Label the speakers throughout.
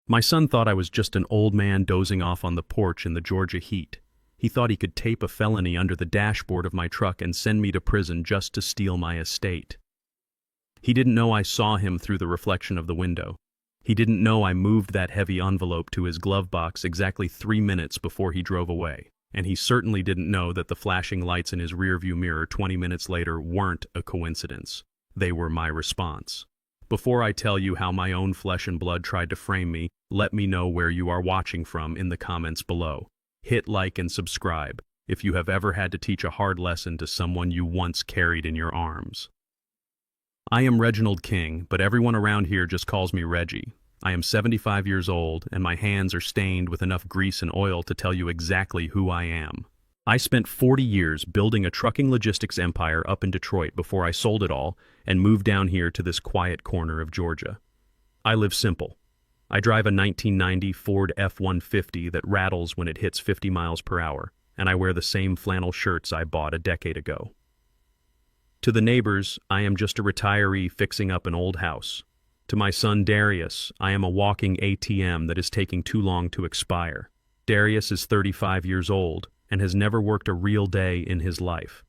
Speaker 1: My son thought I was just an old man dozing off on the porch in the Georgia heat. He thought he could tape a felony under the dashboard of my truck and send me to prison just to steal my estate. He didn't know I saw him through the reflection of the window. He didn't know I moved that heavy envelope to his glove box exactly 3 minutes before he drove away. And he certainly didn't know that the flashing lights in his rearview mirror 20 minutes later weren't a coincidence. They were my response. Before I tell you how my own flesh and blood tried to frame me, let me know where you are watching from in the comments below. Hit like and subscribe if you have ever had to teach a hard lesson to someone you once carried in your arms. I am Reginald King, but everyone around here just calls me Reggie. I am 75 years old, and my hands are stained with enough grease and oil to tell you exactly who I am. I spent 40 years building a trucking logistics empire up in Detroit before I sold it all and moved down here to this quiet corner of Georgia. I live simple. I drive a 1990 Ford F-150 that rattles when it hits 50 miles per hour, and I wear the same flannel shirts I bought a decade ago. To the neighbors, I am just a retiree fixing up an old house. To my son Darius, I am a walking ATM that is taking too long to expire. Darius is 35 years old and has never worked a real day in his life.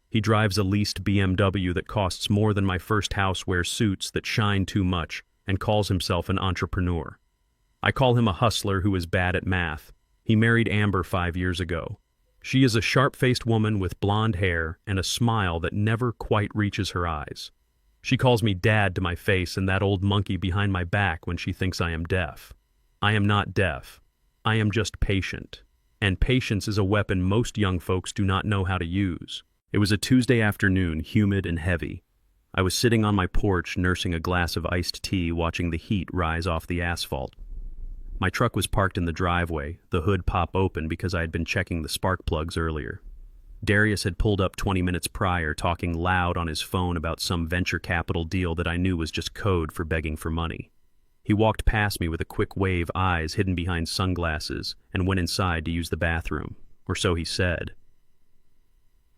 Speaker 1: He drives a leased BMW that costs more than my first house, wears suits that shine too much, and calls himself an entrepreneur. I call him a hustler who is bad at math. He married Amber 5 years ago. She is a sharp-faced woman with blonde hair and a smile that never quite reaches her eyes. She calls me Dad to my face and that old monkey behind my back when she thinks I am deaf. I am not deaf. I am just patient. And patience is a weapon most young folks do not know how to use. It was a Tuesday afternoon, humid and heavy. I was sitting on my porch nursing a glass of iced tea, watching the heat rise off the asphalt. My truck was parked in the driveway, the hood pop open because I had been checking the spark plugs earlier. Darius had pulled up 20 minutes prior, talking loud on his phone about some venture capital deal that I knew was just code for begging for money. He walked past me with a quick wave, eyes hidden behind sunglasses, and went inside to use the bathroom, or so he said.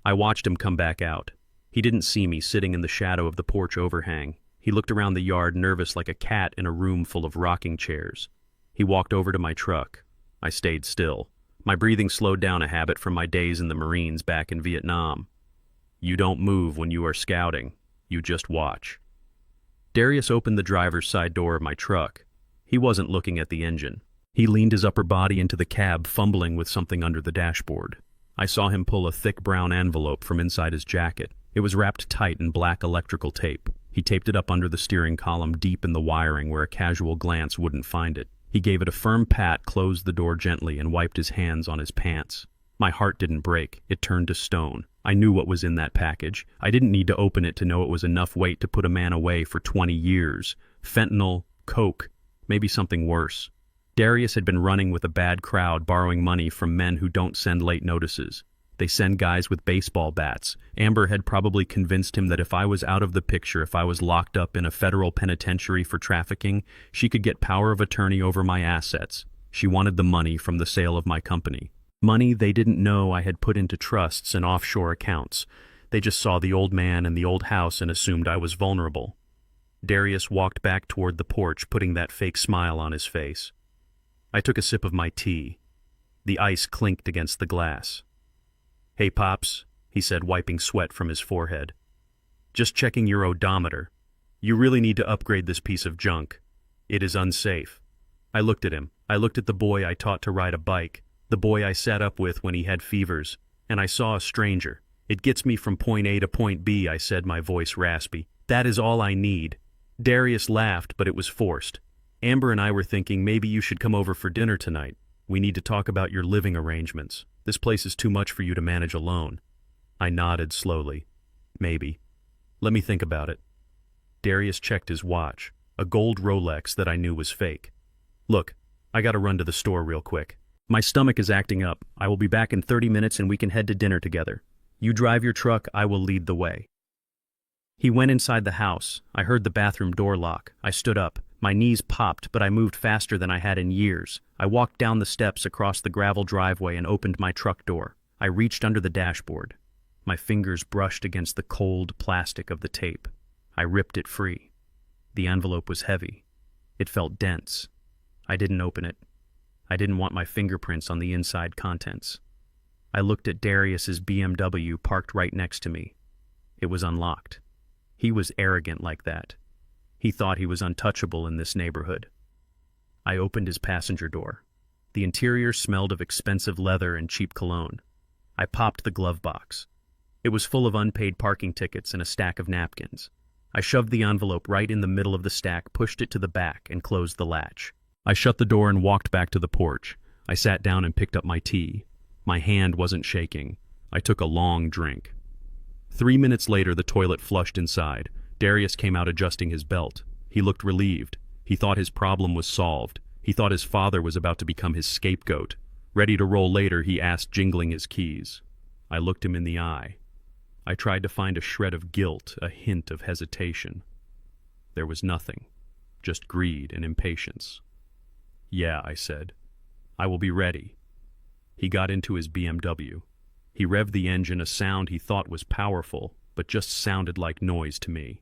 Speaker 1: I watched him come back out. He didn't see me sitting in the shadow of the porch overhang. He looked around the yard nervous like a cat in a room full of rocking chairs. He walked over to my truck. I stayed still. My breathing slowed down, a habit from my days in the Marines back in Vietnam. You don't move when you are scouting. You just watch. Darius opened the driver's side door of my truck. He wasn't looking at the engine. He leaned his upper body into the cab, fumbling with something under the dashboard. I saw him pull a thick brown envelope from inside his jacket. It was wrapped tight in black electrical tape. He taped it up under the steering column, deep in the wiring where a casual glance wouldn't find it. He gave it a firm pat, closed the door gently, and wiped his hands on his pants. My heart didn't break. It turned to stone. I knew what was in that package. I didn't need to open it to know it was enough weight to put a man away for 20 years. Fentanyl, coke, maybe something worse. Darius had been running with a bad crowd, borrowing money from men who don't send late notices. They send guys with baseball bats. Amber had probably convinced him that if I was out of the picture, if I was locked up in a federal penitentiary for trafficking, she could get power of attorney over my assets. She wanted the money from the sale of my company. Money they didn't know I had put into trusts and offshore accounts. They just saw the old man and the old house and assumed I was vulnerable. Darius walked back toward the porch, putting that fake smile on his face. I took a sip of my tea. The ice clinked against the glass. "Hey, Pops," he said, wiping sweat from his forehead. "Just checking your odometer. You really need to upgrade this piece of junk. It is unsafe." I looked at him. I looked at the boy I taught to ride a bike, the boy I sat up with when he had fevers, and I saw a stranger. "It gets me from point A to point B," I said, my voice raspy. "That is all I need." Darius laughed, but it was forced. "Amber and I were thinking maybe you should come over for dinner tonight. We need to talk about your living arrangements. This place is too much for you to manage alone." I nodded slowly. "Maybe. Let me think about it." Darius checked his watch, a gold Rolex that I knew was fake. "Look, I gotta run to the store real quick. My stomach is acting up. I will be back in 30 minutes and we can head to dinner together. You drive your truck, I will lead the way." He went inside the house. I heard the bathroom door lock. I stood up. My knees popped, but I moved faster than I had in years. I walked down the steps across the gravel driveway and opened my truck door. I reached under the dashboard. My fingers brushed against the cold plastic of the tape. I ripped it free. The envelope was heavy. It felt dense. I didn't open it. I didn't want my fingerprints on the inside contents. I looked at Darius's BMW parked right next to me. It was unlocked. He was arrogant like that. He thought he was untouchable in this neighborhood. I opened his passenger door. The interior smelled of expensive leather and cheap cologne. I popped the glove box. It was full of unpaid parking tickets and a stack of napkins. I shoved the envelope right in the middle of the stack, pushed it to the back, and closed the latch. I shut the door and walked back to the porch. I sat down and picked up my tea. My hand wasn't shaking. I took a long drink. 3 minutes later, the toilet flushed inside. Darius came out adjusting his belt. He looked relieved. He thought his problem was solved. He thought his father was about to become his scapegoat. Ready to roll later, he asked, jingling his keys. I looked him in the eye. I tried to find a shred of guilt, a hint of hesitation. There was nothing, just greed and impatience. "Yeah," I said. "I will be ready." He got into his BMW. He revved the engine, a sound he thought was powerful, but just sounded like noise to me.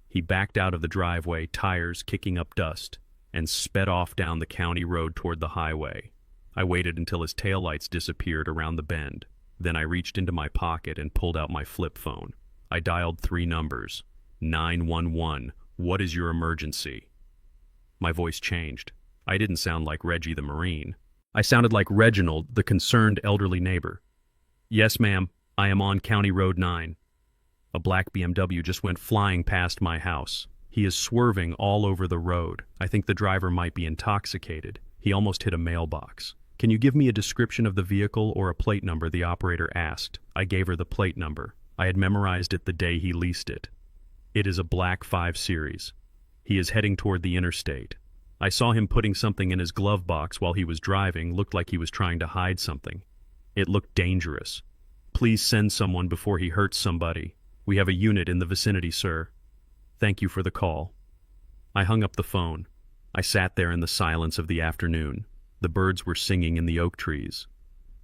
Speaker 1: He backed out of the driveway, tires kicking up dust, and sped off down the county road toward the highway. I waited until his taillights disappeared around the bend. Then I reached into my pocket and pulled out my flip phone. I dialed 3 numbers. 911, what is your emergency? My voice changed. I didn't sound like Reggie the Marine. I sounded like Reginald, the concerned elderly neighbor. "Yes, ma'am, I am on County Road 9. A black BMW just went flying past my house. He is swerving all over the road. I think the driver might be intoxicated. He almost hit a mailbox. Can you give me a description of the vehicle or a plate number?" the operator asked. I gave her the plate number. I had memorized it the day he leased it. It is a black 5 Series. He is heading toward the interstate. I saw him putting something in his glove box while he was driving. Looked like he was trying to hide something. It looked dangerous. "Please send someone before he hurts somebody. We have a unit in the vicinity, sir. Thank you for the call." I hung up the phone. I sat there in the silence of the afternoon. The birds were singing in the oak trees.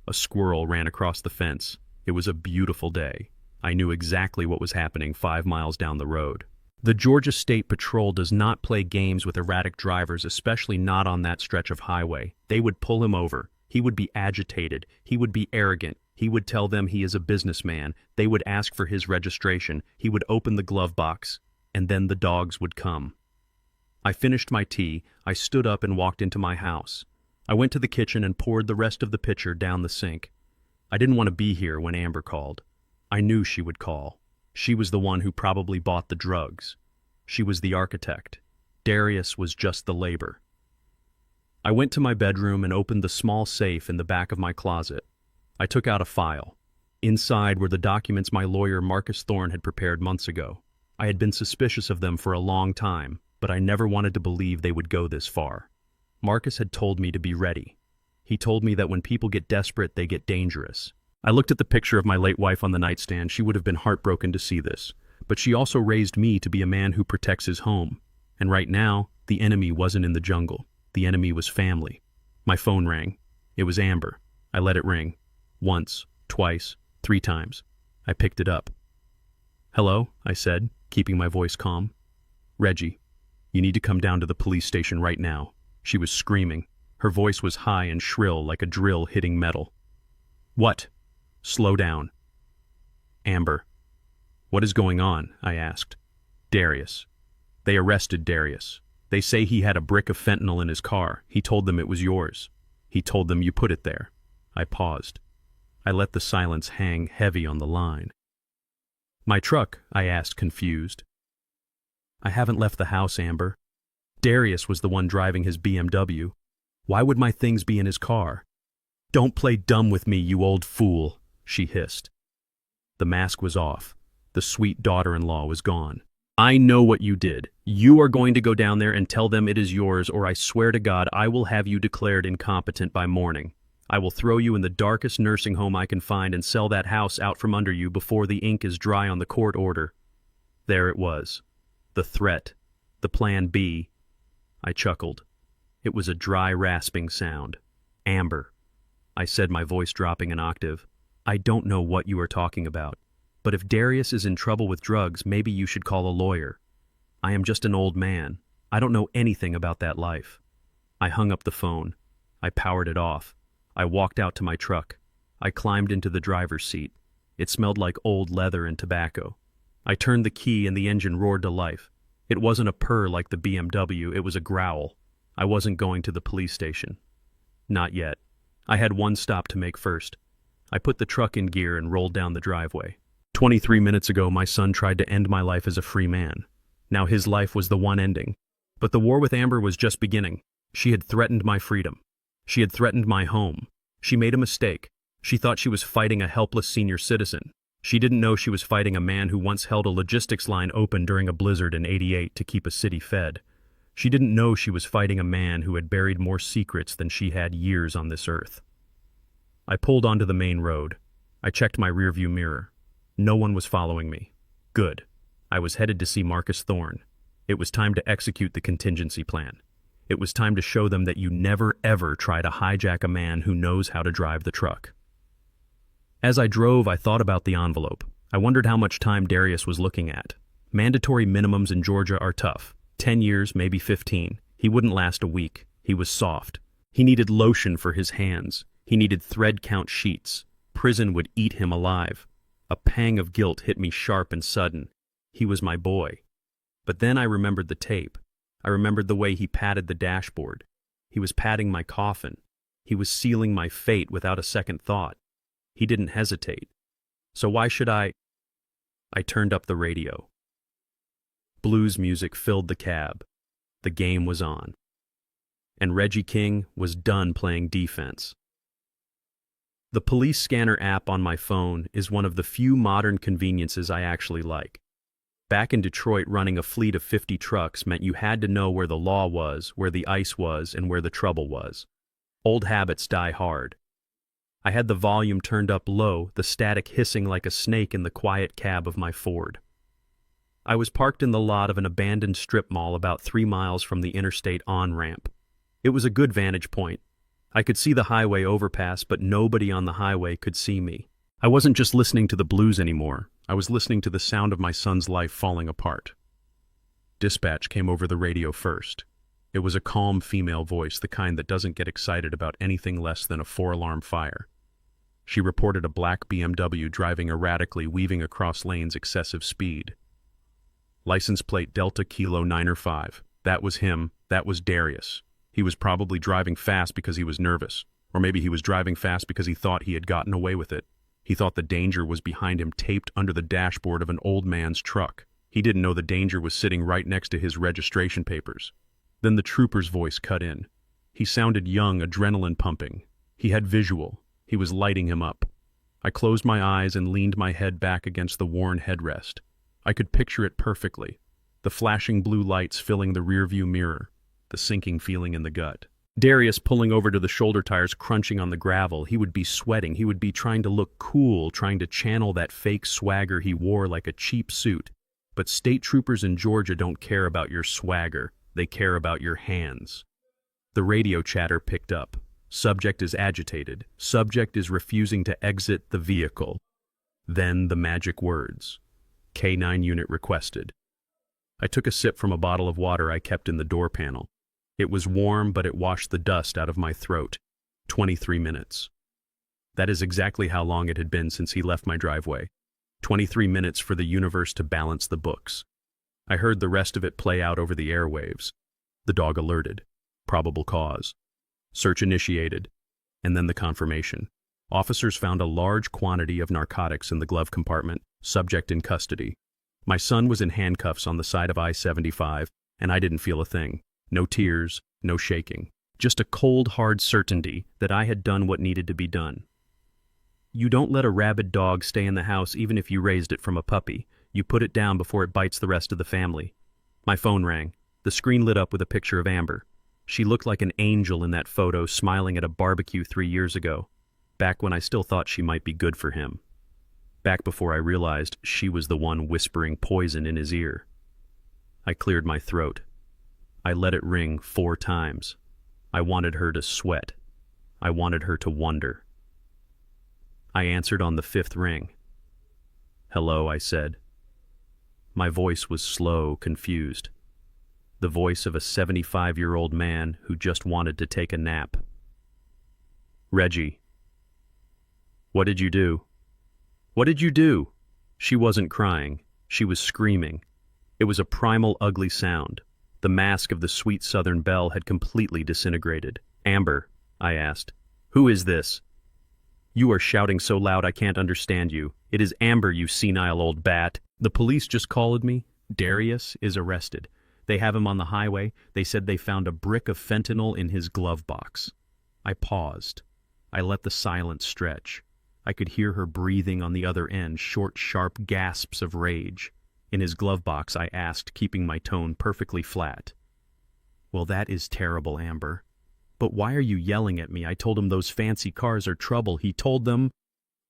Speaker 1: A squirrel ran across the fence. It was a beautiful day. I knew exactly what was happening 5 miles down the road. The Georgia State Patrol does not play games with erratic drivers, especially not on that stretch of highway. They would pull him over. He would be agitated. He would be arrogant. He would tell them he is a businessman. They would ask for his registration. He would open the glove box, and then the dogs would come. I finished my tea. I stood up and walked into my house. I went to the kitchen and poured the rest of the pitcher down the sink. I didn't want to be here when Amber called. I knew she would call. She was the one who probably bought the drugs. She was the architect. Darius was just the labor. I went to my bedroom and opened the small safe in the back of my closet. I took out a file. Inside were the documents my lawyer Marcus Thorne had prepared months ago. I had been suspicious of them for a long time, but I never wanted to believe they would go this far. Marcus had told me to be ready. He told me that when people get desperate, they get dangerous. I looked at the picture of my late wife on the nightstand. She would have been heartbroken to see this. But she also raised me to be a man who protects his home. And right now, the enemy wasn't in the jungle. The enemy was family. My phone rang. It was Amber. I let it ring. Once, twice, 3 times. I picked it up. "Hello," I said, keeping my voice calm. "Reggie, you need to come down to the police station right now." She was screaming. Her voice was high and shrill like a drill hitting metal. "What?" "Slow down." "Amber." "What is going on?" I asked. "Darius. They arrested Darius. They say he had a brick of fentanyl in his car. He told them it was yours. He told them you put it there." I paused. I let the silence hang heavy on the line. "My truck?" I asked, confused. "I haven't left the house, Amber. Darius was the one driving his BMW. Why would my things be in his car?" "Don't play dumb with me, you old fool," she hissed. The mask was off. The sweet daughter-in-law was gone. "I know what you did. You are going to go down there and tell them it is yours, or I swear to God I will have you declared incompetent by morning. I will throw you in the darkest nursing home I can find and sell that house out from under you before the ink is dry on the court order." There it was. The threat. The plan B. I chuckled. It was a dry, rasping sound. "Amber," I said, my voice dropping an octave, "I don't know what you are talking about. But if Darius is in trouble with drugs, maybe you should call a lawyer. I am just an old man. I don't know anything about that life." I hung up the phone. I powered it off. I walked out to my truck. I climbed into the driver's seat. It smelled like old leather and tobacco. I turned the key and the engine roared to life. It wasn't a purr like the BMW, it was a growl. I wasn't going to the police station. Not yet. I had one stop to make first. I put the truck in gear and rolled down the driveway. 23 minutes ago, my son tried to end my life as a free man. Now his life was the one ending. But the war with Amber was just beginning. She had threatened my freedom. She had threatened my home. She made a mistake. She thought she was fighting a helpless senior citizen. She didn't know she was fighting a man who once held a logistics line open during a blizzard in '88 to keep a city fed. She didn't know she was fighting a man who had buried more secrets than she had years on this earth. I pulled onto the main road. I checked my rearview mirror. No one was following me. Good. I was headed to see Marcus Thorne. It was time to execute the contingency plan. It was time to show them that you never ever try to hijack a man who knows how to drive the truck. As I drove, I thought about the envelope. I wondered how much time Darius was looking at. Mandatory minimums in Georgia are tough. 10 years, maybe 15. He wouldn't last a week. He was soft. He needed lotion for his hands. He needed thread count sheets. Prison would eat him alive. A pang of guilt hit me sharp and sudden. He was my boy. But then I remembered the tape. I remembered the way he patted the dashboard. He was patting my coffin. He was sealing my fate without a second thought. He didn't hesitate. So why should I? I turned up the radio. Blues music filled the cab. The game was on. And Reggie King was done playing defense. The police scanner app on my phone is one of the few modern conveniences I actually like. Back in Detroit, running a fleet of 50 trucks meant you had to know where the law was, where the ice was, and where the trouble was. Old habits die hard. I had the volume turned up low, the static hissing like a snake in the quiet cab of my Ford. I was parked in the lot of an abandoned strip mall about 3 miles from the interstate on-ramp. It was a good vantage point. I could see the highway overpass, but nobody on the highway could see me. I wasn't just listening to the blues anymore. I was listening to the sound of my son's life falling apart. Dispatch came over the radio first. It was a calm female voice, the kind that doesn't get excited about anything less than a 4-alarm fire. She reported a black BMW driving erratically, weaving across lanes excessive speed. License plate Delta Kilo 905. That was him. That was Darius. He was probably driving fast because he was nervous. Or maybe he was driving fast because he thought he had gotten away with it. He thought the danger was behind him, taped under the dashboard of an old man's truck. He didn't know the danger was sitting right next to his registration papers. Then the trooper's voice cut in. He sounded young, adrenaline pumping. He had visual. He was lighting him up. I closed my eyes and leaned my head back against the worn headrest. I could picture it perfectly. The flashing blue lights filling the rearview mirror. The sinking feeling in the gut. Darius pulling over to the shoulder tires, crunching on the gravel. He would be sweating. He would be trying to look cool, trying to channel that fake swagger he wore like a cheap suit. But state troopers in Georgia don't care about your swagger. They care about your hands. The radio chatter picked up. Subject is agitated. Subject is refusing to exit the vehicle. Then the magic words. K-9 unit requested. I took a sip from a bottle of water I kept in the door panel. It was warm, but it washed the dust out of my throat. 23 minutes. That is exactly how long it had been since he left my driveway. 23 minutes for the universe to balance the books. I heard the rest of it play out over the airwaves. The dog alerted. Probable cause. Search initiated. And then the confirmation. Officers found a large quantity of narcotics in the glove compartment, subject in custody. My son was in handcuffs on the side of I-75, and I didn't feel a thing. No tears, no shaking. Just a cold, hard certainty that I had done what needed to be done. You don't let a rabid dog stay in the house even if you raised it from a puppy. You put it down before it bites the rest of the family. My phone rang. The screen lit up with a picture of Amber. She looked like an angel in that photo, smiling at a barbecue 3 years ago, back when I still thought she might be good for him. Back before I realized she was the one whispering poison in his ear. I cleared my throat. I let it ring 4 times. I wanted her to sweat. I wanted her to wonder. I answered on the 5th ring. "Hello," I said. My voice was slow, confused. the voice of a 75-year-old man who just wanted to take a nap. "Reggie, what did you do? What did you do?" She wasn't crying. She was screaming. It was a primal, ugly sound. The mask of the sweet Southern belle had completely disintegrated. "Amber," I asked, "who is this? You are shouting so loud I can't understand you. It is Amber, you senile old bat." "The police just called me. Darius is arrested. They have him on the highway. They said they found a brick of fentanyl in his glove box." I paused. I let the silence stretch. I could hear her breathing on the other end, short, sharp gasps of rage. "In his glove box," I asked, keeping my tone perfectly flat. "Well, that is terrible, Amber. But why are you yelling at me? I told him those fancy cars are trouble. He told them—"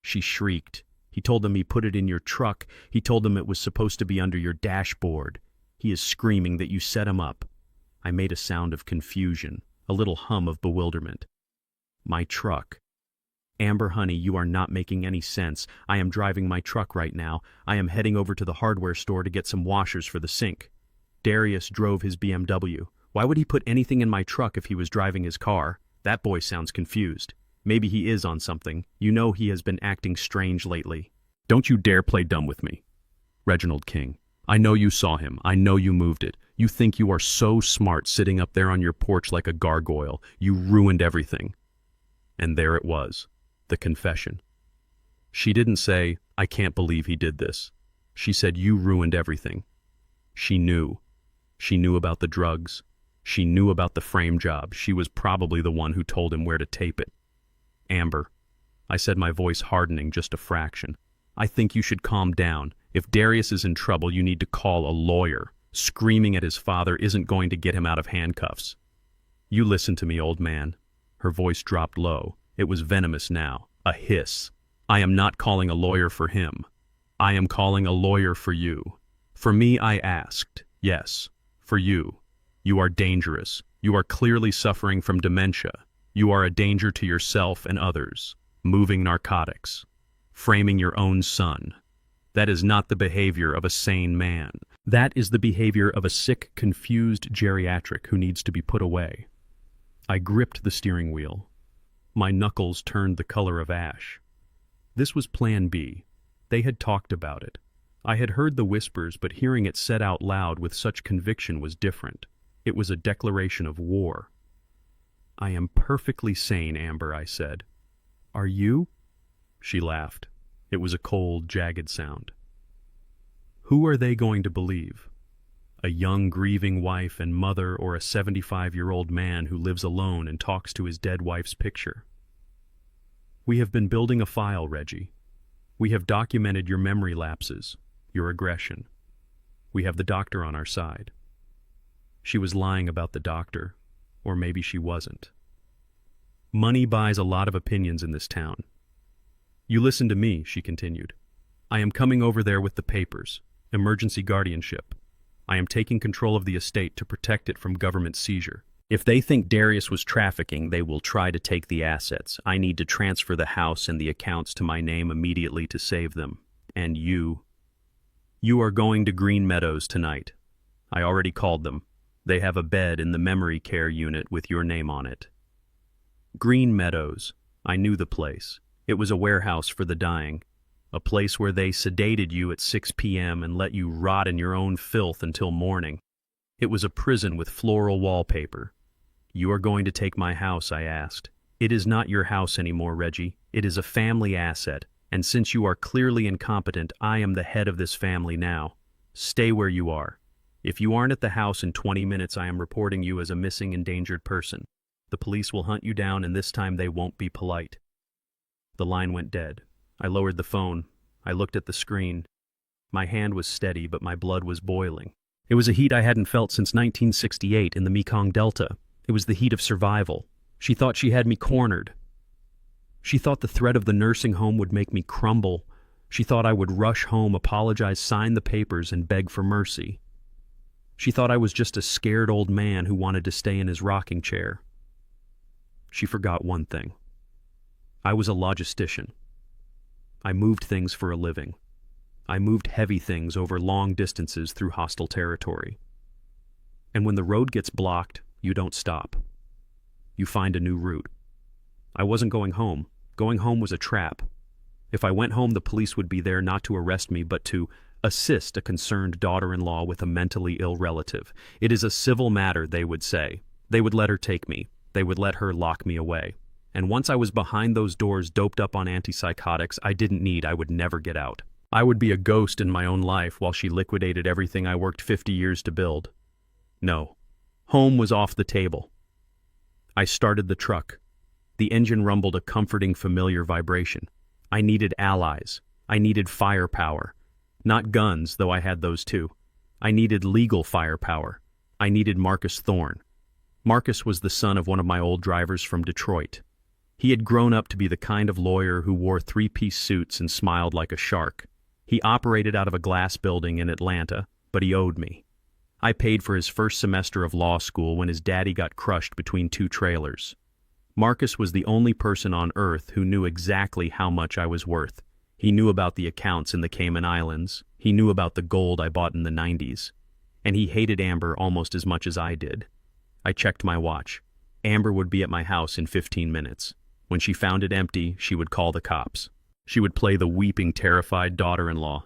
Speaker 1: She shrieked. "He told them he put it in your truck. He told them it was supposed to be under your dashboard. He is screaming that you set him up." I made a sound of confusion, a little hum of bewilderment. "My truck. Amber, honey, you are not making any sense. I am driving my truck right now. I am heading over to the hardware store to get some washers for the sink. Darius drove his BMW. Why would he put anything in my truck if he was driving his car? That boy sounds confused. Maybe he is on something. You know he has been acting strange lately." "Don't you dare play dumb with me. Reginald King. I know you saw him. I know you moved it. You think you are so smart sitting up there on your porch like a gargoyle. You ruined everything." And there it was. The confession. She didn't say, "I can't believe he did this." She said, "You ruined everything." She knew. She knew about the drugs. She knew about the frame job. She was probably the one who told him where to tape it. "Amber," I said, my voice hardening just a fraction, "I think you should calm down. If Darius is in trouble, you need to call a lawyer. Screaming at his father isn't going to get him out of handcuffs." "You listen to me, old man." Her voice dropped low. It was venomous now, a hiss. "I am not calling a lawyer for him. I am calling a lawyer for you. For me, I asked. Yes, for you. You are dangerous. You are clearly suffering from dementia. You are a danger to yourself and others. Moving narcotics. Framing your own son. That is not the behavior of a sane man. That is the behavior of a sick, confused geriatric who needs to be put away." I gripped the steering wheel. My knuckles turned the color of ash. This was Plan B. They had talked about it. I had heard the whispers, but hearing it said out loud with such conviction was different. It was a declaration of war. "I am perfectly sane, Amber," I said. "Are you?" She laughed. It was a cold, jagged sound. "Who are they going to believe? A young, grieving wife and mother, or a 75-year-old man who lives alone and talks to his dead wife's picture?" "We have been building a file, Reggie. We have documented your memory lapses, your aggression. We have the doctor on our side." She was lying about the doctor, or maybe she wasn't. "Money buys a lot of opinions in this town. You listen to me," she continued. "I am coming over there with the papers, emergency guardianship. I am taking control of the estate to protect it from government seizure. If they think Darius was trafficking, they will try to take the assets. I need to transfer the house and the accounts to my name immediately to save them. And you are going to Green Meadows tonight. I already called them. They have a bed in the memory care unit with your name on it." Green Meadows. I knew the place. It was a warehouse for the dying. A place where they sedated you at 6 p.m. and let you rot in your own filth until morning. It was a prison with floral wallpaper. "You are going to take my house?" I asked. "It is not your house anymore, Reggie. It is a family asset, and since you are clearly incompetent, I am the head of this family now. Stay where you are. If you aren't at the house in 20 minutes, I am reporting you as a missing, endangered person. The police will hunt you down, and this time they won't be polite." The line went dead. I lowered the phone. I looked at the screen. My hand was steady, but my blood was boiling. It was a heat I hadn't felt since 1968 in the Mekong Delta. It was the heat of survival. She thought she had me cornered. She thought the threat of the nursing home would make me crumble. She thought I would rush home, apologize, sign the papers, and beg for mercy. She thought I was just a scared old man who wanted to stay in his rocking chair. She forgot one thing. I was a logistician. I moved things for a living. I moved heavy things over long distances through hostile territory. And when the road gets blocked, you don't stop. You find a new route. I wasn't going home. Going home was a trap. If I went home, the police would be there not to arrest me, but to assist a concerned daughter-in-law with a mentally ill relative. It is a civil matter, they would say. They would let her take me. They would let her lock me away. And once I was behind those doors, doped up on antipsychotics I would never get out. I would be a ghost in my own life while she liquidated everything I worked 50 years to build. No. Home was off the table. I started the truck. The engine rumbled a comforting, familiar vibration. I needed allies. I needed firepower. Not guns, though I had those too. I needed legal firepower. I needed Marcus Thorne. Marcus was the son of one of my old drivers from Detroit. He had grown up to be the kind of lawyer who wore three-piece suits and smiled like a shark. He operated out of a glass building in Atlanta, but he owed me. I paid for his first semester of law school when his daddy got crushed between two trailers. Marcus was the only person on earth who knew exactly how much I was worth. He knew about the accounts in the Cayman Islands. He knew about the gold I bought in the 90s. And he hated Amber almost as much as I did. I checked my watch. Amber would be at my house in 15 minutes. When she found it empty, she would call the cops. She would play the weeping, terrified daughter-in-law.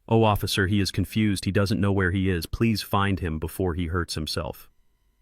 Speaker 1: "Oh, officer, he is confused. He doesn't know where he is. Please find him before he hurts himself."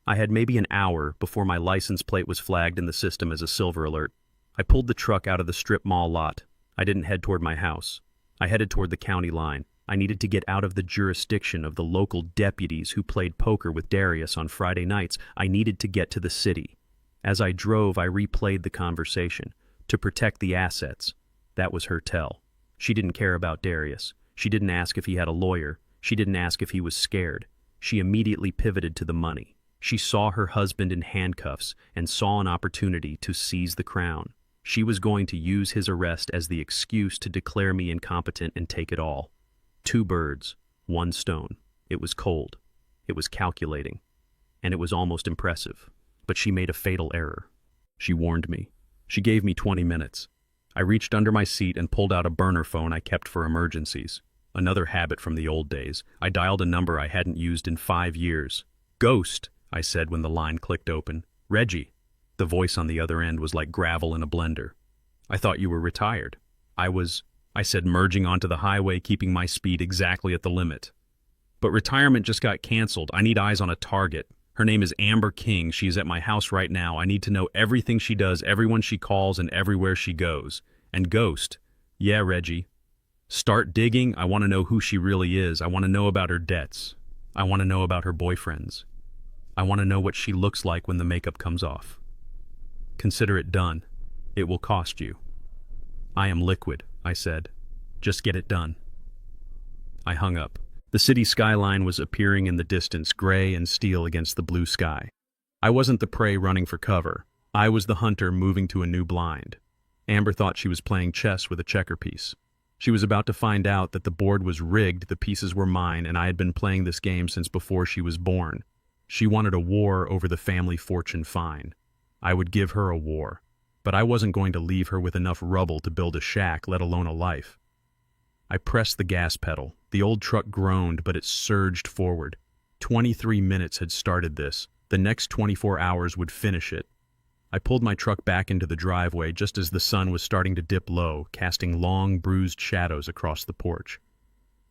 Speaker 1: I had maybe an hour before my license plate was flagged in the system as a silver alert. I pulled the truck out of the strip mall lot. I didn't head toward my house. I headed toward the county line. I needed to get out of the jurisdiction of the local deputies who played poker with Darius on Friday nights. I needed to get to the city. As I drove, I replayed the conversation. To protect the assets. That was her tell. She didn't care about Darius. She didn't ask if he had a lawyer. She didn't ask if he was scared. She immediately pivoted to the money. She saw her husband in handcuffs and saw an opportunity to seize the crown. She was going to use his arrest as the excuse to declare me incompetent and take it all. 2 birds, 1 stone. It was cold. It was calculating. And it was almost impressive. But she made a fatal error. She warned me. She gave me 20 minutes. I reached under my seat and pulled out a burner phone I kept for emergencies. Another habit from the old days. I dialed a number I hadn't used in 5 years. "Ghost," I said when the line clicked open. "Reggie." The voice on the other end was like gravel in a blender. "I thought you were retired." I said, merging onto the highway, keeping my speed exactly at the limit. "But retirement just got canceled. I need eyes on a target. Her name is Amber King. She is at my house right now. I need to know everything she does, everyone she calls, and everywhere she goes. And Ghost." "Yeah, Reggie." "Start digging. I want to know who she really is. I want to know about her debts. I want to know about her boyfriends. I want to know what she looks like when the makeup comes off. Consider it done. It will cost you." "I am liquid," I said. "Just get it done." I hung up. The city skyline was appearing in the distance, gray and steel against the blue sky. I wasn't the prey running for cover. I was the hunter moving to a new blind. Amber thought she was playing chess with a checker piece. She was about to find out that the board was rigged, the pieces were mine, and I had been playing this game since before she was born. She wanted a war over the family fortune fine. I would give her a war. But I wasn't going to leave her with enough rubble to build a shack, let alone a life. I pressed the gas pedal. The old truck groaned, but it surged forward. 23 minutes had started this. The next 24 hours would finish it. I pulled my truck back into the driveway just as the sun was starting to dip low, casting long, bruised shadows across the porch.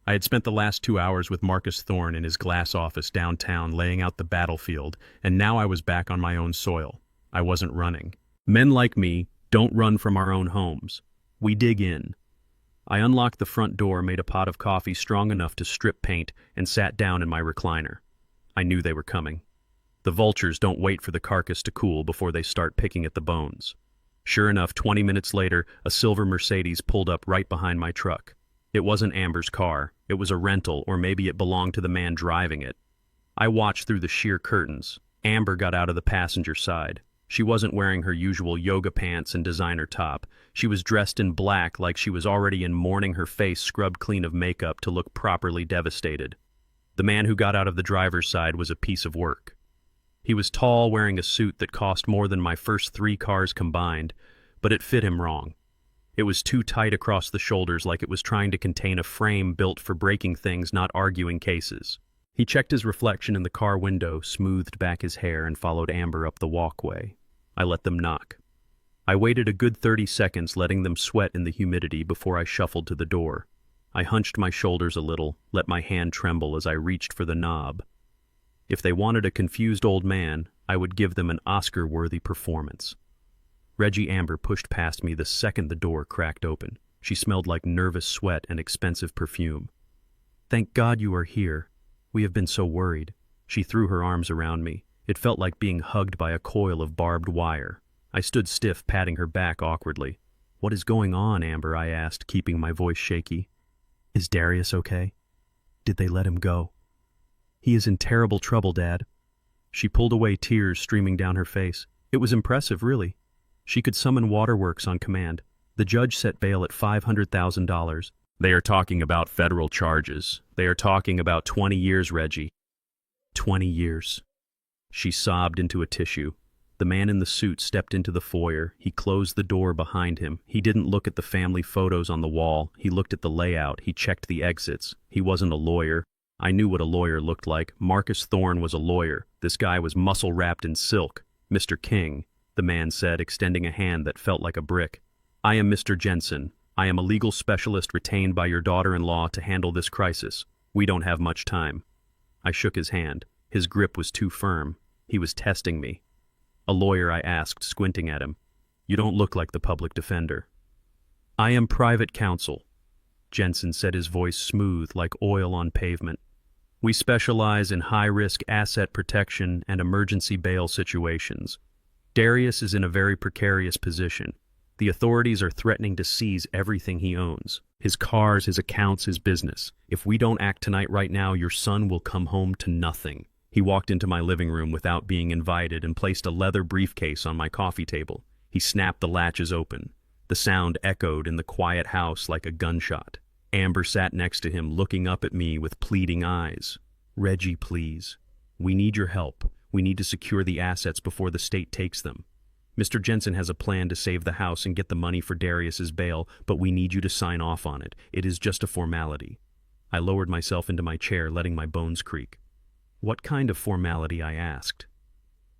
Speaker 1: I had spent the last 2 hours with Marcus Thorne in his glass office downtown laying out the battlefield, and now I was back on my own soil. I wasn't running. Men like me don't run from our own homes. We dig in. I unlocked the front door, made a pot of coffee strong enough to strip paint, and sat down in my recliner. I knew they were coming. The vultures don't wait for the carcass to cool before they start picking at the bones. Sure enough, 20 minutes later, a silver Mercedes pulled up right behind my truck. It wasn't Amber's car. It was a rental, or maybe it belonged to the man driving it. I watched through the sheer curtains. Amber got out of the passenger side. She wasn't wearing her usual yoga pants and designer top. She was dressed in black like she was already in mourning, her face scrubbed clean of makeup to look properly devastated. The man who got out of the driver's side was a piece of work. He was tall, wearing a suit that cost more than my first 3 cars combined, but it fit him wrong. It was too tight across the shoulders, like it was trying to contain a frame built for breaking things, not arguing cases. He checked his reflection in the car window, smoothed back his hair, and followed Amber up the walkway. I let them knock. I waited a good 30 seconds, letting them sweat in the humidity before I shuffled to the door. I hunched my shoulders a little, let my hand tremble as I reached for the knob. If they wanted a confused old man, I would give them an Oscar-worthy performance. Reggie Amber pushed past me the second the door cracked open. She smelled like nervous sweat and expensive perfume. "Thank God you are here. We have been so worried." She threw her arms around me. It felt like being hugged by a coil of barbed wire. I stood stiff, patting her back awkwardly. "What is going on, Amber?" I asked, keeping my voice shaky. "Is Darius okay? Did they let him go?" "He is in terrible trouble, Dad." She pulled away, tears streaming down her face. It was impressive, really. She could summon waterworks on command. The judge set bail at $500,000. "They are talking about federal charges. They are talking about 20 years, Reggie." 20 years. She sobbed into a tissue. The man in the suit stepped into the foyer. He closed the door behind him. He didn't look at the family photos on the wall. He looked at the layout. He checked the exits. He wasn't a lawyer. I knew what a lawyer looked like. Marcus Thorne was a lawyer. This guy was muscle-wrapped in silk. "Mr. King," the man said, extending a hand that felt like a brick. "I am Mr. Jensen. I am a legal specialist retained by your daughter-in-law to handle this crisis. We don't have much time." I shook his hand. His grip was too firm. He was testing me. "A lawyer?" I asked, squinting at him. "You don't look like the public defender." "I am private counsel," Jensen said, his voice smooth like oil on pavement. "We specialize in high-risk asset protection and emergency bail situations. Darius is in a very precarious position. The authorities are threatening to seize everything he owns. His cars, his accounts, his business. If we don't act tonight right now, your son will come home to nothing." He walked into my living room without being invited and placed a leather briefcase on my coffee table. He snapped the latches open. The sound echoed in the quiet house like a gunshot. Amber sat next to him, looking up at me with pleading eyes. "Reggie, please. We need your help. We need to secure the assets before the state takes them. Mr. Jensen has a plan to save the house and get the money for Darius's bail, but we need you to sign off on it. It is just a formality." I lowered myself into my chair, letting my bones creak. "What kind of formality?" I asked.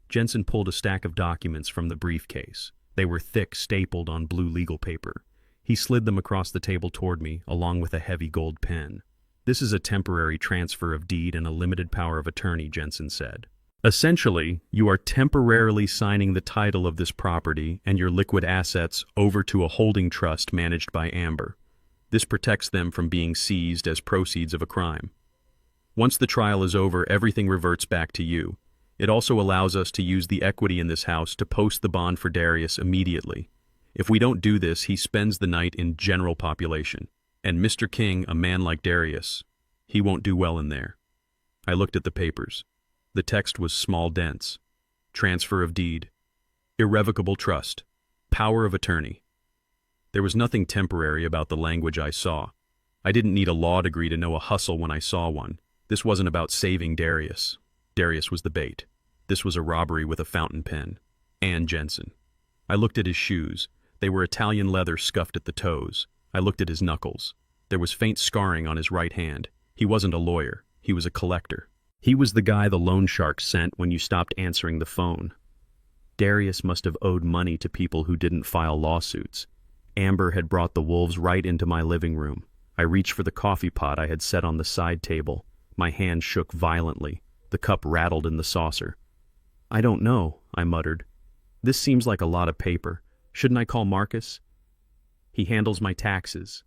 Speaker 1: Jensen pulled a stack of documents from the briefcase. They were thick, stapled on blue legal paper. He slid them across the table toward me, along with a heavy gold pen. "This is a temporary transfer of deed and a limited power of attorney," Jensen said. "Essentially, you are temporarily signing the title of this property and your liquid assets over to a holding trust managed by Amber. This protects them from being seized as proceeds of a crime. Once the trial is over, everything reverts back to you. It also allows us to use the equity in this house to post the bond for Darius immediately. If we don't do this, he spends the night in general population. And Mr. King, a man like Darius, he won't do well in there." I looked at the papers. The text was small, dense. Transfer of deed. Irrevocable trust. Power of attorney. There was nothing temporary about the language I saw. I didn't need a law degree to know a hustle when I saw one. This wasn't about saving Darius. Darius was the bait. This was a robbery with a fountain pen. And Jensen. I looked at his shoes. They were Italian leather scuffed at the toes. I looked at his knuckles. There was faint scarring on his right hand. He wasn't a lawyer. He was a collector. He was the guy the loan shark sent when you stopped answering the phone. Darius must have owed money to people who didn't file lawsuits. Amber had brought the wolves right into my living room. I reached for the coffee pot I had set on the side table. My hand shook violently. The cup rattled in the saucer. "I don't know," I muttered. "This seems like a lot of paper. Shouldn't I call Marcus? He handles my taxes."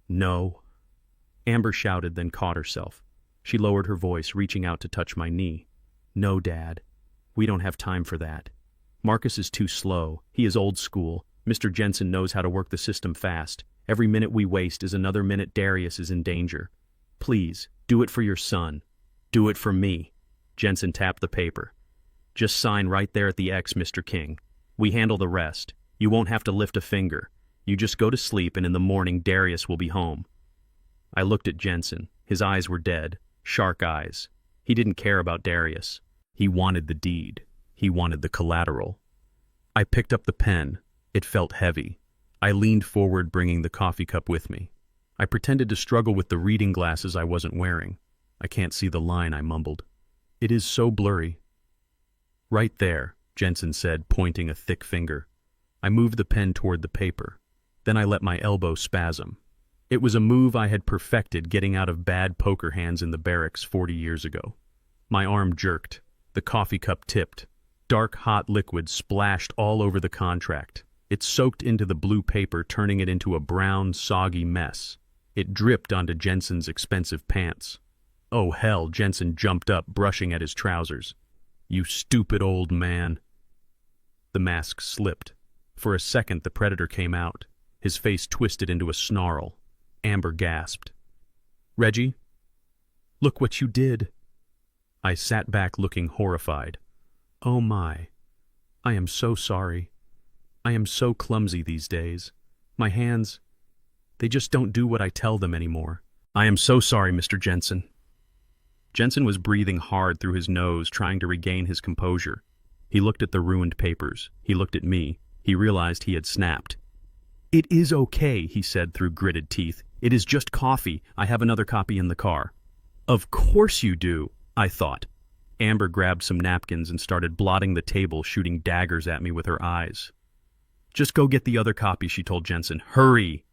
Speaker 1: "No." Amber shouted, then caught herself. She lowered her voice, reaching out to touch my knee. "No, Dad. We don't have time for that. Marcus is too slow. He is old school. Mr. Jensen knows how to work the system fast. Every minute we waste is another minute Darius is in danger. Please, do it for your son. Do it for me." Jensen tapped the paper. "Just sign right there at the X, Mr. King. We handle the rest. You won't have to lift a finger. You just go to sleep, and in the morning Darius will be home." I looked at Jensen. His eyes were dead, shark eyes. He didn't care about Darius. He wanted the deed. He wanted the collateral. I picked up the pen. It felt heavy. I leaned forward, bringing the coffee cup with me. I pretended to struggle with the reading glasses I wasn't wearing. I can't see the line, I mumbled. It is so blurry. Right there, Jensen said, pointing a thick finger. I moved the pen toward the paper. Then I let my elbow spasm. It was a move I had perfected getting out of bad poker hands in the barracks 40 years ago. My arm jerked. The coffee cup tipped. Dark, hot liquid splashed all over the contract. It soaked into the blue paper, turning it into a brown, soggy mess. It dripped onto Jensen's expensive pants. Oh hell, Jensen jumped up, brushing at his trousers. You stupid old man. The mask slipped. For a second, the predator came out. His face twisted into a snarl. Amber gasped. Reggie? Look what you did. I sat back looking horrified. Oh my. I am so sorry. I am so clumsy these days. My hands, they just don't do what I tell them anymore. I am so sorry, Mr. Jensen. Jensen was breathing hard through his nose, trying to regain his composure. He looked at the ruined papers. He looked at me. He realized he had snapped. It is okay, he said through gritted teeth. It is just coffee. I have another copy in the car. Of course you do, I thought. Amber grabbed some napkins and started blotting the table, shooting daggers at me with her eyes. Just go get the other copy, she told Jensen. Hurry!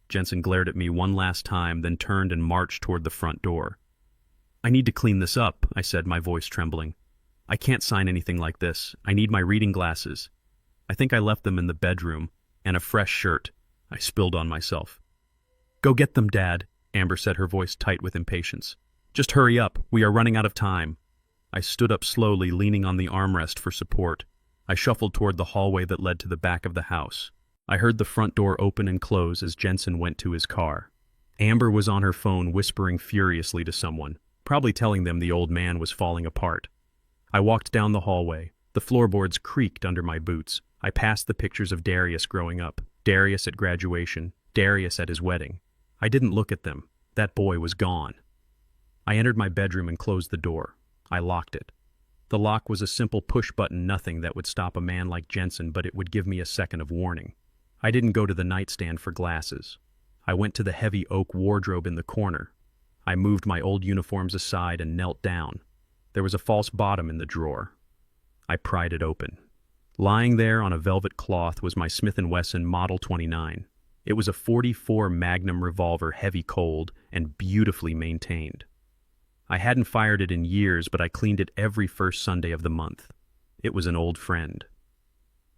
Speaker 1: Jensen glared at me one last time, then turned and marched toward the front door. I need to clean this up, I said, my voice trembling. I can't sign anything like this. I need my reading glasses. I think I left them in the bedroom, and a fresh shirt. I spilled on myself. Go get them, Dad, Amber said, her voice tight with impatience. Just hurry up. We are running out of time. I stood up slowly, leaning on the armrest for support. I shuffled toward the hallway that led to the back of the house. I heard the front door open and close as Jensen went to his car. Amber was on her phone whispering furiously to someone, probably telling them the old man was falling apart. I walked down the hallway. The floorboards creaked under my boots. I passed the pictures of Darius growing up, Darius at graduation, Darius at his wedding. I didn't look at them. That boy was gone. I entered my bedroom and closed the door. I locked it. The lock was a simple push-button nothing that would stop a man like Jensen, but it would give me a second of warning. I didn't go to the nightstand for glasses. I went to the heavy oak wardrobe in the corner. I moved my old uniforms aside and knelt down. There was a false bottom in the drawer. I pried it open. Lying there on a velvet cloth was my Smith & Wesson Model 29. It was a .44 Magnum revolver, heavy cold, and beautifully maintained. I hadn't fired it in years, but I cleaned it every first Sunday of the month. It was an old friend.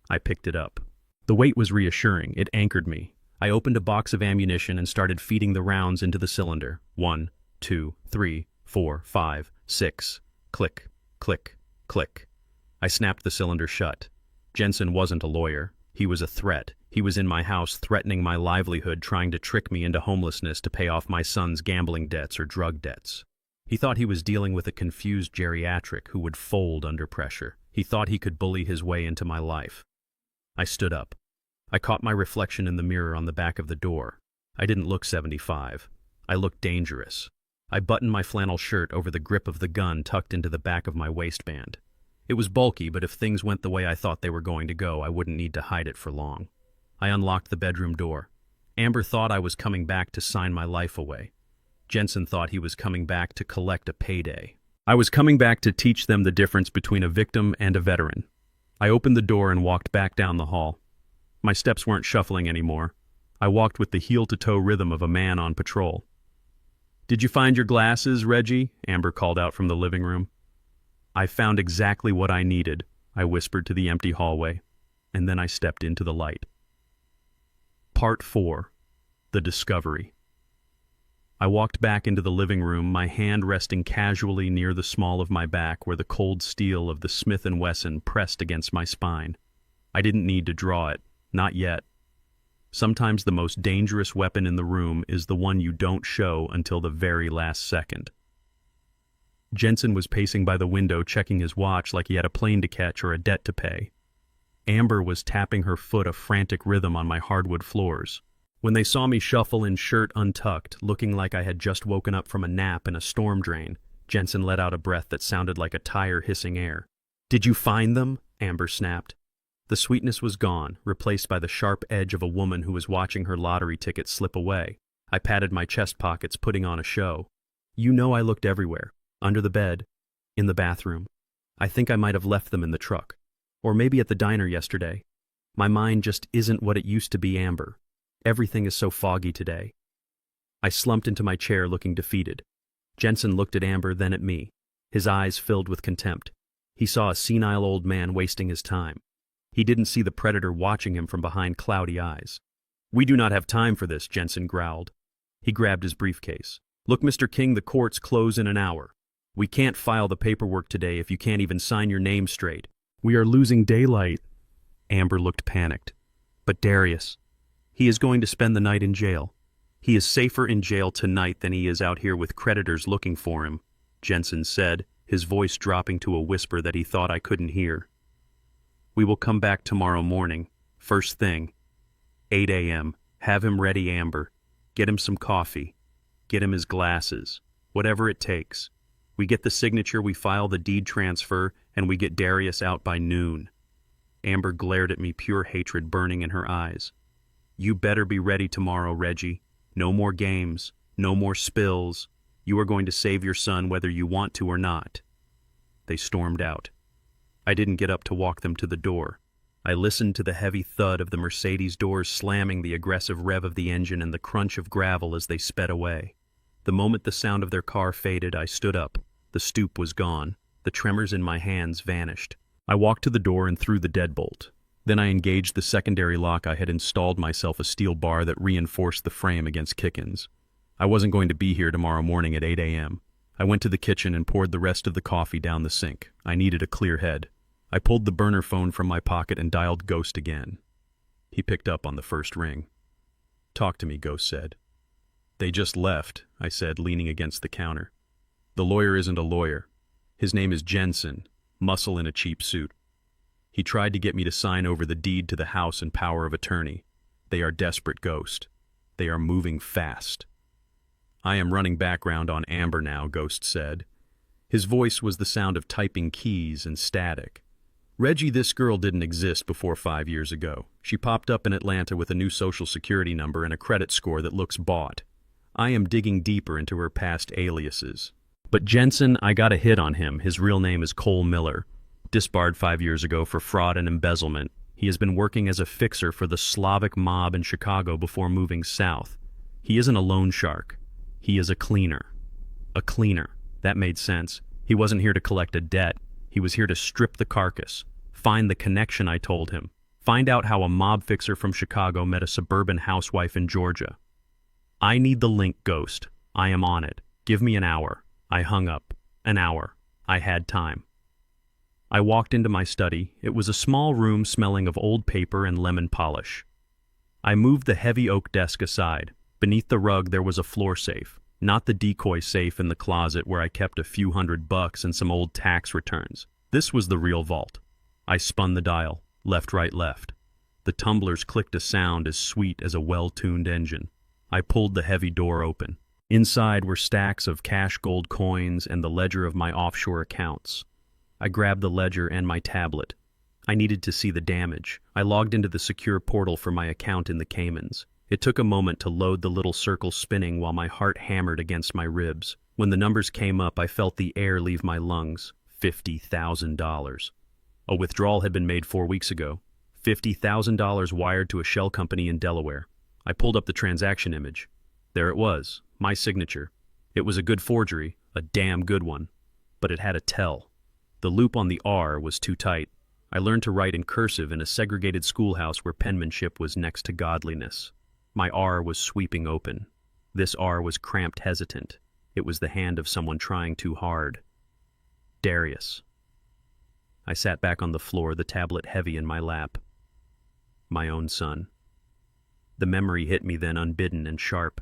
Speaker 1: I picked it up. The weight was reassuring. It anchored me. I opened a box of ammunition and started feeding the rounds into the cylinder. 1, 2, 3, 4, 5, 6. Click, click, click. I snapped the cylinder shut. Jensen wasn't a lawyer. He was a threat. He was in my house threatening my livelihood, trying to trick me into homelessness to pay off my son's gambling debts or drug debts. He thought he was dealing with a confused geriatric who would fold under pressure. He thought he could bully his way into my life. I stood up. I caught my reflection in the mirror on the back of the door. I didn't look 75. I looked dangerous. I buttoned my flannel shirt over the grip of the gun tucked into the back of my waistband. It was bulky, but if things went the way I thought they were going to go, I wouldn't need to hide it for long. I unlocked the bedroom door. Amber thought I was coming back to sign my life away. Jensen thought he was coming back to collect a payday. I was coming back to teach them the difference between a victim and a veteran. I opened the door and walked back down the hall. My steps weren't shuffling anymore. I walked with the heel-to-toe rhythm of a man on patrol. "Did you find your glasses, Reggie?" Amber called out from the living room. "I found exactly what I needed," I whispered to the empty hallway, and then I stepped into the light. Part 4. The Discovery. I walked back into the living room, my hand resting casually near the small of my back where the cold steel of the Smith & Wesson pressed against my spine. I didn't need to draw it. Not yet. Sometimes the most dangerous weapon in the room is the one you don't show until the very last second. Jensen was pacing by the window, checking his watch like he had a plane to catch or a debt to pay. Amber was tapping her foot a frantic rhythm on my hardwood floors. When they saw me shuffle in shirt untucked, looking like I had just woken up from a nap in a storm drain, Jensen let out a breath that sounded like a tire hissing air. "Did you find them?" Amber snapped. The sweetness was gone, replaced by the sharp edge of a woman who was watching her lottery ticket slip away. I patted my chest pockets, putting on a show. You know I looked everywhere. Under the bed. In the bathroom. I think I might have left them in the truck. Or maybe at the diner yesterday. My mind just isn't what it used to be, Amber. Everything is so foggy today. I slumped into my chair looking defeated. Jensen looked at Amber, then at me. His eyes filled with contempt. He saw a senile old man wasting his time. He didn't see the predator watching him from behind cloudy eyes. We do not have time for this, Jensen growled. He grabbed his briefcase. Look, Mr. King, the courts close in an hour. We can't file the paperwork today if you can't even sign your name straight. We are losing daylight. Amber looked panicked. But Darius, he is going to spend the night in jail. He is safer in jail tonight than he is out here with creditors looking for him, Jensen said, his voice dropping to a whisper that he thought I couldn't hear. We will come back tomorrow morning, first thing. 8 a.m. Have him ready, Amber. Get him some coffee. Get him his glasses. Whatever it takes. We get the signature, we file the deed transfer, and we get Darius out by noon. Amber glared at me, pure hatred burning in her eyes. You better be ready tomorrow, Reggie. No more games. No more spills. You are going to save your son whether you want to or not. They stormed out. I didn't get up to walk them to the door. I listened to the heavy thud of the Mercedes doors slamming, the aggressive rev of the engine, and the crunch of gravel as they sped away. The moment the sound of their car faded, I stood up. The stoop was gone. The tremors in my hands vanished. I walked to the door and threw the deadbolt. Then I engaged the secondary lock. I had installed myself a steel bar that reinforced the frame against kick-ins. I wasn't going to be here tomorrow morning at 8 a.m. I went to the kitchen and poured the rest of the coffee down the sink. I needed a clear head. I pulled the burner phone from my pocket and dialed Ghost again. He picked up on the first ring. Talk to me, Ghost said. They just left, I said, leaning against the counter. The lawyer isn't a lawyer. His name is Jensen, muscle in a cheap suit. He tried to get me to sign over the deed to the house and power of attorney. They are desperate, Ghost. They are moving fast. I am running background on Amber now, Ghost said. His voice was the sound of typing keys and static. Reggie, this girl didn't exist before 5 years ago. She popped up in Atlanta with a new social security number and a credit score that looks bought. I am digging deeper into her past aliases. But Jensen, I got a hit on him. His real name is Cole Miller. Disbarred 5 years ago for fraud and embezzlement. He has been working as a fixer for the Slavic mob in Chicago before moving south. He isn't a loan shark. He is a cleaner. A cleaner. That made sense. He wasn't here to collect a debt. He was here to strip the carcass. Find the connection, I told him. Find out how a mob fixer from Chicago met a suburban housewife in Georgia. I need the link, Ghost. I am on it. Give me an hour. I hung up. An hour. I had time. I walked into my study. It was a small room smelling of old paper and lemon polish. I moved the heavy oak desk aside. Beneath the rug there was a floor safe, not the decoy safe in the closet where I kept a few $100 and some old tax returns. This was the real vault. I spun the dial, left, right, left. The tumblers clicked a sound as sweet as a well-tuned engine. I pulled the heavy door open. Inside were stacks of cash gold coins and the ledger of my offshore accounts. I grabbed the ledger and my tablet. I needed to see the damage. I logged into the secure portal for my account in the Caymans. It took a moment to load the little circle spinning while my heart hammered against my ribs. When the numbers came up, I felt the air leave my lungs. $50,000. A withdrawal had been made 4 weeks ago. $50,000 wired to a shell company in Delaware. I pulled up the transaction image. There it was, my signature. It was a good forgery, a damn good one. But it had a tell. The loop on the R was too tight. I learned to write in cursive in a segregated schoolhouse where penmanship was next to godliness. My R was sweeping open. This R was cramped, hesitant. It was the hand of someone trying too hard. Darius. I sat back on the floor, the tablet heavy in my lap. My own son. The memory hit me then, unbidden and sharp.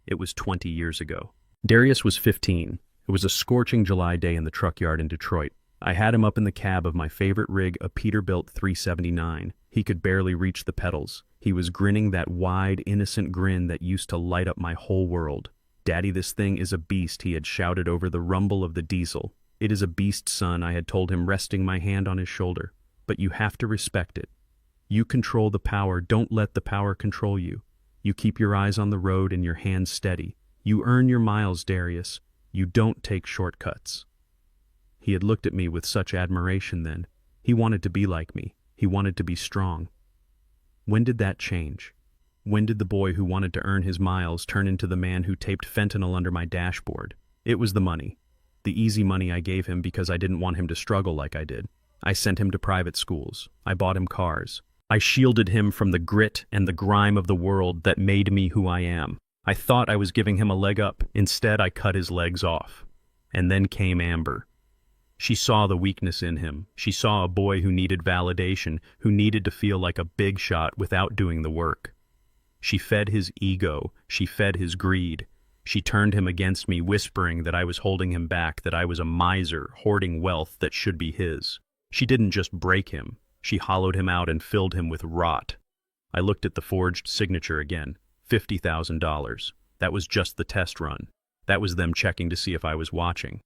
Speaker 1: It was 20 years ago. Darius was 15. It was a scorching July day in the truck yard in Detroit. I had him up in the cab of my favorite rig, a Peterbilt 379. He could barely reach the pedals. He was grinning that wide, innocent grin that used to light up my whole world. "Daddy, this thing is a beast," he had shouted over the rumble of the diesel. "It is a beast, son," I had told him, resting my hand on his shoulder. "But you have to respect it. You control the power. Don't let the power control you. You keep your eyes on the road and your hands steady. You earn your miles, Darius. You don't take shortcuts." He had looked at me with such admiration then. He wanted to be like me. He wanted to be strong. When did that change? When did the boy who wanted to earn his miles turn into the man who taped fentanyl under my dashboard? It was the money. The easy money I gave him because I didn't want him to struggle like I did. I sent him to private schools. I bought him cars. I shielded him from the grit and the grime of the world that made me who I am. I thought I was giving him a leg up. Instead, I cut his legs off. And then came Amber. She saw the weakness in him. She saw a boy who needed validation, who needed to feel like a big shot without doing the work. She fed his ego. She fed his greed. She turned him against me, whispering that I was holding him back, that I was a miser, hoarding wealth that should be his. She didn't just break him. She hollowed him out and filled him with rot. I looked at the forged signature again. $50,000. That was just the test run. That was them checking to see if I was watching.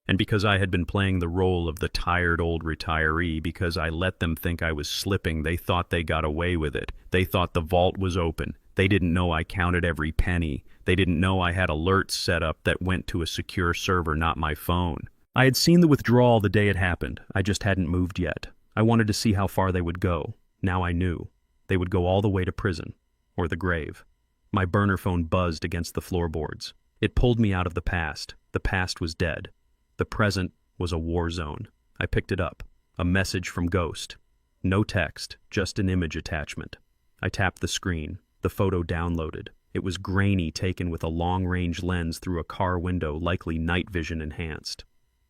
Speaker 1: And because I had been playing the role of the tired old retiree, because I let them think I was slipping, they thought they got away with it. They thought the vault was open. They didn't know I counted every penny. They didn't know I had alerts set up that went to a secure server, not my phone. I had seen the withdrawal the day it happened. I just hadn't moved yet. I wanted to see how far they would go. Now I knew. They would go all the way to prison. Or the grave. My burner phone buzzed against the floorboards. It pulled me out of the past. The past was dead. The present was a war zone. I picked it up. A message from Ghost. No text, just an image attachment. I tapped the screen. The photo downloaded. It was grainy, taken with a long-range lens through a car window, likely night vision enhanced.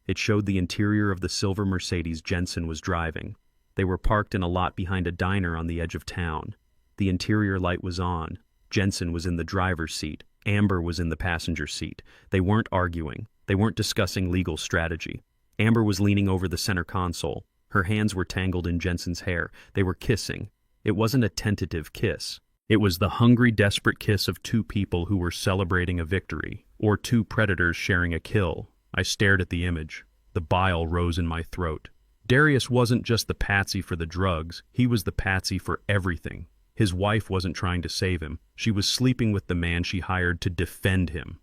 Speaker 1: It showed the interior of the silver Mercedes Jensen was driving. They were parked in a lot behind a diner on the edge of town. The interior light was on. Jensen was in the driver's seat. Amber was in the passenger seat. They weren't arguing. They weren't discussing legal strategy. Amber was leaning over the center console. Her hands were tangled in Jensen's hair. They were kissing. It wasn't a tentative kiss. It was the hungry, desperate kiss of two people who were celebrating a victory, or two predators sharing a kill. I stared at the image. The bile rose in my throat. Darius wasn't just the patsy for the drugs. He was the patsy for everything. His wife wasn't trying to save him. She was sleeping with the man she hired to defend him.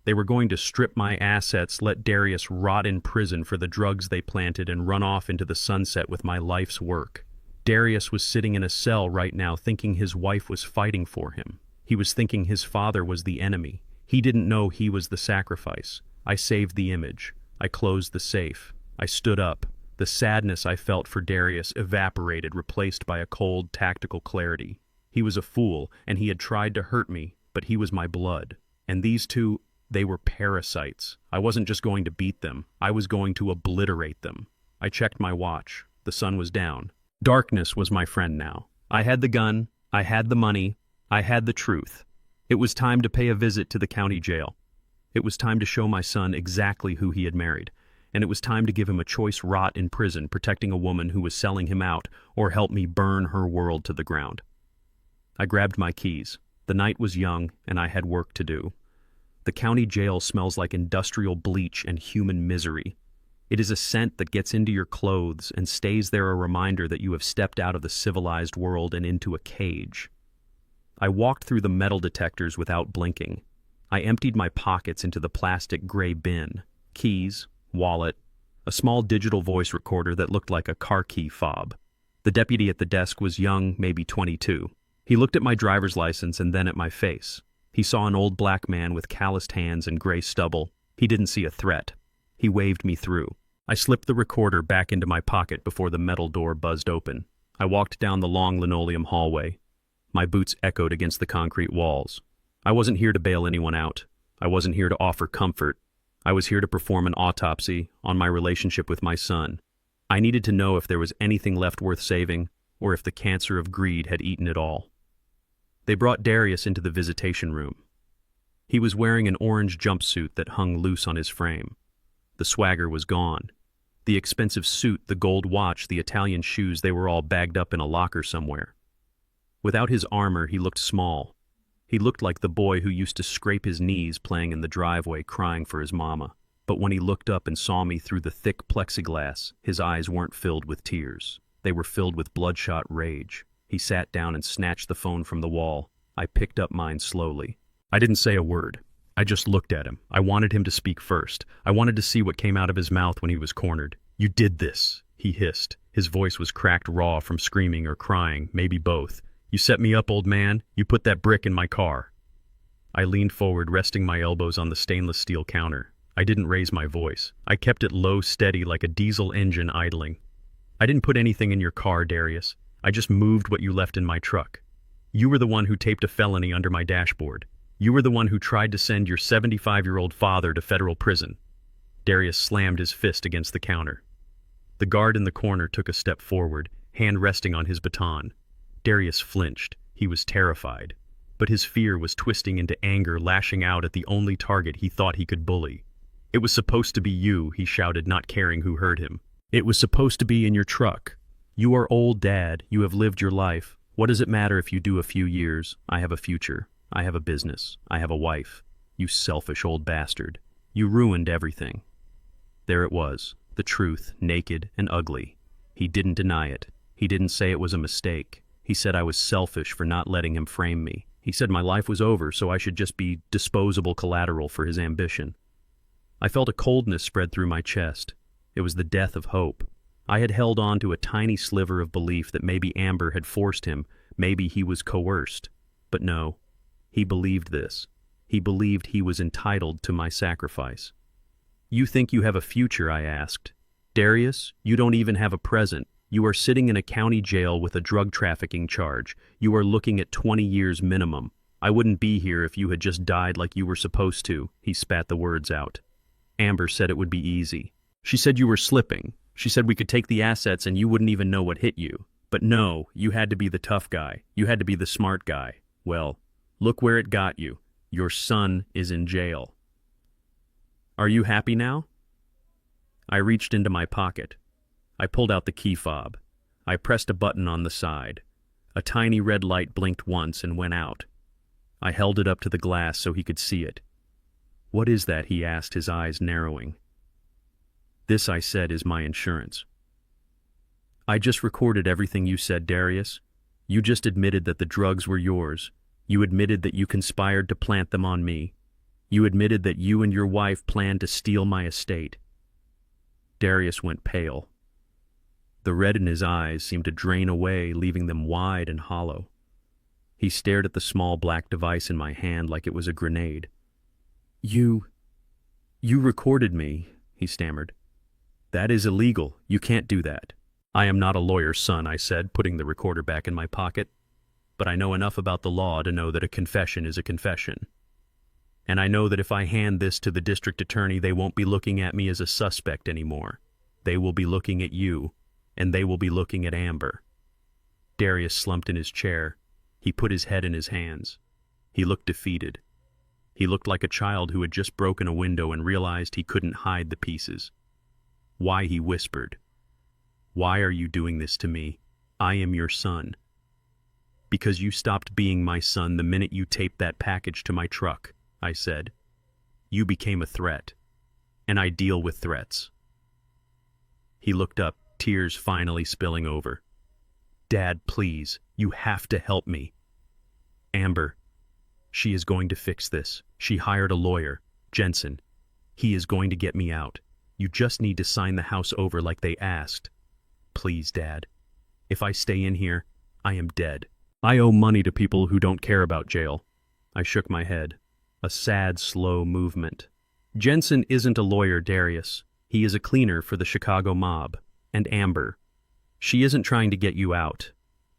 Speaker 1: They were going to strip my assets, let Darius rot in prison for the drugs they planted, and run off into the sunset with my life's work. Darius was sitting in a cell right now thinking his wife was fighting for him. He was thinking his father was the enemy. He didn't know he was the sacrifice. I saved the image. I closed the safe. I stood up. The sadness I felt for Darius evaporated, replaced by a cold, tactical clarity. He was a fool, and he had tried to hurt me, but he was my blood. And these two, they were parasites. I wasn't just going to beat them. I was going to obliterate them. I checked my watch. The sun was down. Darkness was my friend now. I had the gun. I had the money. I had the truth. It was time to pay a visit to the county jail. It was time to show my son exactly who he had married. And it was time to give him a choice rot in prison, protecting a woman who was selling him out, or help me burn her world to the ground. I grabbed my keys. The night was young, and I had work to do. The county jail smells like industrial bleach and human misery. It is a scent that gets into your clothes and stays there, a reminder that you have stepped out of the civilized world and into a cage. I walked through the metal detectors without blinking. I emptied my pockets into the plastic gray bin. Keys, wallet, a small digital voice recorder that looked like a car key fob. The deputy at the desk was young, maybe 22. He looked at my driver's license and then at my face. He saw an old black man with calloused hands and gray stubble. He didn't see a threat. He waved me through. I slipped the recorder back into my pocket before the metal door buzzed open. I walked down the long linoleum hallway. My boots echoed against the concrete walls. I wasn't here to bail anyone out. I wasn't here to offer comfort. I was here to perform an autopsy on my relationship with my son. I needed to know if there was anything left worth saving, or if the cancer of greed had eaten it all. They brought Darius into the visitation room. He was wearing an orange jumpsuit that hung loose on his frame. The swagger was gone. The expensive suit, the gold watch, the Italian shoes, they were all bagged up in a locker somewhere. Without his armor, he looked small. He looked like the boy who used to scrape his knees playing in the driveway, crying for his mama. But when he looked up and saw me through the thick plexiglass, his eyes weren't filled with tears. They were filled with bloodshot rage. He sat down and snatched the phone from the wall. I picked up mine slowly. I didn't say a word. I just looked at him. I wanted him to speak first. I wanted to see what came out of his mouth when he was cornered. "You did this," he hissed. His voice was cracked raw from screaming or crying, maybe both. "You set me up, old man. You put that brick in my car." I leaned forward, resting my elbows on the stainless steel counter. I didn't raise my voice. I kept it low, steady, like a diesel engine idling. "I didn't put anything in your car, Darius. I just moved what you left in my truck. You were the one who taped a felony under my dashboard. You were the one who tried to send your 75-year-old father to federal prison." Darius slammed his fist against the counter. The guard in the corner took a step forward, hand resting on his baton. Darius flinched. He was terrified. But his fear was twisting into anger, lashing out at the only target he thought he could bully. "It was supposed to be you," he shouted, not caring who heard him. "It was supposed to be in your truck. You are old, Dad. You have lived your life. What does it matter if you do a few years? I have a future. I have a business. I have a wife. You selfish old bastard. You ruined everything." There it was, the truth, naked and ugly. He didn't deny it. He didn't say it was a mistake. He said I was selfish for not letting him frame me. He said my life was over, so I should just be disposable collateral for his ambition. I felt a coldness spread through my chest. It was the death of hope. I had held on to a tiny sliver of belief that maybe Amber had forced him, maybe he was coerced. But no. He believed this. He believed he was entitled to my sacrifice. "You think you have a future?" I asked. "Darius, you don't even have a present. You are sitting in a county jail with a drug trafficking charge. You are looking at 20 years minimum. I wouldn't be here if you had just died like you were supposed to." He spat the words out. "Amber said it would be easy. She said you were slipping. She said we could take the assets and you wouldn't even know what hit you. But no, you had to be the tough guy. You had to be the smart guy. Well, look where it got you. Your son is in jail. Are you happy now?" I reached into my pocket. I pulled out the key fob. I pressed a button on the side. A tiny red light blinked once and went out. I held it up to the glass so he could see it. "What is that?" he asked, his eyes narrowing. "This," I said, "is my insurance." "I just recorded everything you said, Darius. You just admitted that the drugs were yours. You admitted that you conspired to plant them on me. You admitted that you and your wife planned to steal my estate." Darius went pale. The red in his eyes seemed to drain away, leaving them wide and hollow. He stared at the small black device in my hand like it was a grenade. You recorded me," he stammered. "That is illegal. You can't do that." "I am not a lawyer's son," I said, putting the recorder back in my pocket. "But I know enough about the law to know that a confession is a confession. And I know that if I hand this to the district attorney, they won't be looking at me as a suspect anymore. They will be looking at you, and they will be looking at Amber." Darius slumped in his chair. He put his head in his hands. He looked defeated. He looked like a child who had just broken a window and realized he couldn't hide the pieces. "Why?" he whispered. "Why are you doing this to me? I am your son." "Because you stopped being my son the minute you taped that package to my truck," I said. "You became a threat, and I deal with threats." He looked up, tears finally spilling over. "Dad, please, you have to help me. Amber, she is going to fix this. She hired a lawyer, Jensen. He is going to get me out. You just need to sign the house over like they asked. Please, Dad. If I stay in here, I am dead. I owe money to people who don't care about jail." I shook my head. A sad, slow movement. "Jensen isn't a lawyer, Darius. He is a cleaner for the Chicago mob. And Amber. She isn't trying to get you out."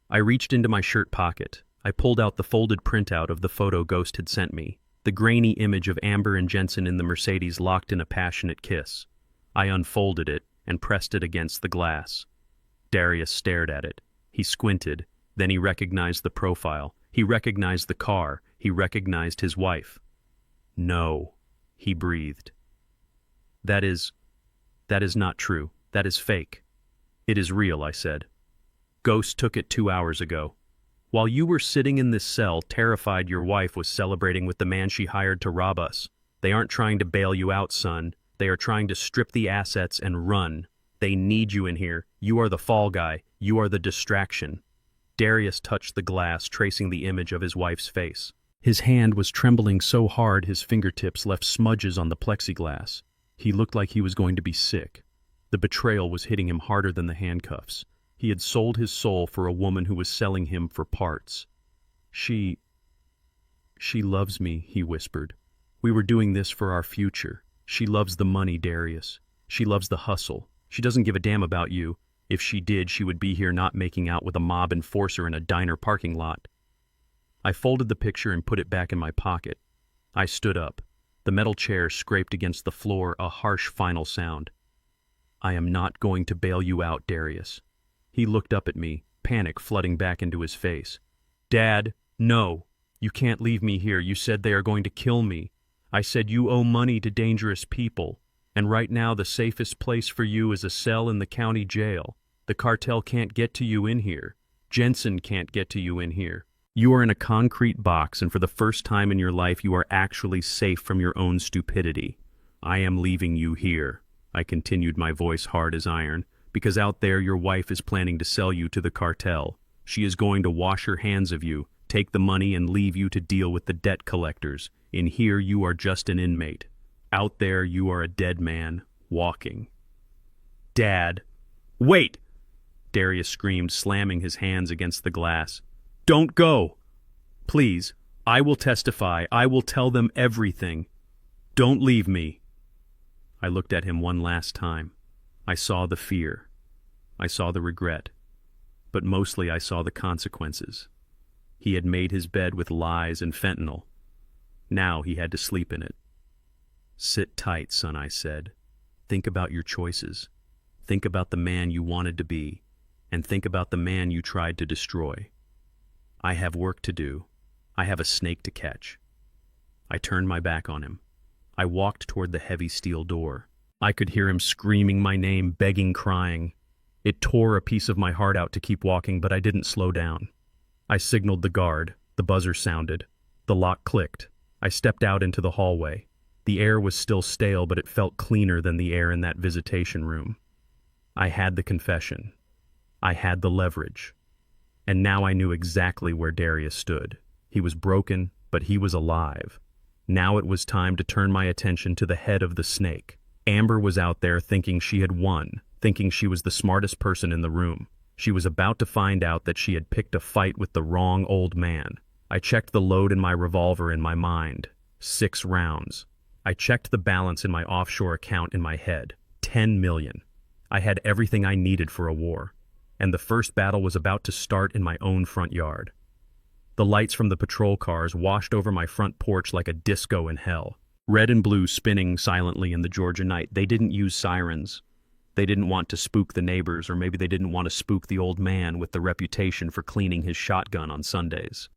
Speaker 1: I reached into my shirt pocket. I pulled out the folded printout of the photo Ghost had sent me, the grainy image of Amber and Jensen in the Mercedes locked in a passionate kiss. I unfolded it and pressed it against the glass. Darius stared at it. He squinted. Then he recognized the profile. He recognized the car. He recognized his wife. "No," he breathed. That is not true. That is fake." "It is real," I said. "Ghost took it 2 hours ago. While you were sitting in this cell, terrified, your wife was celebrating with the man she hired to rob us. They aren't trying to bail you out, son. They are trying to strip the assets and run. They need you in here. You are the fall guy. You are the distraction." Darius touched the glass, tracing the image of his wife's face. His hand was trembling so hard his fingertips left smudges on the plexiglass. He looked like he was going to be sick. The betrayal was hitting him harder than the handcuffs. He had sold his soul for a woman who was selling him for parts. She loves me, he whispered. We were doing this for our future. She loves the money, Darius. She loves the hustle. She doesn't give a damn about you. If she did, she would be here not making out with a mob enforcer in a diner parking lot. I folded the picture and put it back in my pocket. I stood up. The metal chair scraped against the floor, a harsh final sound. I am not going to bail you out, Darius. He looked up at me, panic flooding back into his face. Dad, no. You can't leave me here. You said they are going to kill me. I said you owe money to dangerous people. And right now the safest place for you is a cell in the county jail. The cartel can't get to you in here. Jensen can't get to you in here. You are in a concrete box, and for the first time in your life you are actually safe from your own stupidity. I am leaving you here, I continued, my voice hard as iron, because out there your wife is planning to sell you to the cartel. She is going to wash her hands of you, take the money, and leave you to deal with the debt collectors. In here you are just an inmate. Out there you are a dead man, walking. Dad. Wait! Darius screamed, slamming his hands against the glass. Don't go! Please, I will testify. I will tell them everything. Don't leave me. I looked at him one last time. I saw the fear. I saw the regret. But mostly I saw the consequences. He had made his bed with lies and fentanyl. Now he had to sleep in it. Sit tight, son, I said. Think about your choices. Think about the man you wanted to be, and think about the man you tried to destroy. I have work to do. I have a snake to catch. I turned my back on him. I walked toward the heavy steel door. I could hear him screaming my name, begging, crying. It tore a piece of my heart out to keep walking, but I didn't slow down. I signaled the guard. The buzzer sounded. The lock clicked. I stepped out into the hallway. The air was still stale, but it felt cleaner than the air in that visitation room. I had the confession. I had the leverage. And now I knew exactly where Darius stood. He was broken, but he was alive. Now it was time to turn my attention to the head of the snake. Amber was out there thinking she had won, thinking she was the smartest person in the room. She was about to find out that she had picked a fight with the wrong old man. I checked the load in my revolver in my mind. 6 rounds. I checked the balance in my offshore account in my head. 10 million. I had everything I needed for a war. And the first battle was about to start in my own front yard. The lights from the patrol cars washed over my front porch like a disco in hell. Red and blue spinning silently in the Georgia night. They didn't use sirens. They didn't want to spook the neighbors, or maybe they didn't want to spook the old man with the reputation for cleaning his shotgun on Sundays.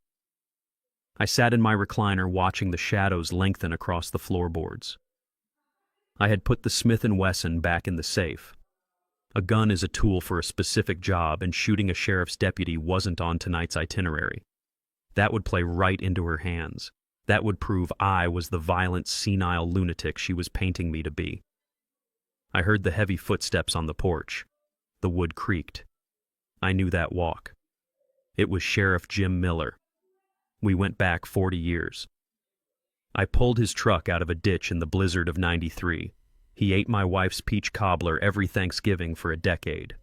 Speaker 1: I sat in my recliner watching the shadows lengthen across the floorboards. I had put the Smith & Wesson back in the safe. A gun is a tool for a specific job, and shooting a sheriff's deputy wasn't on tonight's itinerary. That would play right into her hands. That would prove I was the violent, senile lunatic she was painting me to be. I heard the heavy footsteps on the porch. The wood creaked. I knew that walk. It was Sheriff Jim Miller. We went back 40 years. I pulled his truck out of a ditch in the blizzard of '93. He ate my wife's peach cobbler every Thanksgiving for a decade.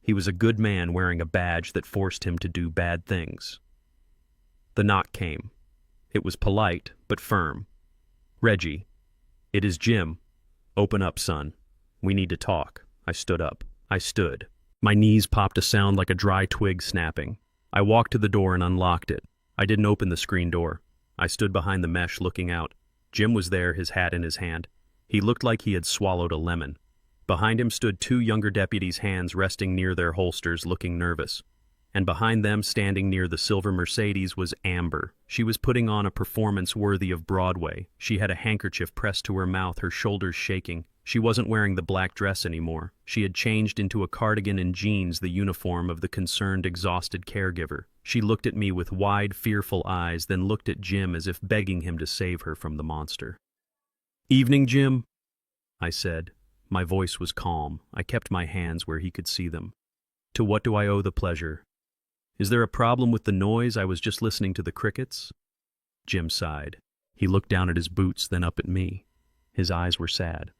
Speaker 1: He was a good man wearing a badge that forced him to do bad things. The knock came. It was polite, but firm. Reggie. It is Jim. Open up, son. We need to talk. I stood up. I stood. My knees popped a sound like a dry twig snapping. I walked to the door and unlocked it. I didn't open the screen door. I stood behind the mesh looking out. Jim was there, his hat in his hand. He looked like he had swallowed a lemon. Behind him stood 2 younger deputies, hands resting near their holsters, looking nervous. And behind them, standing near the silver Mercedes, was Amber. She was putting on a performance worthy of Broadway. She had a handkerchief pressed to her mouth, her shoulders shaking. She wasn't wearing the black dress anymore. She had changed into a cardigan and jeans, the uniform of the concerned, exhausted caregiver. She looked at me with wide, fearful eyes, then looked at Jim as if begging him to save her from the monster. "Evening, Jim," I said. My voice was calm. I kept my hands where he could see them. "To what do I owe the pleasure? Is there a problem with the noise? I was just listening to the crickets." Jim sighed. He looked down at his boots, then up at me. His eyes were sad.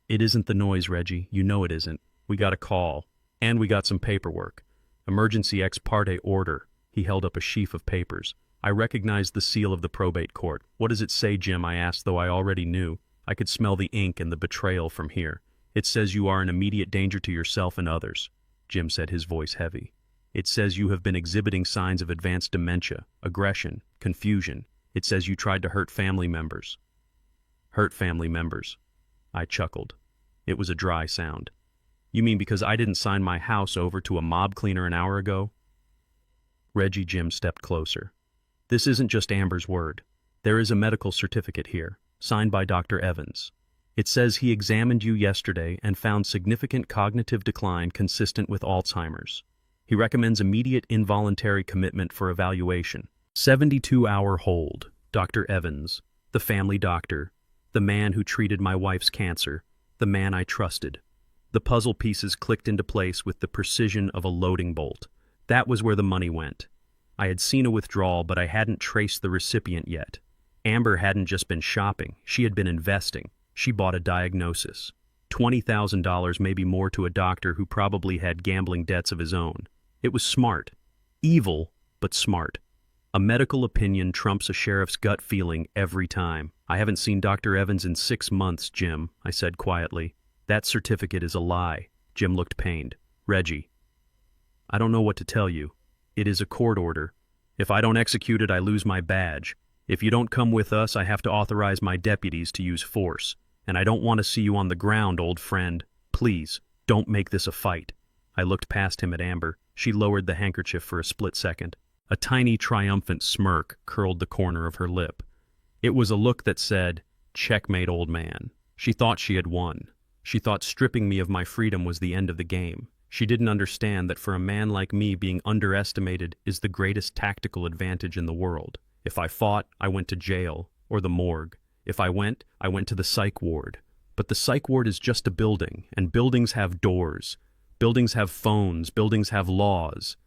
Speaker 1: It isn't the noise, Reggie. You know it isn't. We got a call. And we got some paperwork. Emergency ex parte order. He held up a sheaf of papers. I recognized the seal of the probate court. What does it say, Jim? I asked, though I already knew. I could smell the ink and the betrayal from here. It says you are in immediate danger to yourself and others. Jim said, his voice heavy. It says you have been exhibiting signs of advanced dementia, aggression, confusion. It says you tried to hurt family members. Hurt family members. I chuckled. It was a dry sound. You mean because I didn't sign my house over to a mob cleaner an hour ago? Reggie, Jim stepped closer. This isn't just Amber's word. There is a medical certificate here, signed by Dr. Evans. It says he examined you yesterday and found significant cognitive decline consistent with Alzheimer's. He recommends immediate involuntary commitment for evaluation. 72-hour hold. Dr. Evans, the family doctor, the man who treated my wife's cancer, the man I trusted. The puzzle pieces clicked into place with the precision of a loading bolt. That was where the money went. I had seen a withdrawal, but I hadn't traced the recipient yet. Amber hadn't just been shopping. She had been investing. She bought a diagnosis. $20,000, maybe more, to a doctor who probably had gambling debts of his own. It was smart. Evil, but smart. A medical opinion trumps a sheriff's gut feeling every time. I haven't seen Dr. Evans in 6 months, Jim, I said quietly. That certificate is a lie. Jim looked pained. Reggie, I don't know what to tell you. It is a court order. If I don't execute it, I lose my badge. If you don't come with us, I have to authorize my deputies to use force. And I don't want to see you on the ground, old friend. Please, don't make this a fight. I looked past him at Amber. She lowered the handkerchief for a split second. A tiny, triumphant smirk curled the corner of her lip. It was a look that said, "Checkmate, old man." She thought she had won. She thought stripping me of my freedom was the end of the game. She didn't understand that for a man like me, being underestimated is the greatest tactical advantage in the world. If I fought, I went to jail or the morgue. If I went to the psych ward. But the psych ward is just a building, and buildings have doors. Buildings have phones. Buildings have laws.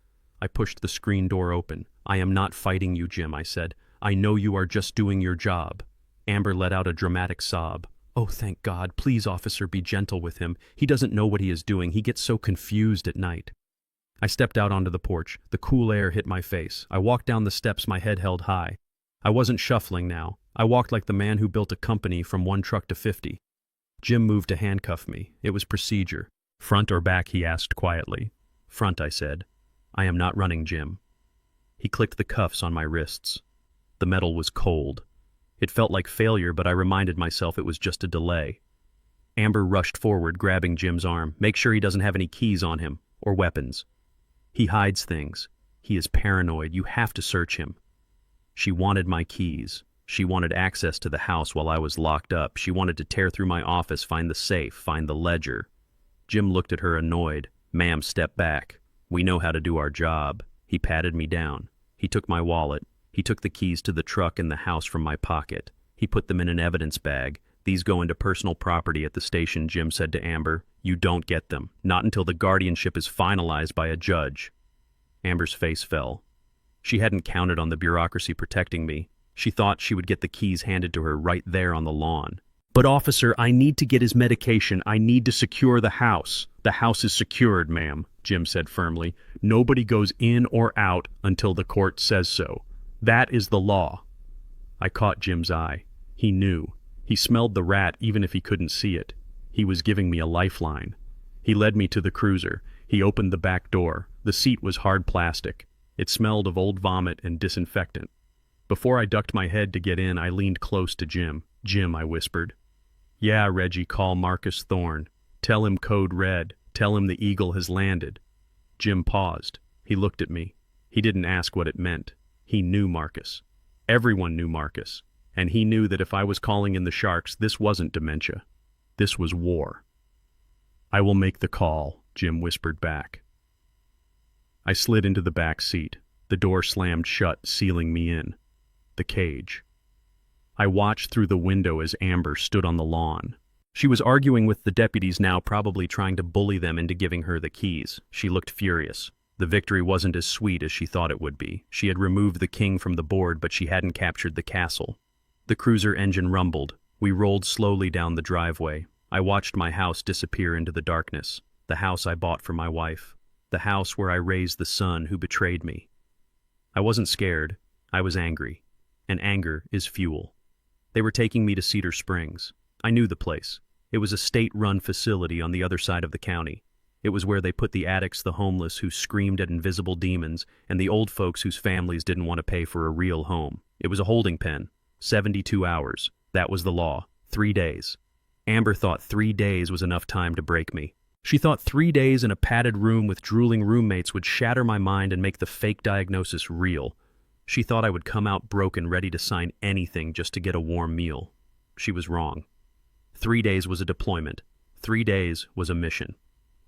Speaker 1: I pushed the screen door open. I am not fighting you, Jim, I said. I know you are just doing your job. Amber let out a dramatic sob. Oh, thank God. Please, officer, be gentle with him. He doesn't know what he is doing. He gets so confused at night. I stepped out onto the porch. The cool air hit my face. I walked down the steps, my head held high. I wasn't shuffling now. I walked like the man who built a company from 1 truck to 50. Jim moved to handcuff me. It was procedure. Front or back, he asked quietly. Front, I said. I am not running, Jim. He clicked the cuffs on my wrists. The metal was cold. It felt like failure, but I reminded myself it was just a delay. Amber rushed forward, grabbing Jim's arm. Make sure he doesn't have any keys on him, or weapons. He hides things. He is paranoid. You have to search him. She wanted my keys. She wanted access to the house while I was locked up. She wanted to tear through my office, find the safe, find the ledger. Jim looked at her annoyed. Ma'am, step back. We know how to do our job. He patted me down. He took my wallet. He took the keys to the truck and the house from my pocket. He put them in an evidence bag. These go into personal property at the station, Jim said to Amber. You don't get them. Not until the guardianship is finalized by a judge. Amber's face fell. She hadn't counted on the bureaucracy protecting me. She thought she would get the keys handed to her right there on the lawn. But officer, I need to get his medication. I need to secure the house. The house is secured, ma'am, Jim said firmly. Nobody goes in or out until the court says so. That is the law. I caught Jim's eye. He knew. He smelled the rat even if he couldn't see it. He was giving me a lifeline. He led me to the cruiser. He opened the back door. The seat was hard plastic. It smelled of old vomit and disinfectant. Before I ducked my head to get in, I leaned close to Jim. Jim, I whispered. Yeah, Reggie, call Marcus Thorne. Tell him code red. Tell him the eagle has landed. Jim paused. He looked at me. He didn't ask what it meant. He knew Marcus. Everyone knew Marcus. And he knew that if I was calling in the sharks, this wasn't dementia. This was war. I will make the call, Jim whispered back. I slid into the back seat. The door slammed shut, sealing me in. The cage. I watched through the window as Amber stood on the lawn. She was arguing with the deputies now, probably trying to bully them into giving her the keys. She looked furious. The victory wasn't as sweet as she thought it would be. She had removed the king from the board, but she hadn't captured the castle. The cruiser engine rumbled. We rolled slowly down the driveway. I watched my house disappear into the darkness. The house I bought for my wife. The house where I raised the son who betrayed me. I wasn't scared. I was angry. And anger is fuel. They were taking me to Cedar Springs. I knew the place. It was a state-run facility on the other side of the county. It was where they put the addicts, the homeless who screamed at invisible demons, and the old folks whose families didn't want to pay for a real home. It was a holding pen. 72 hours. That was the law. 3 days. Amber thought 3 days was enough time to break me. She thought 3 days in a padded room with drooling roommates would shatter my mind and make the fake diagnosis real. She thought I would come out broken, ready to sign anything just to get a warm meal. She was wrong. 3 days was a deployment. 3 days was a mission.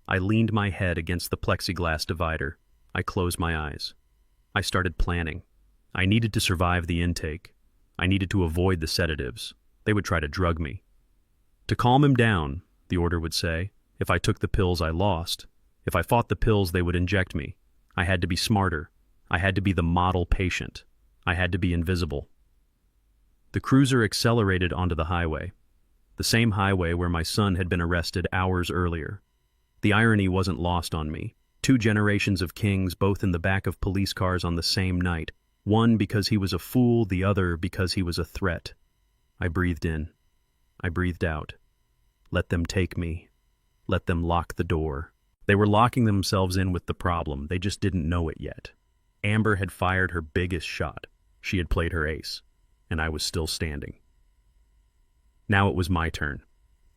Speaker 1: I leaned my head against the plexiglass divider. I closed my eyes. I started planning. I needed to survive the intake. I needed to avoid the sedatives. They would try to drug me. To calm him down, the order would say. If I took the pills, I lost. If I fought the pills, they would inject me. I had to be smarter. I had to be the model patient. I had to be invisible. The cruiser accelerated onto the highway. The same highway where my son had been arrested hours earlier. The irony wasn't lost on me. 2 generations of kings, both in the back of police cars on the same night. One because he was a fool, the other because he was a threat. I breathed in. I breathed out. Let them take me. Let them lock the door. They were locking themselves in with the problem. They just didn't know it yet. Amber had fired her biggest shot. She had played her ace. And I was still standing. Now it was my turn.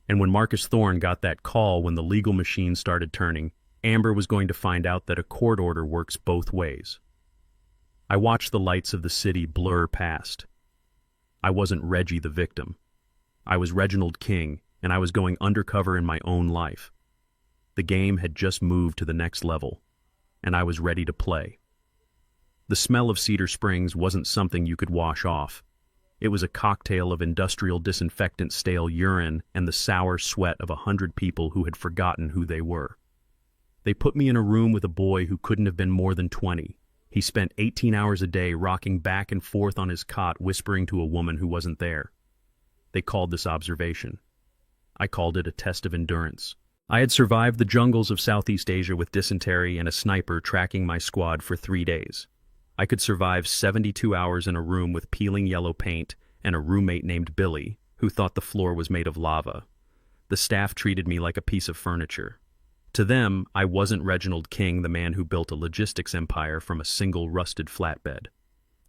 Speaker 1: And when Marcus Thorne got that call when the legal machine started turning, Amber was going to find out that a court order works both ways. I watched the lights of the city blur past. I wasn't Reggie the victim. I was Reginald King, and I was going undercover in my own life. The game had just moved to the next level, and I was ready to play. The smell of Cedar Springs wasn't something you could wash off. It was a cocktail of industrial disinfectant, stale urine, and the sour sweat of 100 people who had forgotten who they were. They put me in a room with a boy who couldn't have been more than 20. He spent 18 hours a day rocking back and forth on his cot, whispering to a woman who wasn't there. They called this observation. I called it a test of endurance. I had survived the jungles of Southeast Asia with dysentery and a sniper tracking my squad for 3 days. I could survive 72 hours in a room with peeling yellow paint and a roommate named Billy, who thought the floor was made of lava. The staff treated me like a piece of furniture. To them, I wasn't Reginald King, the man who built a logistics empire from a single rusted flatbed.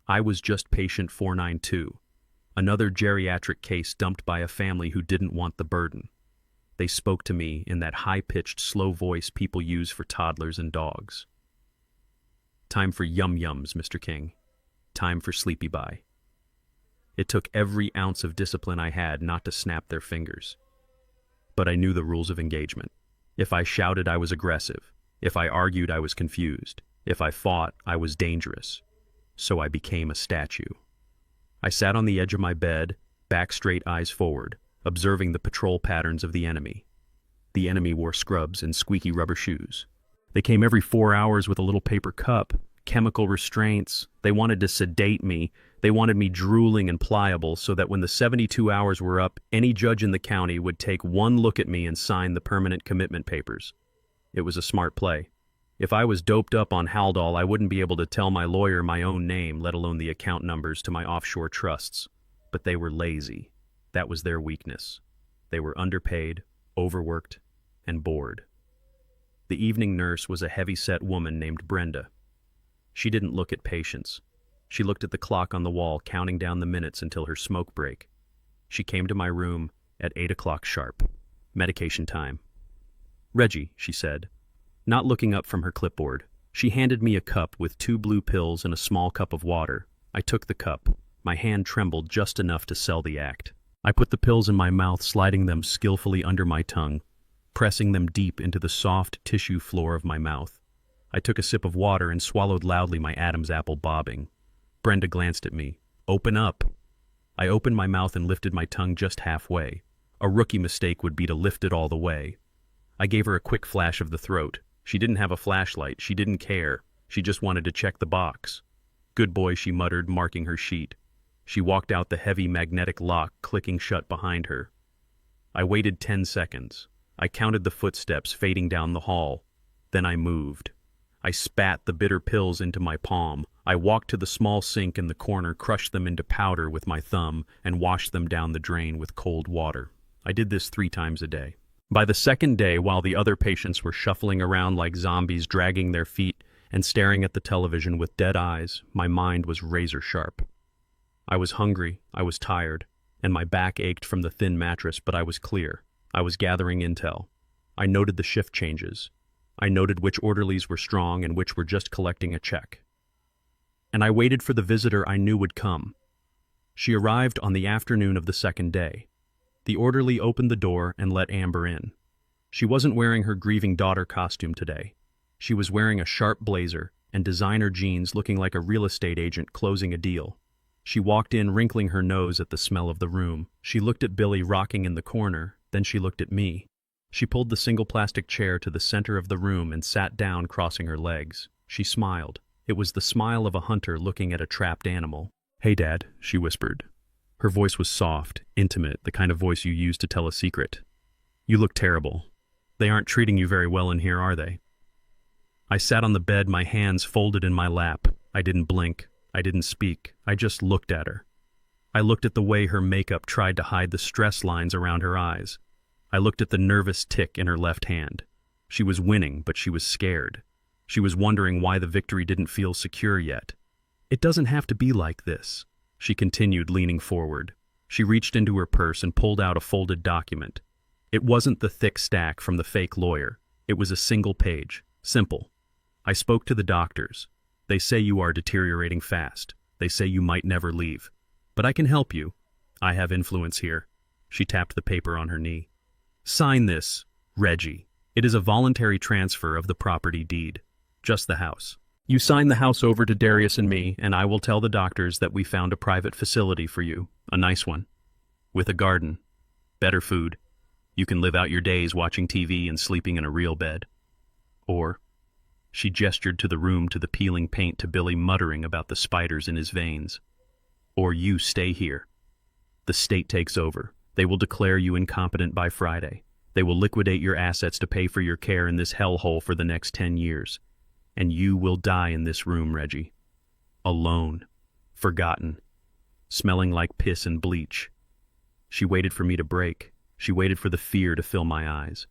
Speaker 1: I was just patient 492, another geriatric case dumped by a family who didn't want the burden. They spoke to me in that high-pitched, slow voice people use for toddlers and dogs. Time for yum-yums, Mr. King. Time for sleepy bye. It took every ounce of discipline I had not to snap their fingers. But I knew the rules of engagement. If I shouted, I was aggressive. If I argued, I was confused. If I fought, I was dangerous. So I became a statue. I sat on the edge of my bed, back straight, eyes forward, observing the patrol patterns of the enemy. The enemy wore scrubs and squeaky rubber shoes. They came every 4 hours with a little paper cup, chemical restraints. They wanted to sedate me. They wanted me drooling and pliable so that when the 72 hours were up, any judge in the county would take one look at me and sign the permanent commitment papers. It was a smart play. If I was doped up on Haldol, I wouldn't be able to tell my lawyer my own name, let alone the account numbers to my offshore trusts. But they were lazy. That was their weakness. They were underpaid, overworked, and bored. The evening nurse was a heavy-set woman named Brenda. She didn't look at patients. She looked at the clock on the wall, counting down the minutes until her smoke break. She came to my room at 8 o'clock sharp. Medication time. Reggie, she said, not looking up from her clipboard. She handed me a cup with 2 blue pills and a small cup of water. I took the cup. My hand trembled just enough to sell the act. I put the pills in my mouth, sliding them skillfully under my tongue, pressing them deep into the soft tissue floor of my mouth. I took a sip of water and swallowed loudly, my Adam's apple bobbing. Brenda glanced at me. Open up. I opened my mouth and lifted my tongue just halfway. A rookie mistake would be to lift it all the way. I gave her a quick flash of the throat. She didn't have a flashlight. She didn't care. She just wanted to check the box. Good boy, she muttered, marking her sheet. She walked out, the heavy magnetic lock clicking shut behind her. I waited 10 seconds. I counted the footsteps fading down the hall. Then I moved. I spat the bitter pills into my palm. I walked to the small sink in the corner, crushed them into powder with my thumb, and washed them down the drain with cold water. I did this 3 times a day. By the second day, while the other patients were shuffling around like zombies, dragging their feet and staring at the television with dead eyes, my mind was razor sharp. I was hungry, I was tired, and my back ached from the thin mattress, but I was clear. I was gathering intel. I noted the shift changes. I noted which orderlies were strong and which were just collecting a check. And I waited for the visitor I knew would come. She arrived on the afternoon of the second day. The orderly opened the door and let Amber in. She wasn't wearing her grieving daughter costume today. She was wearing a sharp blazer and designer jeans, looking like a real estate agent closing a deal. She walked in, wrinkling her nose at the smell of the room. She looked at Billy rocking in the corner, then she looked at me. She pulled the single plastic chair to the center of the room and sat down, crossing her legs. She smiled. It was the smile of a hunter looking at a trapped animal. "Hey, Dad," she whispered. Her voice was soft, intimate, the kind of voice you use to tell a secret. "You look terrible. They aren't treating you very well in here, are they?" I sat on the bed, my hands folded in my lap. I didn't blink. I didn't speak. I just looked at her. I looked at the way her makeup tried to hide the stress lines around her eyes. I looked at the nervous tick in her left hand. She was winning, but she was scared. She was wondering why the victory didn't feel secure yet. "It doesn't have to be like this," she continued, leaning forward. She reached into her purse and pulled out a folded document. It wasn't the thick stack from the fake lawyer. It was a single page. Simple. "I spoke to the doctors. They say you are deteriorating fast. They say you might never leave. But I can help you. I have influence here." She tapped the paper on her knee. "Sign this, Reggie. It is a voluntary transfer of the property deed. Just the house. You sign the house over to Darius and me, and I will tell the doctors that we found a private facility for you, a nice one, with a garden, better food. You can live out your days watching TV and sleeping in a real bed. Or," she gestured to the room, to the peeling paint, to Billy muttering about the spiders in his veins, "or you stay here. The state takes over. They will declare you incompetent by Friday. They will liquidate your assets to pay for your care in this hellhole for the next 10 years. And you will die in this room, Reggie. Alone. Forgotten. Smelling like piss and bleach." She waited for me to break. She waited for the fear to fill my eyes.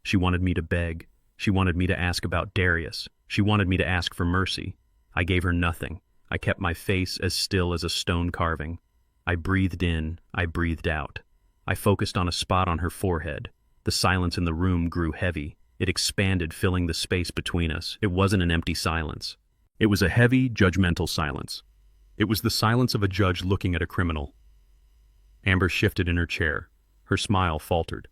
Speaker 1: She wanted me to beg. She wanted me to ask about Darius. She wanted me to ask for mercy. I gave her nothing. I kept my face as still as a stone carving. I breathed in. I breathed out. I focused on a spot on her forehead. The silence in the room grew heavy. It expanded, filling the space between us. It wasn't an empty silence. It was a heavy, judgmental silence. It was the silence of a judge looking at a criminal. Amber shifted in her chair. Her smile faltered.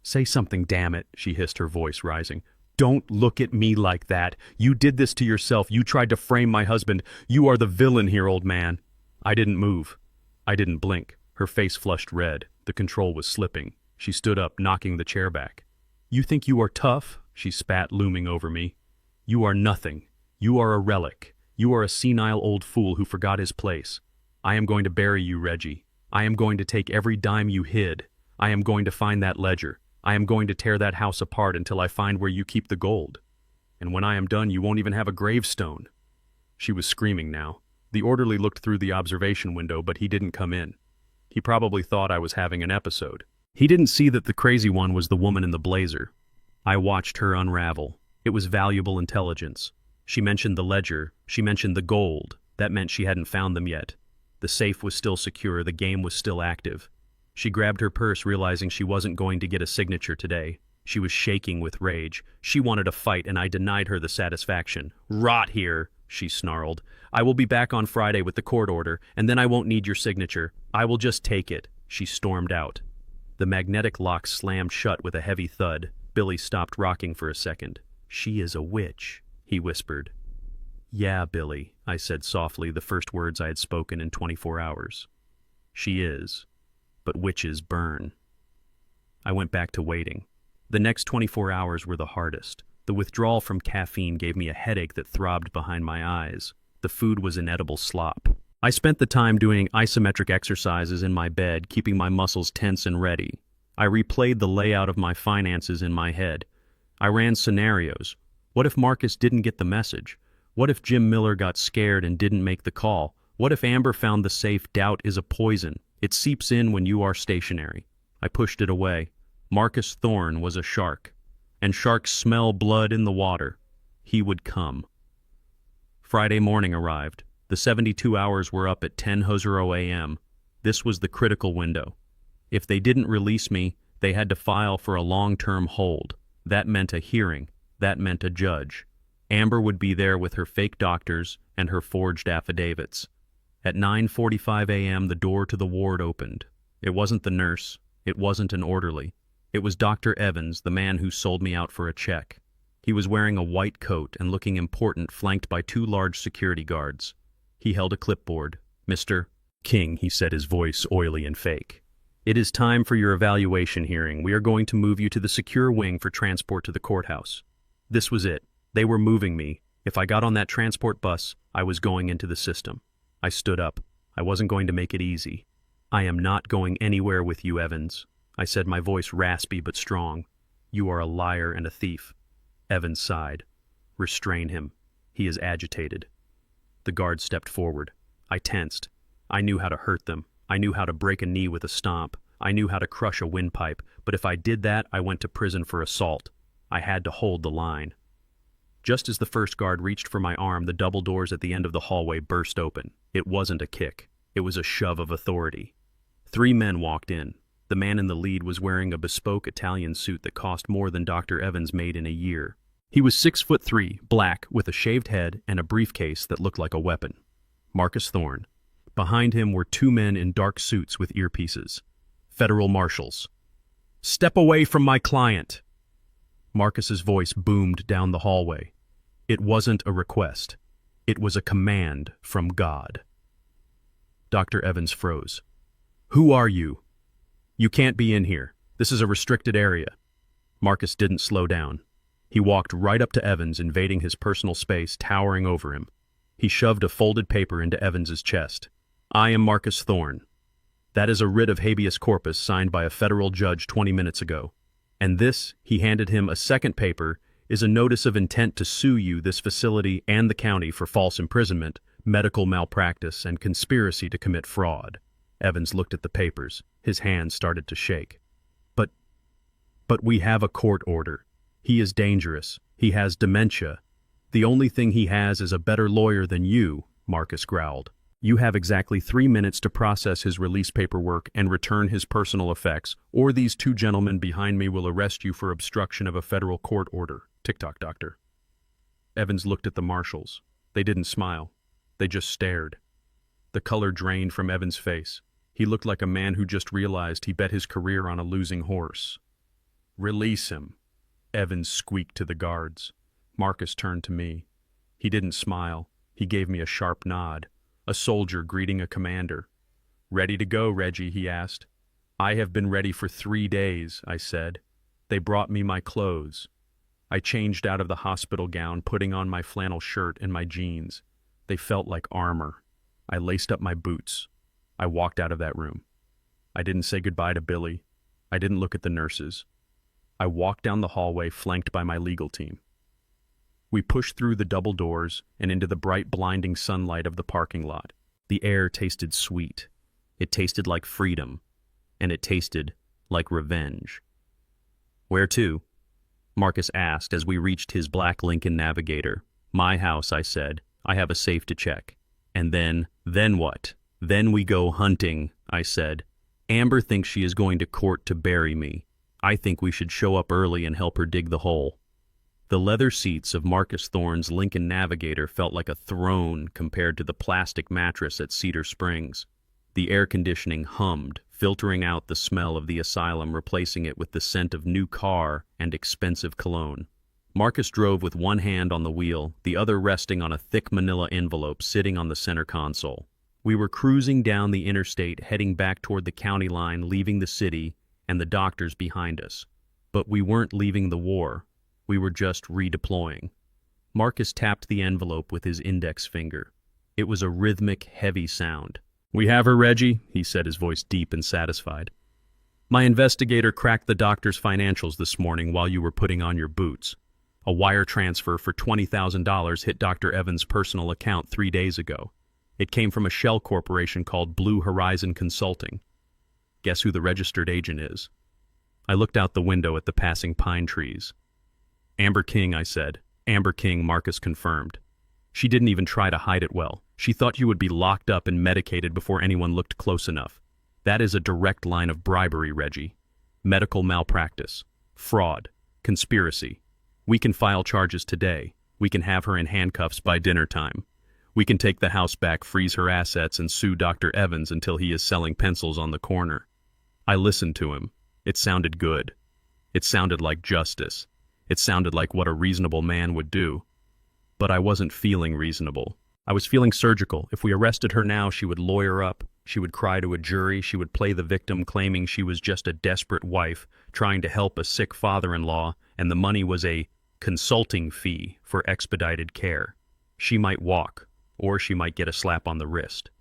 Speaker 1: "Say something, damn it," she hissed, her voice rising. "Don't look at me like that. You did this to yourself. You tried to frame my husband. You are the villain here, old man." I didn't move. I didn't blink. Her face flushed red. The control was slipping. She stood up, knocking the chair back. "You think you are tough?" she spat, looming over me. "You are nothing. You are a relic. You are a senile old fool who forgot his place. I am going to bury you, Reggie. I am going to take every dime you hid. I am going to find that ledger. I am going to tear that house apart until I find where you keep the gold. And when I am done, you won't even have a gravestone." She was screaming now. The orderly looked through the observation window, but he didn't come in. He probably thought I was having an episode. He didn't see that the crazy one was the woman in the blazer. I watched her unravel. It was valuable intelligence. She mentioned the ledger. She mentioned the gold. That meant she hadn't found them yet. The safe was still secure. The game was still active. She grabbed her purse, realizing she wasn't going to get a signature today. She was shaking with rage. She wanted a fight, and I denied her the satisfaction. "Rot here," she snarled. "I will be back on Friday with the court order, and then I won't need your signature. I will just take it." She stormed out. The magnetic lock slammed shut with a heavy thud. Billy stopped rocking for a second. "She is a witch," he whispered. "Yeah, Billy," I said softly, the first words I had spoken in 24 hours. "She is. But witches burn." I went back to waiting. The next 24 hours were the hardest. The withdrawal from caffeine gave me a headache that throbbed behind my eyes. The food was inedible slop. I spent the time doing isometric exercises in my bed, keeping my muscles tense and ready. I replayed the layout of my finances in my head. I ran scenarios. What if Marcus didn't get the message? What if Jim Miller got scared and didn't make the call? What if Amber found the safe? Doubt is a poison. It seeps in when you are stationary. I pushed it away. Marcus Thorne was a shark, and sharks smell blood in the water. He would come. Friday morning arrived. The 72 hours were up at 10:00 a.m. This was the critical window. If they didn't release me, they had to file for a long-term hold. That meant a hearing. That meant a judge. Amber would be there with her fake doctors and her forged affidavits. At 9:45 a.m., the door to the ward opened. It wasn't the nurse. It wasn't an orderly. It was Dr. Evans, the man who sold me out for a check. He was wearing a white coat and looking important, flanked by 2 large security guards. He held a clipboard. "Mr. King," he said, his voice oily and fake. "It is time for your evaluation hearing. We are going to move you to the secure wing for transport to the courthouse." This was it. They were moving me. If I got on that transport bus, I was going into the system. I stood up. I wasn't going to make it easy. "I am not going anywhere with you, Evans," I said, my voice raspy but strong. "You are a liar and a thief." Evans sighed. "Restrain him. He is agitated." The guard stepped forward. I tensed. I knew how to hurt them. I knew how to break a knee with a stomp. I knew how to crush a windpipe, but if I did that, I went to prison for assault. I had to hold the line. Just as the first guard reached for my arm, the double doors at the end of the hallway burst open. It wasn't a kick. It was a shove of authority. 3 men walked in. The man in the lead was wearing a bespoke Italian suit that cost more than Dr. Evans made in a year. He was 6'3", black, with a shaved head and a briefcase that looked like a weapon. Marcus Thorne. Behind him were 2 men in dark suits with earpieces. Federal marshals. "Step away from my client!" Marcus's voice boomed down the hallway. It wasn't a request. It was a command from God. Dr. Evans froze. "Who are you? You can't be in here. This is a restricted area." Marcus didn't slow down. He walked right up to Evans, invading his personal space, towering over him. He shoved a folded paper into Evans's chest. "I am Marcus Thorne. That is a writ of habeas corpus signed by a federal judge 20 minutes ago. And this," he handed him a second paper, "is a notice of intent to sue you, this facility, and the county for false imprisonment, medical malpractice, and conspiracy to commit fraud." Evans looked at the papers. His hands started to shake. But we have a court order. He is dangerous. He has dementia. The only thing he has is a better lawyer than you," Marcus growled. "You have exactly 3 minutes to process his release paperwork and return his personal effects, or these 2 gentlemen behind me will arrest you for obstruction of a federal court order. Tick-tock, doctor." Evans looked at the marshals. They didn't smile. They just stared. The color drained from Evans' face. He looked like a man who just realized he bet his career on a losing horse. "Release him," Evans squeaked to the guards. Marcus turned to me. He didn't smile. He gave me a sharp nod. A soldier greeting a commander. "Ready to go, Reggie?" he asked. "I have been ready for 3 days," I said. "They brought me my clothes." I changed out of the hospital gown, putting on my flannel shirt and my jeans. They felt like armor. I laced up my boots. I walked out of that room. I didn't say goodbye to Billy. I didn't look at the nurses. I walked down the hallway, flanked by my legal team. We pushed through the double doors and into the bright, blinding sunlight of the parking lot. The air tasted sweet. It tasted like freedom. And it tasted like revenge. "Where to?" Marcus asked as we reached his black Lincoln Navigator. "My house," I said. "I have a safe to check." "And then what?" "Then we go hunting," I said. "Amber thinks she is going to court to bury me. I think we should show up early and help her dig the hole." The leather seats of Marcus Thorne's Lincoln Navigator felt like a throne compared to the plastic mattress at Cedar Springs. The air conditioning hummed, filtering out the smell of the asylum, replacing it with the scent of new car and expensive cologne. Marcus drove with one hand on the wheel, the other resting on a thick manila envelope sitting on the center console. We were cruising down the interstate, heading back toward the county line, leaving the city and the doctors behind us. But we weren't leaving the war. We were just redeploying. Marcus tapped the envelope with his index finger. It was a rhythmic, heavy sound. "We have her, Reggie," he said, his voice deep and satisfied. "My investigator cracked the doctor's financials this morning while you were putting on your boots. A wire transfer for $20,000 hit Dr. Evans' personal account 3 days ago. It came from a shell corporation called Blue Horizon Consulting. Guess who the registered agent is?" I looked out the window at the passing pine trees. "Amber King," I said. "Amber King," Marcus confirmed. "She didn't even try to hide it well. She thought you would be locked up and medicated before anyone looked close enough. That is a direct line of bribery, Reggie. Medical malpractice, fraud, conspiracy. We can file charges today. We can have her in handcuffs by dinner time. We can take the house back, freeze her assets, and sue Dr. Evans until he is selling pencils on the corner." I listened to him. It sounded good. It sounded like justice. It sounded like what a reasonable man would do. But I wasn't feeling reasonable. I was feeling surgical. If we arrested her now, she would lawyer up. She would cry to a jury. She would play the victim, claiming she was just a desperate wife trying to help a sick father-in-law, and the money was a consulting fee for expedited care. She might walk, or she might get a slap on the wrist.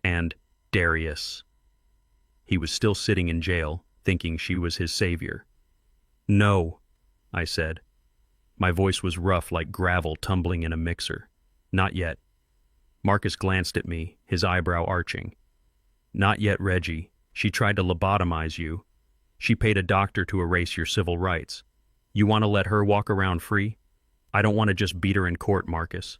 Speaker 1: And Darius. He was still sitting in jail, thinking she was his savior. "No," I said. My voice was rough like gravel tumbling in a mixer. "Not yet." Marcus glanced at me, his eyebrow arching. "Not yet, Reggie. She tried to lobotomize you. She paid a doctor to erase your civil rights. You want to let her walk around free? I don't want to just beat her in court, Marcus.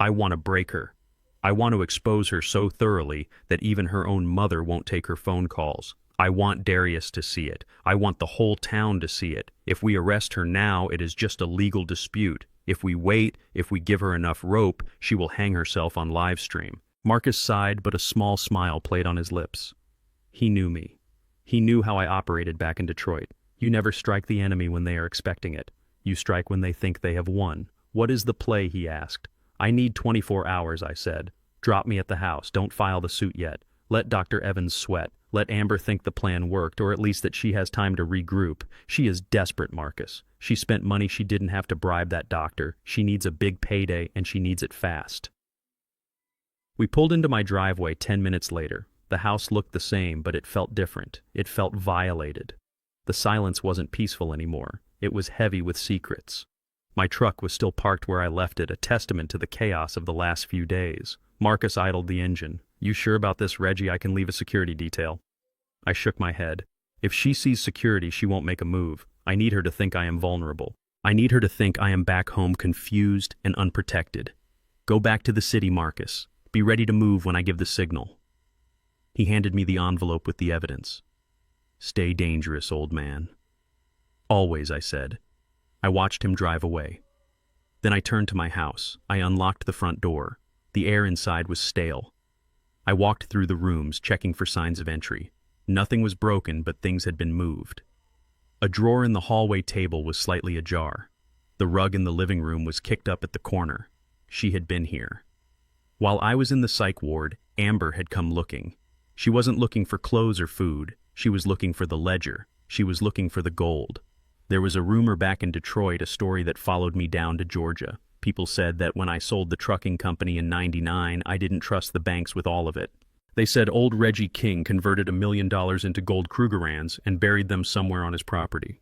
Speaker 1: I want to break her. I want to expose her so thoroughly that even her own mother won't take her phone calls. I want Darius to see it. I want the whole town to see it. If we arrest her now, it is just a legal dispute. If we wait, if we give her enough rope, she will hang herself on live stream." Marcus sighed, but a small smile played on his lips. He knew me. He knew how I operated back in Detroit. You never strike the enemy when they are expecting it. You strike when they think they have won. "What is the play?" he asked. "I need 24 hours, I said. "Drop me at the house. Don't file the suit yet. Let Dr. Evans sweat. Let Amber think the plan worked, or at least that she has time to regroup. She is desperate, Marcus. She spent money she didn't have to bribe that doctor. She needs a big payday, and she needs it fast." We pulled into my driveway 10 minutes later. The house looked the same, but it felt different. It felt violated. The silence wasn't peaceful anymore. It was heavy with secrets. My truck was still parked where I left it, a testament to the chaos of the last few days. Marcus idled the engine. "You sure about this, Reggie? I can leave a security detail." I shook my head. "If she sees security, she won't make a move. I need her to think I am vulnerable. I need her to think I am back home confused and unprotected. Go back to the city, Marcus. Be ready to move when I give the signal." He handed me the envelope with the evidence. "Stay dangerous, old man." "Always," I said. I watched him drive away. Then I turned to my house. I unlocked the front door. The air inside was stale. I walked through the rooms, checking for signs of entry. Nothing was broken, but things had been moved. A drawer in the hallway table was slightly ajar. The rug in the living room was kicked up at the corner. She had been here. While I was in the psych ward, Amber had come looking. She wasn't looking for clothes or food. She was looking for the ledger. She was looking for the gold. There was a rumor back in Detroit, a story that followed me down to Georgia. People said that when I sold the trucking company in '99, I didn't trust the banks with all of it. They said old Reggie King converted $1 million into gold Krugerrands and buried them somewhere on his property.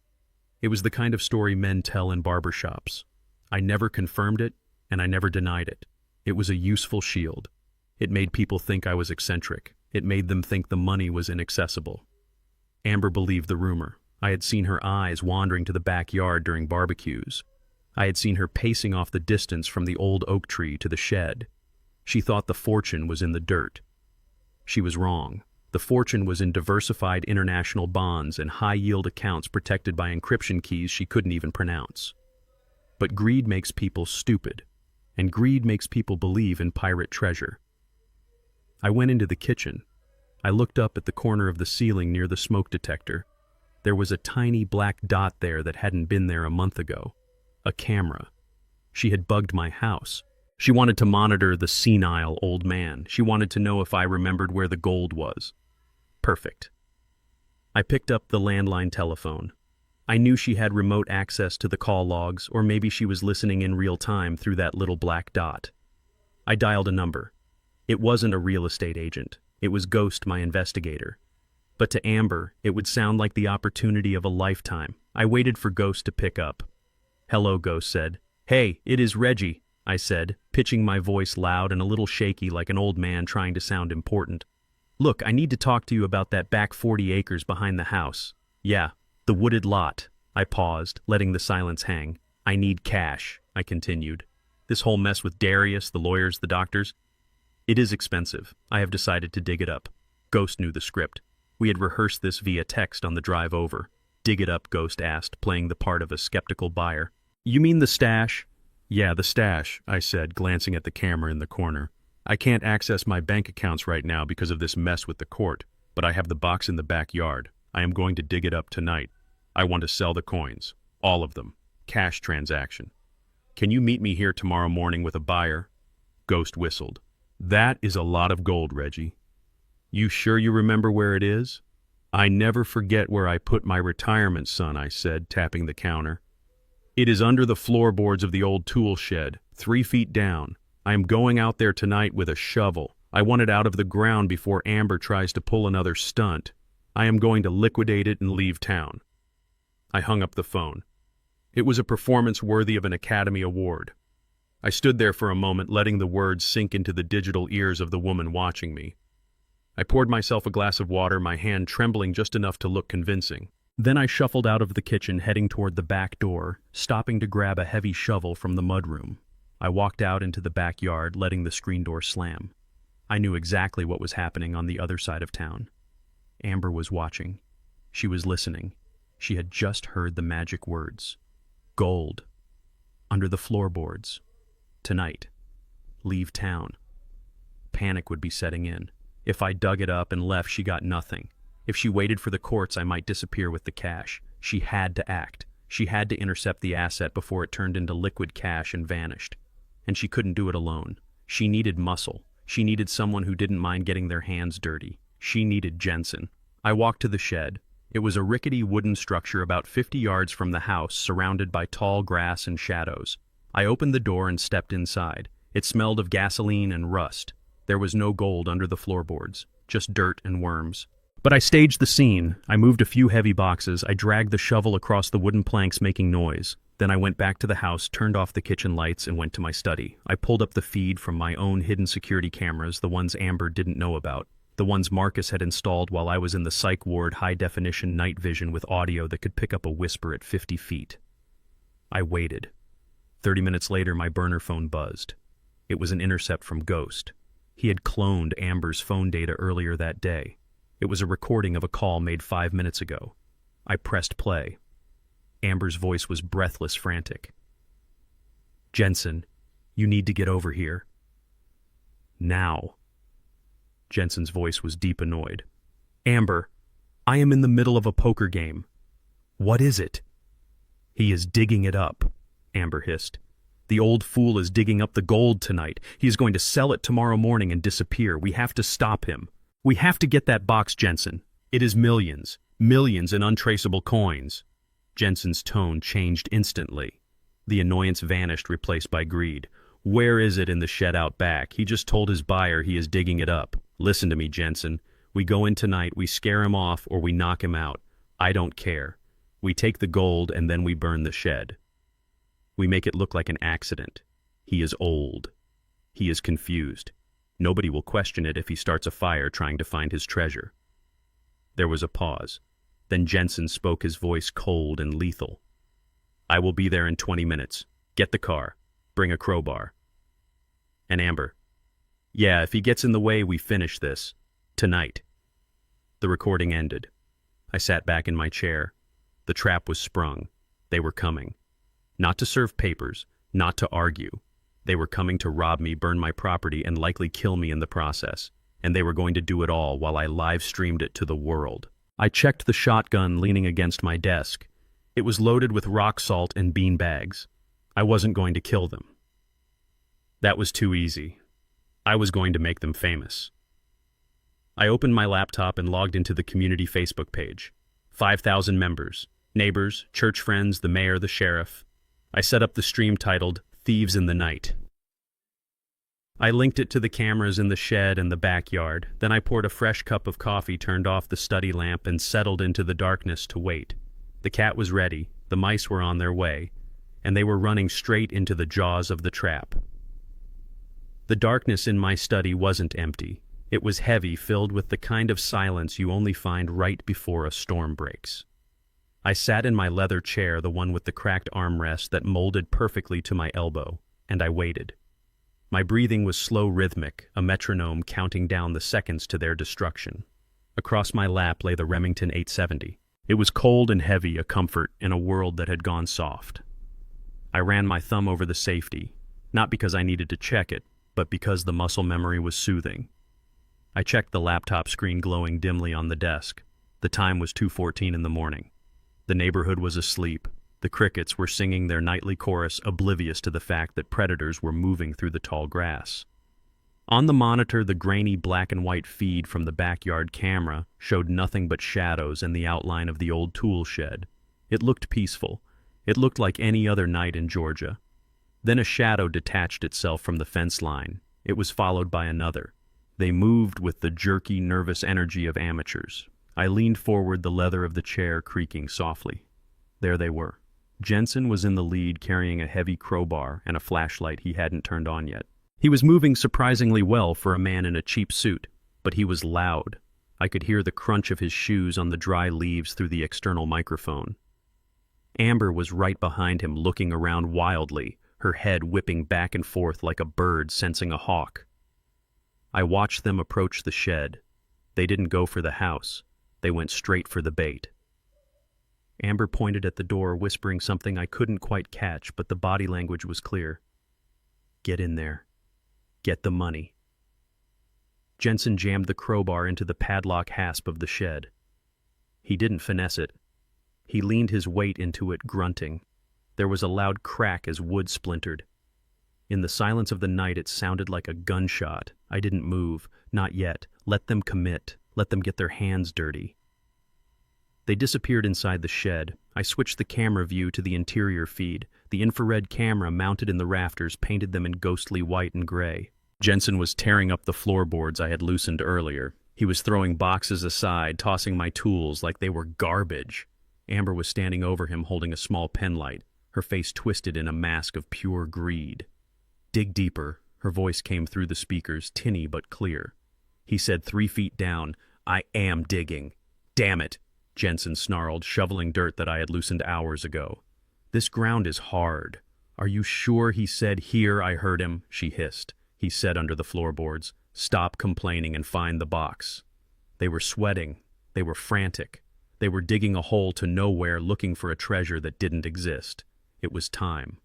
Speaker 1: It was the kind of story men tell in barbershops. I never confirmed it, and I never denied it. It was a useful shield. It made people think I was eccentric. It made them think the money was inaccessible. Amber believed the rumor. I had seen her eyes wandering to the backyard during barbecues. I had seen her pacing off the distance from the old oak tree to the shed. She thought the fortune was in the dirt. She was wrong. The fortune was in diversified international bonds and high-yield accounts protected by encryption keys she couldn't even pronounce. But greed makes people stupid, and greed makes people believe in pirate treasure. I went into the kitchen. I looked up at the corner of the ceiling near the smoke detector. There was a tiny black dot there that hadn't been there a month ago. A camera. She had bugged my house. She wanted to monitor the senile old man. She wanted to know if I remembered where the gold was. Perfect. I picked up the landline telephone. I knew she had remote access to the call logs, or maybe she was listening in real time through that little black dot. I dialed a number. It wasn't a real estate agent. It was Ghost, my investigator. But to Amber, it would sound like the opportunity of a lifetime. I waited for Ghost to pick up. "Hello," Ghost said. "Hey, it is Reggie," I said, pitching my voice loud and a little shaky like an old man trying to sound important. "Look, I need to talk to you about that back 40 acres behind the house. Yeah, the wooded lot." I paused, letting the silence hang. "I need cash," I continued. "This whole mess with Darius, the lawyers, the doctors, it is expensive. I have decided to dig it up." Ghost knew the script. We had rehearsed this via text on the drive over. "Dig it up?" Ghost asked, playing the part of a skeptical buyer. "You mean the stash?" "Yeah, the stash," I said, glancing at the camera in the corner. "I can't access my bank accounts right now because of this mess with the court, but I have the box in the backyard. I am going to dig it up tonight. I want to sell the coins. All of them. Cash transaction. Can you meet me here tomorrow morning with a buyer?" Ghost whistled. "That is a lot of gold, Reggie. You sure you remember where it is?" "I never forget where I put my retirement, son," I said, tapping the counter. "It is under the floorboards of the old tool shed, 3 feet down. I am going out there tonight with a shovel. I want it out of the ground before Amber tries to pull another stunt. I am going to liquidate it and leave town." I hung up the phone. It was a performance worthy of an Academy Award. I stood there for a moment, letting the words sink into the digital ears of the woman watching me. I poured myself a glass of water, my hand trembling just enough to look convincing. Then I shuffled out of the kitchen, heading toward the back door, stopping to grab a heavy shovel from the mudroom. I walked out into the backyard, letting the screen door slam. I knew exactly what was happening on the other side of town. Amber was watching. She was listening. She had just heard the magic words. Gold. Under the floorboards. Tonight. Leave town. Panic would be setting in. If I dug it up and left, she got nothing. If she waited for the courts, I might disappear with the cash. She had to act. She had to intercept the asset before it turned into liquid cash and vanished. And she couldn't do it alone. She needed muscle. She needed someone who didn't mind getting their hands dirty. She needed Jensen. I walked to the shed. It was a rickety wooden structure about 50 yards from the house, surrounded by tall grass and shadows. I opened the door and stepped inside. It smelled of gasoline and rust. There was no gold under the floorboards, just dirt and worms. But I staged the scene. I moved a few heavy boxes. I dragged the shovel across the wooden planks, making noise. Then I went back to the house, turned off the kitchen lights, and went to my study. I pulled up the feed from my own hidden security cameras, the ones Amber didn't know about. The ones Marcus had installed while I was in the psych ward, high-definition night vision with audio that could pick up a whisper at 50 feet. I waited. 30 minutes later, my burner phone buzzed. It was an intercept from Ghost. He had cloned Amber's phone data earlier that day. It was a recording of a call made 5 minutes ago. I pressed play. Amber's voice was breathless, frantic. "Jensen, you need to get over here. Now." Jensen's voice was deep annoyed. "Amber, I am in the middle of a poker game." "What is it?" "He is digging it up," Amber hissed. "The old fool is digging up the gold tonight. He is going to sell it tomorrow morning and disappear. We have to stop him. We have to get that box, Jensen. It is millions, millions in untraceable coins." Jensen's tone changed instantly. The annoyance vanished, replaced by greed. "Where is it?" "In the shed out back. He just told his buyer he is digging it up. Listen to me, Jensen. We go in tonight, we scare him off, or we knock him out. I don't care. We take the gold and then we burn the shed. We make it look like an accident. He is old. He is confused. Nobody will question it if he starts a fire trying to find his treasure." There was a pause. Then Jensen spoke, his voice cold and lethal. "I will be there in 20 minutes. Get the car. Bring a crowbar." And Amber, "Yeah, if he gets in the way, we finish this. Tonight." The recording ended. I sat back in my chair. The trap was sprung. They were coming. Not to serve papers, not to argue. They were coming to rob me, burn my property, and likely kill me in the process. And they were going to do it all while I live-streamed it to the world. I checked the shotgun leaning against my desk. It was loaded with rock salt and bean bags. I wasn't going to kill them. That was too easy. I was going to make them famous. I opened my laptop and logged into the community Facebook page. 5,000 members. Neighbors, church friends, the mayor, the sheriff. I set up the stream titled Thieves in the Night. I linked it to the cameras in the shed and the backyard. Then I poured a fresh cup of coffee, turned off the study lamp, and settled into the darkness to wait. The cat was ready, the mice were on their way, and they were running straight into the jaws of the trap. The darkness in my study wasn't empty. It was heavy, filled with the kind of silence you only find right before a storm breaks. I sat in my leather chair, the one with the cracked armrest that molded perfectly to my elbow, and I waited. My breathing was slow, rhythmic, a metronome counting down the seconds to their destruction. Across my lap lay the Remington 870. It was cold and heavy, a comfort in a world that had gone soft. I ran my thumb over the safety, not because I needed to check it, but because the muscle memory was soothing. I checked the laptop screen glowing dimly on the desk. The time was 2:14 in the morning. The neighborhood was asleep. The crickets were singing their nightly chorus, oblivious to the fact that predators were moving through the tall grass. On the monitor, the grainy black and white feed from the backyard camera showed nothing but shadows and the outline of the old tool shed. It looked peaceful. It looked like any other night in Georgia. Then a shadow detached itself from the fence line. It was followed by another. They moved with the jerky, nervous energy of amateurs. I leaned forward, the leather of the chair creaking softly. There they were. Jensen was in the lead, carrying a heavy crowbar and a flashlight he hadn't turned on yet. He was moving surprisingly well for a man in a cheap suit, but he was loud. I could hear the crunch of his shoes on the dry leaves through the external microphone. Amber was right behind him, looking around wildly, her head whipping back and forth like a bird sensing a hawk. I watched them approach the shed. They didn't go for the house. They went straight for the bait. Amber pointed at the door, whispering something I couldn't quite catch, but the body language was clear. Get in there. Get the money. Jensen jammed the crowbar into the padlock hasp of the shed. He didn't finesse it. He leaned his weight into it, grunting. There was a loud crack as wood splintered. In the silence of the night, it sounded like a gunshot. I didn't move. Not yet. Let them commit. Let them get their hands dirty. They disappeared inside the shed. I switched the camera view to the interior feed. The infrared camera mounted in the rafters painted them in ghostly white and gray. Jensen was tearing up the floorboards I had loosened earlier. He was throwing boxes aside, tossing my tools like they were garbage. Amber was standing over him, holding a small penlight, her face twisted in a mask of pure greed. Dig deeper. Her voice came through the speakers, tinny but clear. He said 3 feet down, I am digging. Damn it, Jensen snarled, shoveling dirt that I had loosened hours ago. This ground is hard. Are you sure? He said. Here, I heard him, she hissed. He said under the floorboards, stop complaining and find the box. They were sweating. They were frantic. They were digging a hole to nowhere, looking for a treasure that didn't exist. It was time.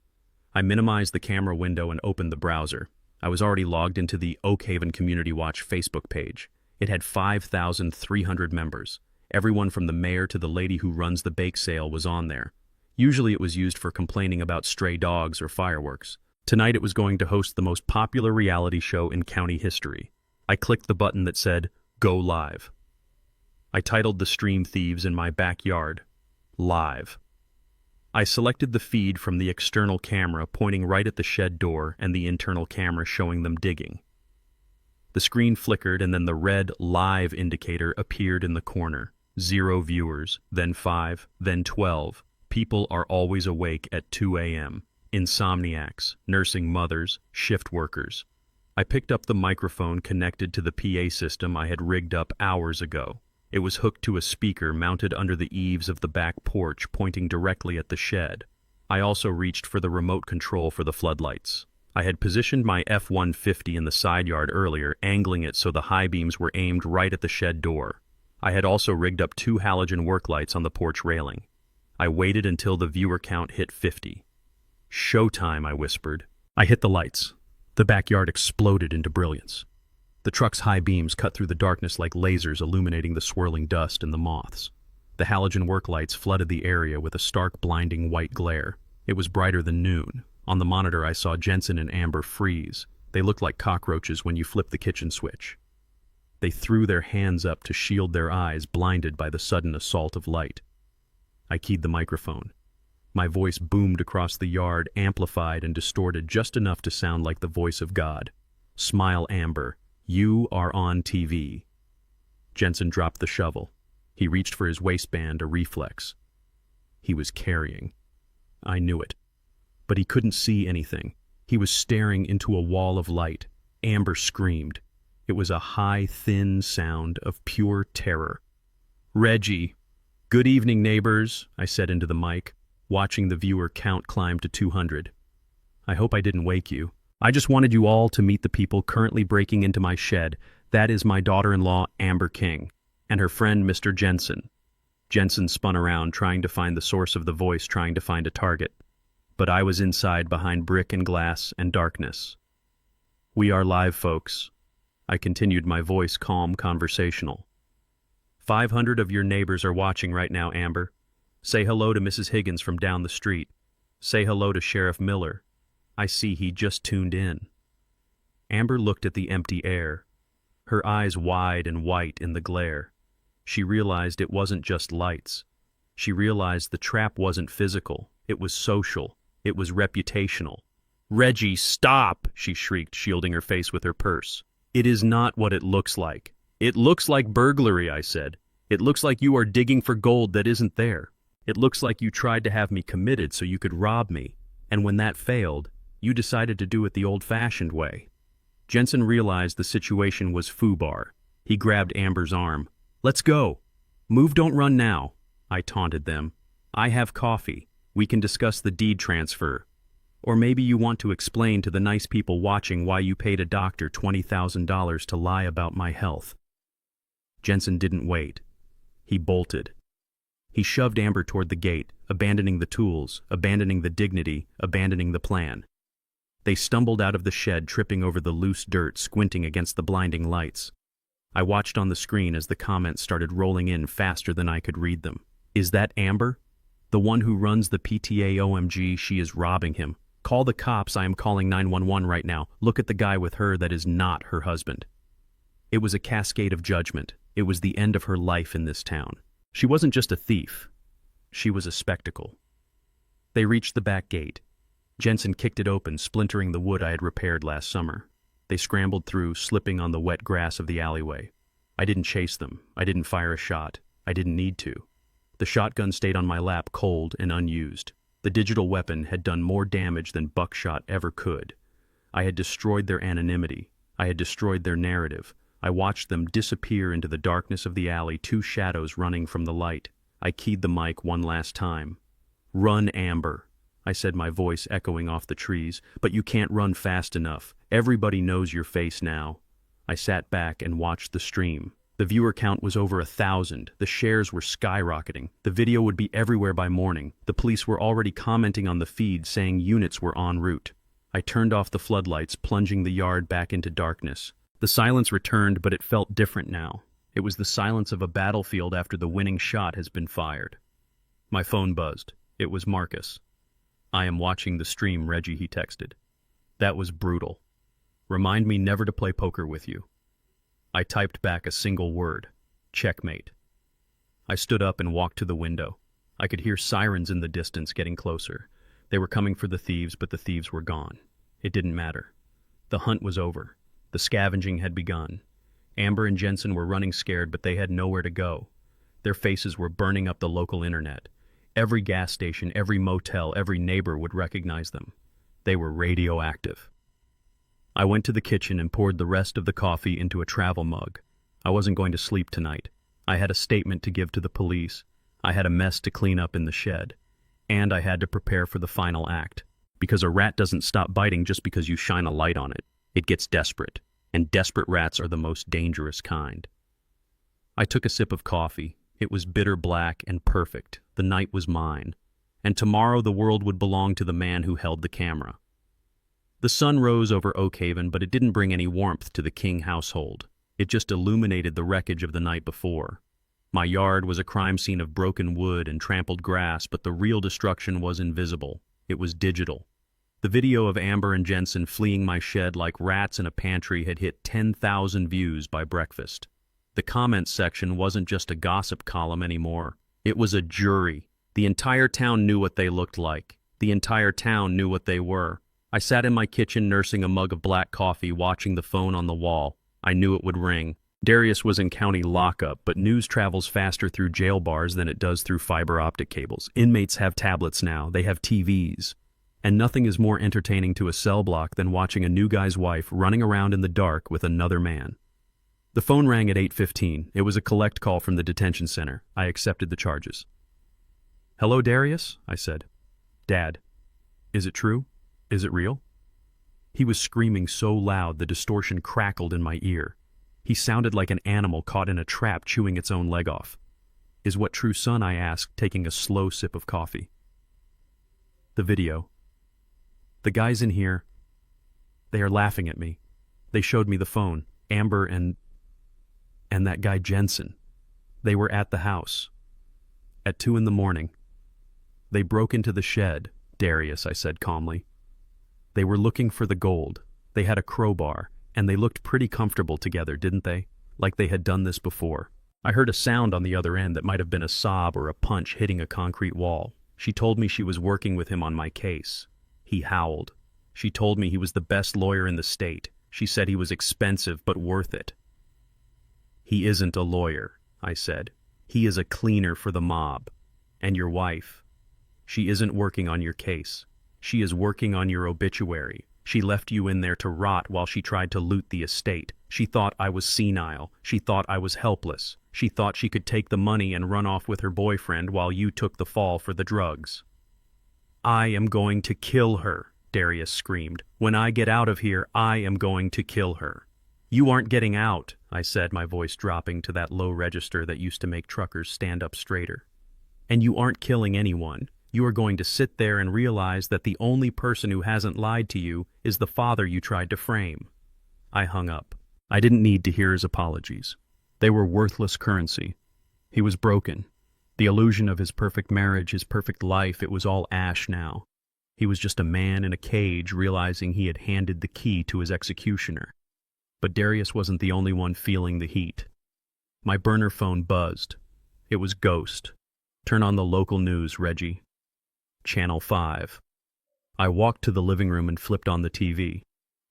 Speaker 1: I minimized the camera window and opened the browser. I was already logged into the Oak Haven Community Watch Facebook page. It had 5,300 members. Everyone from the mayor to the lady who runs the bake sale was on there. Usually it was used for complaining about stray dogs or fireworks. Tonight it was going to host the most popular reality show in county history. I clicked the button that said, Go Live. I titled the stream Thieves in My Backyard, Live. I selected the feed from the external camera pointing right at the shed door and the internal camera showing them digging. The screen flickered and then the red live indicator appeared in the corner. 0 viewers, then 5, then 12. People are always awake at 2 a.m. Insomniacs, nursing mothers, shift workers. I picked up the microphone connected to the PA system I had rigged up hours ago. It was hooked to a speaker mounted under the eaves of the back porch, pointing directly at the shed. I also reached for the remote control for the floodlights. I had positioned my F-150 in the side yard earlier, angling it so the high beams were aimed right at the shed door. I had also rigged up 2 halogen work lights on the porch railing. I waited until the viewer count hit 50. Showtime, I whispered. I hit the lights. The backyard exploded into brilliance. The truck's high beams cut through the darkness like lasers, illuminating the swirling dust and the moths. The halogen work lights flooded the area with a stark, blinding white glare. It was brighter than noon. On the monitor, I saw Jensen and Amber freeze. They looked like cockroaches when you flip the kitchen switch. They threw their hands up to shield their eyes, blinded by the sudden assault of light. I keyed the microphone. My voice boomed across the yard, amplified and distorted just enough to sound like the voice of God. "Smile, Amber. You are on TV." Jensen dropped the shovel. He reached for his waistband, a reflex. He was carrying. I knew it. But he couldn't see anything. He was staring into a wall of light. Amber screamed. It was a high, thin sound of pure terror. "Reggie." "Good evening, neighbors," I said into the mic, watching the viewer count climb to 200. "I hope I didn't wake you. I just wanted you all to meet the people currently breaking into my shed. That is my daughter-in-law, Amber King, and her friend, Mr. Jensen." Jensen spun around, trying to find the source of the voice, trying to find a target. But I was inside behind brick and glass and darkness. "We are live, folks." I continued, my voice calm, conversational. 500 of your neighbors are watching right now, Amber. Say hello to Mrs. Higgins from down the street. Say hello to Sheriff Miller. I see he just tuned in." Amber looked at the empty air, her eyes wide and white in the glare. She realized it wasn't just lights. She realized the trap wasn't physical, it was social, it was reputational. "Reggie, stop!" she shrieked, shielding her face with her purse. "It is not what it looks like." "It looks like burglary," I said. "It looks like you are digging for gold that isn't there. It looks like you tried to have me committed so you could rob me, and when that failed, you decided to do it the old-fashioned way." Jensen realized the situation was foobar. He grabbed Amber's arm. "Let's go. Move, don't run now," I taunted them. "I have coffee. We can discuss the deed transfer. Or maybe you want to explain to the nice people watching why you paid a doctor $20,000 to lie about my health." Jensen didn't wait. He bolted. He shoved Amber toward the gate, abandoning the tools, abandoning the dignity, abandoning the plan. They stumbled out of the shed, tripping over the loose dirt, squinting against the blinding lights. I watched on the screen as the comments started rolling in faster than I could read them. "Is that Amber? The one who runs the PTA? OMG, she is robbing him. Call the cops, I am calling 911 right now. Look at the guy with her, that is not her husband." It was a cascade of judgment. It was the end of her life in this town. She wasn't just a thief. She was a spectacle. They reached the back gate. Jensen kicked it open, splintering the wood I had repaired last summer. They scrambled through, slipping on the wet grass of the alleyway. I didn't chase them. I didn't fire a shot. I didn't need to. The shotgun stayed on my lap, cold and unused. The digital weapon had done more damage than buckshot ever could. I had destroyed their anonymity. I had destroyed their narrative. I watched them disappear into the darkness of the alley, two shadows running from the light. I keyed the mic one last time. "Run, Amber," I said, my voice echoing off the trees. "But you can't run fast enough. Everybody knows your face now." I sat back and watched the stream. The viewer count was over 1,000. The shares were skyrocketing. The video would be everywhere by morning. The police were already commenting on the feed, saying units were en route. I turned off the floodlights, plunging the yard back into darkness. The silence returned, but it felt different now. It was the silence of a battlefield after the winning shot has been fired. My phone buzzed. It was Marcus. "I am watching the stream, Reggie," he texted. "That was brutal. Remind me never to play poker with you." I typed back a single word: checkmate. I stood up and walked to the window. I could hear sirens in the distance getting closer. They were coming for the thieves, but the thieves were gone. It didn't matter. The hunt was over. The scavenging had begun. Amber and Jensen were running scared, but they had nowhere to go. Their faces were burning up the local internet. Every gas station, every motel, every neighbor would recognize them. They were radioactive. I went to the kitchen and poured the rest of the coffee into a travel mug. I wasn't going to sleep tonight. I had a statement to give to the police. I had a mess to clean up in the shed. And I had to prepare for the final act. Because a rat doesn't stop biting just because you shine a light on it. It gets desperate. And desperate rats are the most dangerous kind. I took a sip of coffee. It was bitter black and perfect. The night was mine. And tomorrow the world would belong to the man who held the camera. The sun rose over Oakhaven, but it didn't bring any warmth to the King household. It just illuminated the wreckage of the night before. My yard was a crime scene of broken wood and trampled grass, but the real destruction was invisible. It was digital. The video of Amber and Jensen fleeing my shed like rats in a pantry had hit 10,000 views by breakfast. The comments section wasn't just a gossip column anymore. It was a jury. The entire town knew what they looked like. The entire town knew what they were. I sat in my kitchen nursing a mug of black coffee, watching the phone on the wall. I knew it would ring. Darius was in county lockup, but news travels faster through jail bars than it does through fiber optic cables. Inmates have tablets now. They have TVs. And nothing is more entertaining to a cell block than watching a new guy's wife running around in the dark with another man. The phone rang at 8:15. It was a collect call from the detention center. I accepted the charges. "Hello, Darius?" I said. "Dad, is it true? Is it real?" He was screaming so loud the distortion crackled in my ear. He sounded like an animal caught in a trap chewing its own leg off. "Is what true, son?" I asked, taking a slow sip of coffee. "The video. The guys in here, they are laughing at me. They showed me the phone. Amber and that guy Jensen. They were at the house. At 2 a.m. They broke into the shed, Darius," I said calmly. "They were looking for the gold. They had a crowbar, and they looked pretty comfortable together, didn't they? Like they had done this before." I heard a sound on the other end that might have been a sob or a punch hitting a concrete wall. She told me she was working with him on my case. He howled. She told me he was the best lawyer in the state. She said he was expensive but worth it. "He isn't a lawyer," I said. "He is a cleaner for the mob. And your wife, she isn't working on your case. She is working on your obituary. She left you in there to rot while she tried to loot the estate. She thought I was senile. She thought I was helpless. She thought she could take the money and run off with her boyfriend while you took the fall for the drugs." "I am going to kill her," Darius screamed. "When I get out of here, I am going to kill her." "You aren't getting out," I said, my voice dropping to that low register that used to make truckers stand up straighter. "And you aren't killing anyone. You are going to sit there and realize that the only person who hasn't lied to you is the father you tried to frame." I hung up. I didn't need to hear his apologies. They were worthless currency. He was broken. The illusion of his perfect marriage, his perfect life, it was all ash now. He was just a man in a cage realizing he had handed the key to his executioner. But Darius wasn't the only one feeling the heat. My burner phone buzzed. It was Ghost. "Turn on the local news, Reggie." Channel 5. I walked to the living room and flipped on the TV.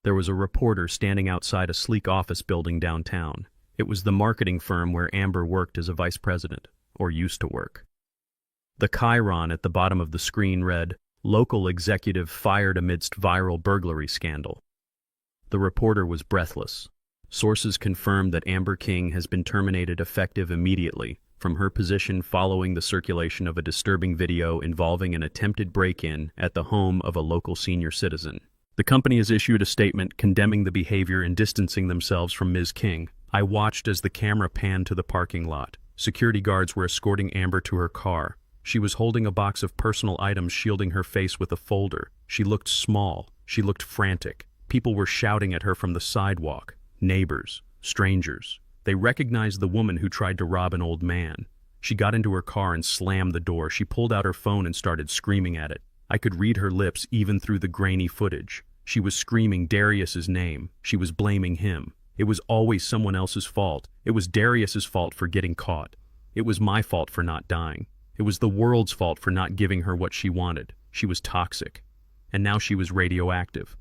Speaker 1: There was a reporter standing outside a sleek office building downtown. It was the marketing firm where Amber worked as a vice president, or used to work. The chyron at the bottom of the screen read, "Local executive fired amidst viral burglary scandal." The reporter was breathless. Sources confirmed that Amber King has been terminated effective immediately from her position following the circulation of a disturbing video involving an attempted break-in at the home of a local senior citizen. The company has issued a statement condemning the behavior and distancing themselves from Ms. King. I watched as the camera panned to the parking lot. Security guards were escorting Amber to her car. She was holding a box of personal items, shielding her face with a folder. She looked small. She looked frantic. People were shouting at her from the sidewalk. Neighbors, strangers. They recognized the woman who tried to rob an old man. She got into her car and slammed the door. She pulled out her phone and started screaming at it. I could read her lips even through the grainy footage. She was screaming Darius's name. She was blaming him. It was always someone else's fault. It was Darius's fault for getting caught. It was my fault for not dying. It was the world's fault for not giving her what she wanted. She was toxic. And now she was radioactive.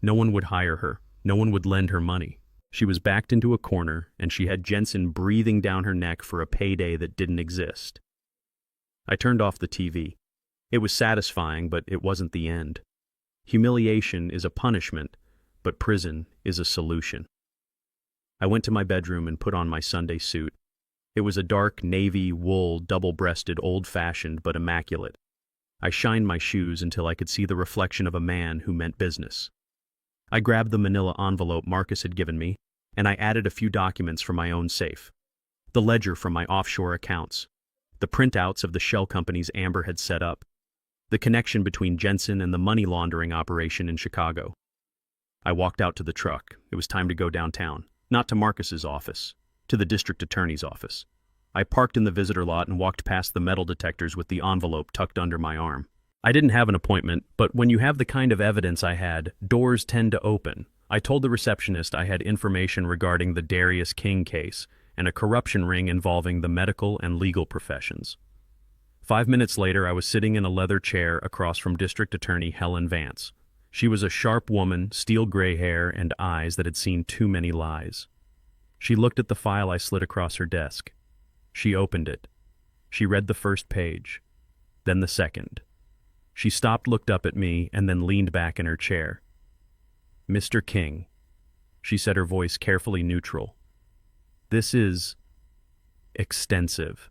Speaker 1: No one would hire her. No one would lend her money. She was backed into a corner, and she had Jensen breathing down her neck for a payday that didn't exist. I turned off the TV. It was satisfying, but it wasn't the end. Humiliation is a punishment, but prison is a solution. I went to my bedroom and put on my Sunday suit. It was a dark navy wool, double-breasted, old-fashioned, but immaculate. I shined my shoes until I could see the reflection of a man who meant business. I grabbed the manila envelope Marcus had given me, and I added a few documents from my own safe. The ledger from my offshore accounts, the printouts of the shell companies Amber had set up, the connection between Jensen and the money laundering operation in Chicago. I walked out to the truck. It was time to go downtown, not to Marcus's office, to the district attorney's office. I parked in the visitor lot and walked past the metal detectors with the envelope tucked under my arm. I didn't have an appointment, but when you have the kind of evidence I had, doors tend to open. I told the receptionist I had information regarding the Darius King case and a corruption ring involving the medical and legal professions. 5 minutes later, I was sitting in a leather chair across from District Attorney Helen Vance. She was a sharp woman, steel gray hair and eyes that had seen too many lies. She looked at the file I slid across her desk. She opened it. She read the first page, then the second. She stopped, looked up at me, and then leaned back in her chair. "Mr. King," she said, her voice carefully neutral. "This is extensive.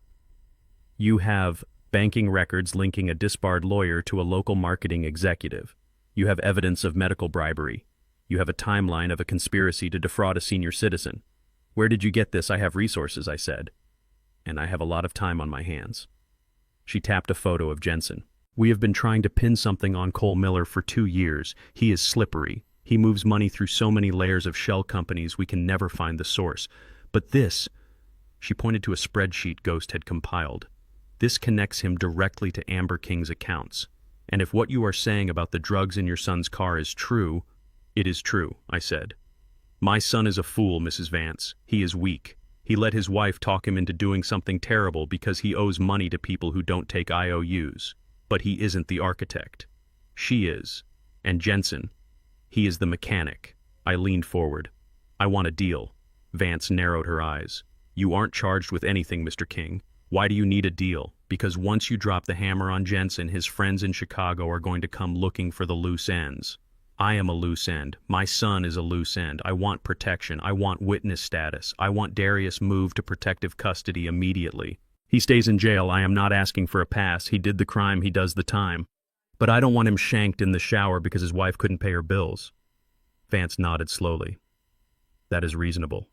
Speaker 1: You have banking records linking a disbarred lawyer to a local marketing executive. You have evidence of medical bribery. You have a timeline of a conspiracy to defraud a senior citizen. Where did you get this?" "I have resources," I said, "and I have a lot of time on my hands." She tapped a photo of Jensen. "We have been trying to pin something on Cole Miller for 2 years. He is slippery. He moves money through so many layers of shell companies we can never find the source. But this," she pointed to a spreadsheet Ghost had compiled, "this connects him directly to Amber King's accounts. And if what you are saying about the drugs in your son's car is true—" "It is true," I said. "My son is a fool, Mrs. Vance. He is weak. He let his wife talk him into doing something terrible because he owes money to people who don't take IOUs. But he isn't the architect. She is. And Jensen, he is the mechanic." I leaned forward. "I want a deal." Vance narrowed her eyes. "You aren't charged with anything, Mr. King. Why do you need a deal? Because once you drop the hammer on Jensen, his friends in Chicago are going to come looking for the loose ends. I am a loose end. My son is a loose end. I want protection. I want witness status. I want Darius moved to protective custody immediately. He stays in jail. I am not asking for a pass. He did the crime. He does the time. But I don't want him shanked in the shower because his wife couldn't pay her bills." Vance nodded slowly. "That is reasonable."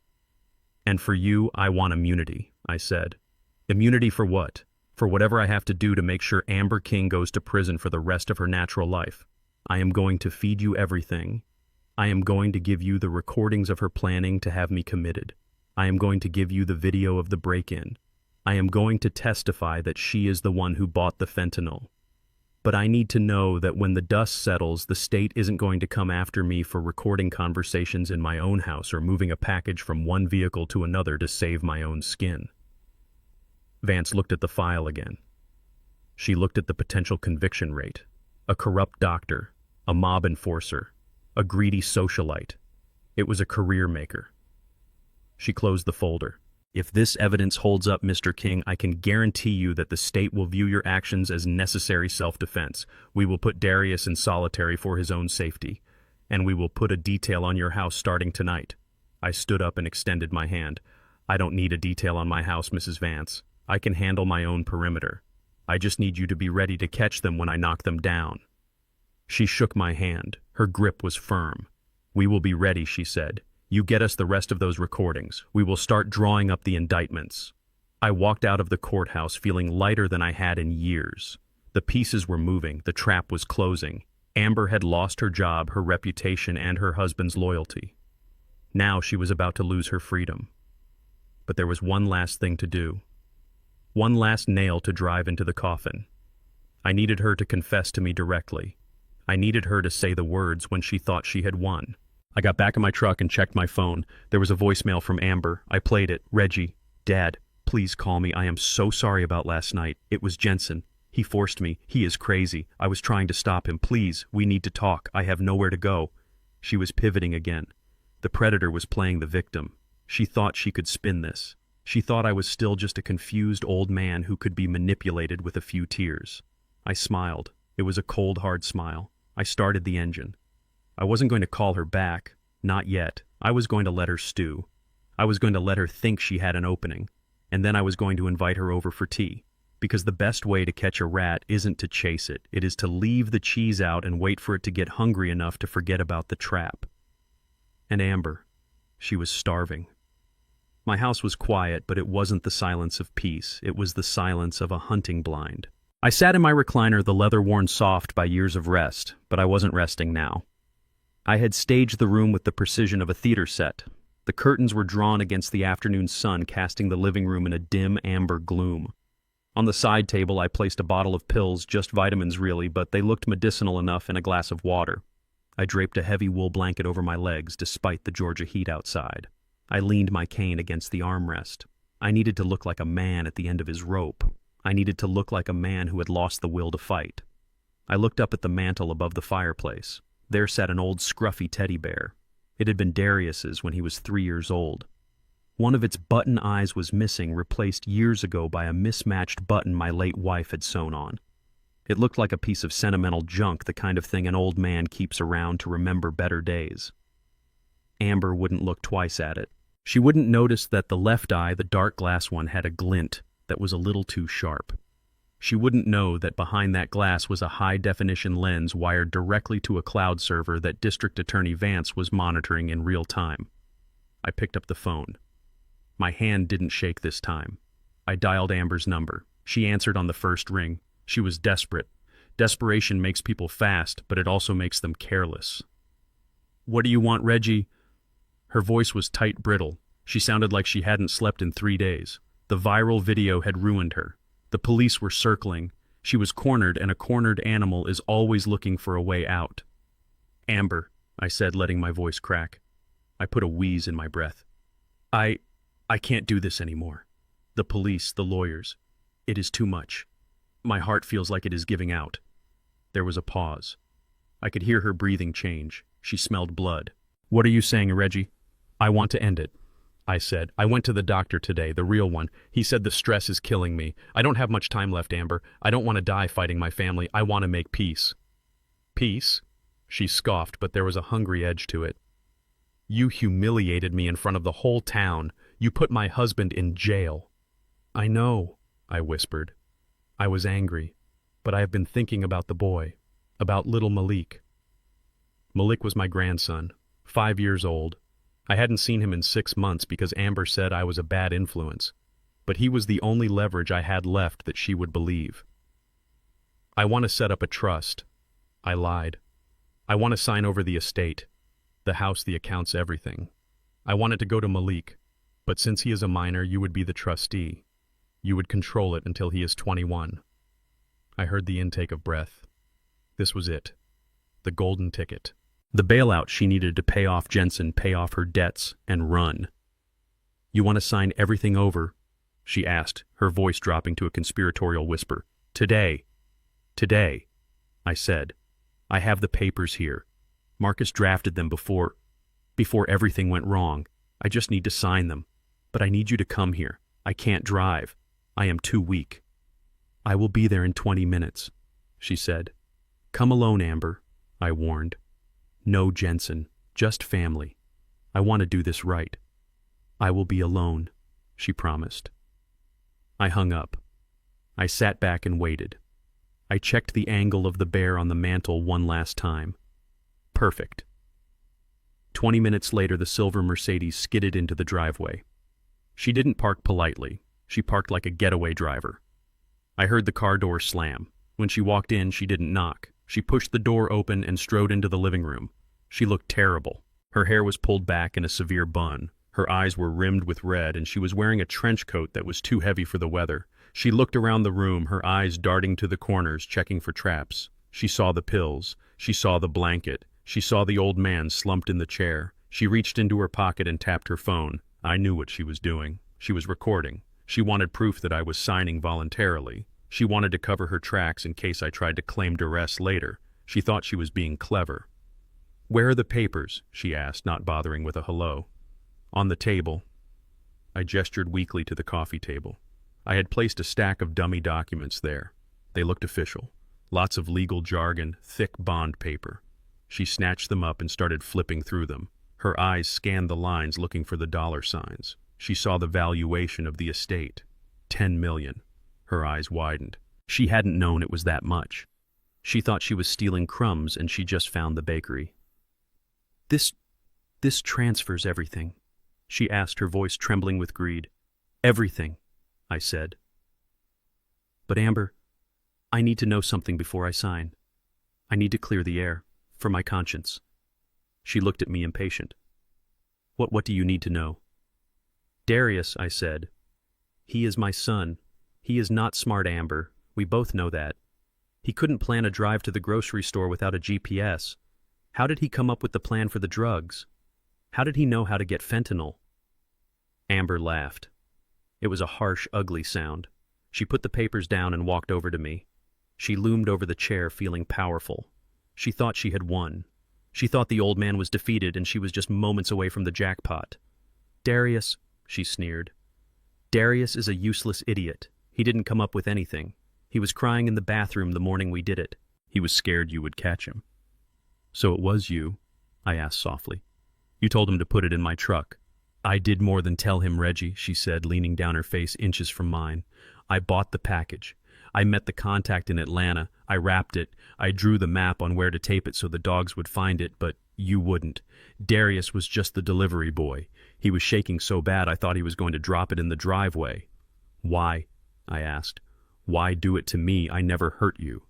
Speaker 1: "And for you, I want immunity," I said. "Immunity for what? For whatever I have to do to make sure Amber King goes to prison for the rest of her natural life. I am going to feed you everything. I am going to give you the recordings of her planning to have me committed. I am going to give you the video of the break-in. I am going to testify that she is the one who bought the fentanyl. But I need to know that when the dust settles, the state isn't going to come after me for recording conversations in my own house or moving a package from one vehicle to another to save my own skin." Vance looked at the file again. She looked at the potential conviction rate. A corrupt doctor, a mob enforcer, a greedy socialite. It was a career maker. She closed the folder. "If this evidence holds up, Mr. King, I can guarantee you that the state will view your actions as necessary self-defense. We will put Darius in solitary for his own safety, and we will put a detail on your house starting tonight." I stood up and extended my hand. "I don't need a detail on my house, Mrs. Vance. I can handle my own perimeter. I just need you to be ready to catch them when I knock them down." She shook my hand. Her grip was firm. "We will be ready," she said. "You get us the rest of those recordings. We will start drawing up the indictments." I walked out of the courthouse feeling lighter than I had in years. The pieces were moving. The trap was closing. Amber had lost her job, her reputation, and her husband's loyalty. Now she was about to lose her freedom. But there was one last thing to do. One last nail to drive into the coffin. I needed her to confess to me directly. I needed her to say the words when she thought she had won. I got back in my truck and checked my phone. There was a voicemail from Amber. I played it. "Reggie, Dad, please call me. I am so sorry about last night. It was Jensen. He forced me. He is crazy. I was trying to stop him. Please, we need to talk. I have nowhere to go." She was pivoting again. The predator was playing the victim. She thought she could spin this. She thought I was still just a confused old man who could be manipulated with a few tears. I smiled. It was a cold, hard smile. I started the engine. I wasn't going to call her back. Not yet. I was going to let her stew. I was going to let her think she had an opening. And then I was going to invite her over for tea. Because the best way to catch a rat isn't to chase it. It is to leave the cheese out and wait for it to get hungry enough to forget about the trap. And Amber. She was starving. My house was quiet, but it wasn't the silence of peace. It was the silence of a hunting blind. I sat in my recliner, the leather worn soft by years of rest, but I wasn't resting now. I had staged the room with the precision of a theater set. The curtains were drawn against the afternoon sun, casting the living room in a dim amber gloom. On the side table, I placed a bottle of pills, just vitamins really, but they looked medicinal enough, and a glass of water. I draped a heavy wool blanket over my legs, despite the Georgia heat outside. I leaned my cane against the armrest. I needed to look like a man at the end of his rope. I needed to look like a man who had lost the will to fight. I looked up at the mantel above the fireplace. There sat an old scruffy teddy bear. It had been Darius's when he was 3 years old. One of its button eyes was missing, replaced years ago by a mismatched button my late wife had sewn on. It looked like a piece of sentimental junk, the kind of thing an old man keeps around to remember better days. Amber wouldn't look twice at it. She wouldn't notice that the left eye, the dark glass one, had a glint that was a little too sharp. She wouldn't know that behind that glass was a high-definition lens wired directly to a cloud server that District Attorney Vance was monitoring in real time. I picked up the phone. My hand didn't shake this time. I dialed Amber's number. She answered on the first ring. She was desperate. Desperation makes people fast, but it also makes them careless. "What do you want, Reggie?" Her voice was tight, brittle. She sounded like she hadn't slept in 3 days. The viral video had ruined her. The police were circling. She was cornered, and a cornered animal is always looking for a way out. "Amber," I said, letting my voice crack. I put a wheeze in my breath. I can't do this anymore. The police, the lawyers. It is too much. My heart feels like it is giving out." There was a pause. I could hear her breathing change. She smelled blood. "What are you saying, Reggie?" "I want to end it," I said. "I went to the doctor today, the real one. He said the stress is killing me. I don't have much time left, Amber. I don't want to die fighting my family. I want to make peace." "Peace?" She scoffed, but there was a hungry edge to it. "You humiliated me in front of the whole town. You put my husband in jail." "I know," I whispered. I was angry, but I have been thinking about the boy, about little Malik. Malik was my grandson, 5 years old. I hadn't seen him in 6 months because Amber said I was a bad influence, but he was the only leverage I had left that she would believe. "I want to set up a trust." I lied. "I want to sign over the estate, the house, the accounts, everything. I want it to go to Malik, but since he is a minor, you would be the trustee. You would control it until he is 21. I heard the intake of breath. This was it. The golden ticket. The bailout she needed to pay off Jensen, pay off her debts, and run. "You want to sign everything over?" she asked, her voice dropping to a conspiratorial whisper. "Today." "Today," I said. "I have the papers here. Marcus drafted them before everything went wrong. I just need to sign them. But I need you to come here. I can't drive. I am too weak." "I will be there in 20 minutes, she said. "Come alone, Amber," I warned. "No Jensen, just family. I want to do this right." "I will be alone," she promised. I hung up. I sat back and waited. I checked the angle of the bear on the mantel one last time. Perfect. 20 minutes later, the silver Mercedes skidded into the driveway. She didn't park politely. She parked like a getaway driver. I heard the car door slam. When she walked in, she didn't knock. She pushed the door open and strode into the living room. She looked terrible. Her hair was pulled back in a severe bun. Her eyes were rimmed with red, and she was wearing a trench coat that was too heavy for the weather. She looked around the room, her eyes darting to the corners, checking for traps. She saw the pills. She saw the blanket. She saw the old man slumped in the chair. She reached into her pocket and tapped her phone. I knew what she was doing. She was recording. She wanted proof that I was signing voluntarily. She wanted to cover her tracks in case I tried to claim duress later. She thought she was being clever. "Where are the papers?" she asked, not bothering with a hello. "On the table." I gestured weakly to the coffee table. I had placed a stack of dummy documents there. They looked official. Lots of legal jargon, thick bond paper. She snatched them up and started flipping through them. Her eyes scanned the lines looking for the dollar signs. She saw the valuation of the estate. 10 million. Her eyes widened. She hadn't known it was that much. She thought she was stealing crumbs, and she just found the bakery. This transfers everything," she asked, her voice trembling with greed. "Everything," I said. "But Amber, I need to know something before I sign. I need to clear the air, for my conscience." She looked at me impatient. What do you need to know?" "Darius," I said. "He is my son. He is not smart, Amber. We both know that. He couldn't plan a drive to the grocery store without a GPS. How did he come up with the plan for the drugs? How did he know how to get fentanyl?" Amber laughed. It was a harsh, ugly sound. She put the papers down and walked over to me. She loomed over the chair, feeling powerful. She thought she had won. She thought the old man was defeated and she was just moments away from the jackpot. "Darius," she sneered. "Darius is a useless idiot. He didn't come up with anything. He was crying in the bathroom the morning we did it. He was scared you would catch him." "So it was you?" I asked softly. "You told him to put it in my truck." "I did more than tell him, Reggie," she said, leaning down, her face inches from mine. "I bought the package. I met the contact in Atlanta. I wrapped it. I drew the map on where to tape it so the dogs would find it, but you wouldn't. Darius was just the delivery boy. He was shaking so bad I thought he was going to drop it in the driveway." "Why?" I asked. "Why do it to me? I never hurt you."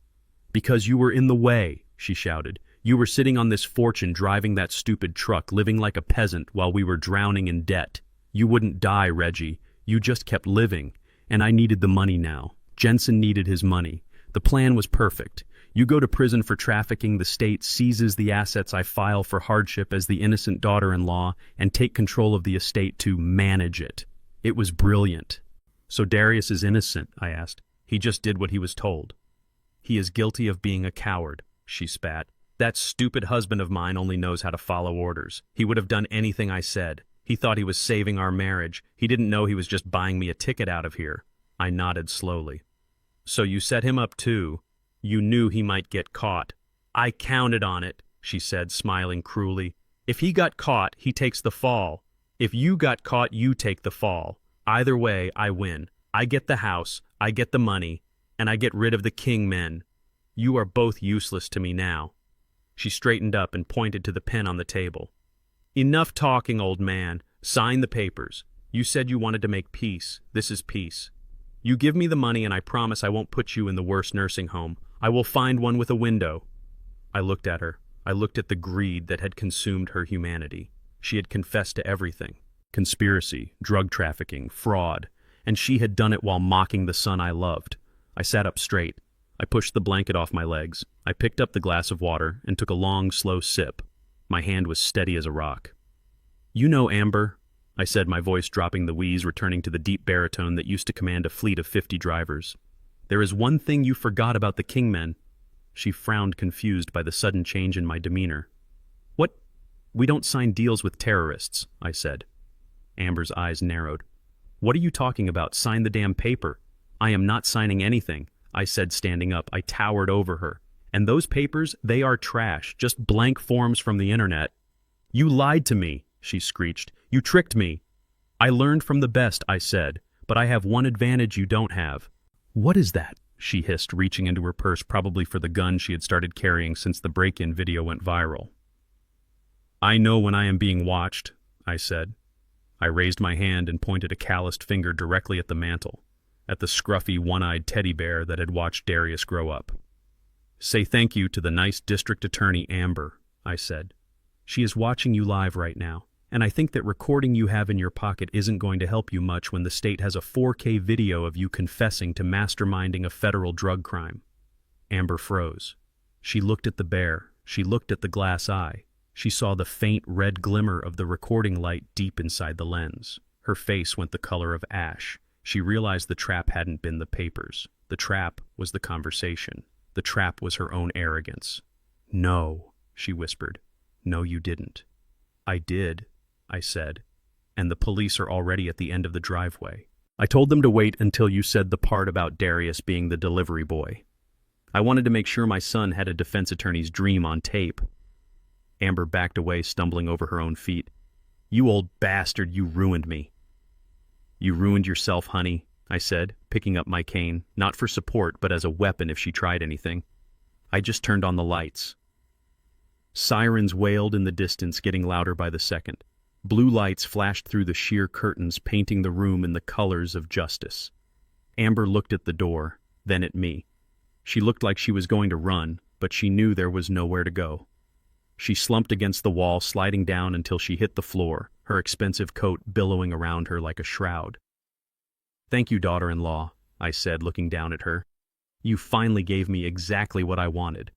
Speaker 1: "Because you were in the way," she shouted. "You were sitting on this fortune, driving that stupid truck, living like a peasant while we were drowning in debt. You wouldn't die, Reggie. You just kept living. And I needed the money now. Jensen needed his money. The plan was perfect. You go to prison for trafficking, the state seizes the assets I file for hardship as the innocent daughter-in-law and take control of the estate to manage it. It was brilliant." "So Darius is innocent?" I asked. "He just did what he was told." "He is guilty of being a coward," she spat. "That stupid husband of mine only knows how to follow orders. He would have done anything I said. He thought he was saving our marriage. He didn't know he was just buying me a ticket out of here." I nodded slowly. "So you set him up too? You knew he might get caught." "I counted on it," she said, smiling cruelly. "If he got caught, he takes the fall. If you got caught, you take the fall. Either way, I win. I get the house, I get the money, and I get rid of the king men. You are both useless to me now." She straightened up and pointed to the pen on the table. "Enough talking, old man. Sign the papers. You said you wanted to make peace. This is peace. You give me the money and I promise I won't put you in the worst nursing home. I will find one with a window." I looked at her. I looked at the greed that had consumed her humanity. She had confessed to everything. Conspiracy, drug trafficking, fraud. And she had done it while mocking the son I loved. I sat up straight. I pushed the blanket off my legs. I picked up the glass of water and took a long, slow sip. My hand was steady as a rock. "You know, Amber," I said, my voice dropping the wheeze, returning to the deep baritone that used to command a fleet of 50 drivers. "There is one thing you forgot about the Kingmen." She frowned, confused by the sudden change in my demeanor. "What?" "We don't sign deals with terrorists," I said. Amber's eyes narrowed. "What are you talking about? Sign the damn paper." "I am not signing anything," I said, standing up. I towered over her. "And those papers, they are trash, just blank forms from the internet." "You lied to me," she screeched. "You tricked me." "I learned from the best," I said, "but I have one advantage you don't have." "What is that?" she hissed, reaching into her purse, probably for the gun she had started carrying since the break-in video went viral. "I know when I am being watched," I said. I raised my hand and pointed a calloused finger directly at the mantel, at the scruffy, one-eyed teddy bear that had watched Darius grow up. "Say thank you to the nice district attorney, Amber," I said. "She is watching you live right now, and I think that recording you have in your pocket isn't going to help you much when the state has a 4K video of you confessing to masterminding a federal drug crime." Amber froze. She looked at the bear. She looked at the glass eye. She saw the faint red glimmer of the recording light deep inside the lens. Her face went the color of ash. She realized the trap hadn't been the papers. The trap was the conversation. The trap was her own arrogance. "No," she whispered. "No, you didn't." "I did," I said. "And the police are already at the end of the driveway. I told them to wait until you said the part about Darius being the delivery boy. I wanted to make sure my son had a defense attorney's dream on tape." Amber backed away, stumbling over her own feet. "You old bastard, you ruined me." "You ruined yourself, honey," I said, picking up my cane, not for support, but as a weapon if she tried anything. I just turned on the lights. Sirens wailed in the distance, getting louder by the second. Blue lights flashed through the sheer curtains, painting the room in the colors of justice. Amber looked at the door, then at me. She looked like she was going to run, but she knew there was nowhere to go. She slumped against the wall, sliding down until she hit the floor, her expensive coat billowing around her like a shroud. "Thank you, daughter-in-law," I said, looking down at her. "You finally gave me exactly what I wanted."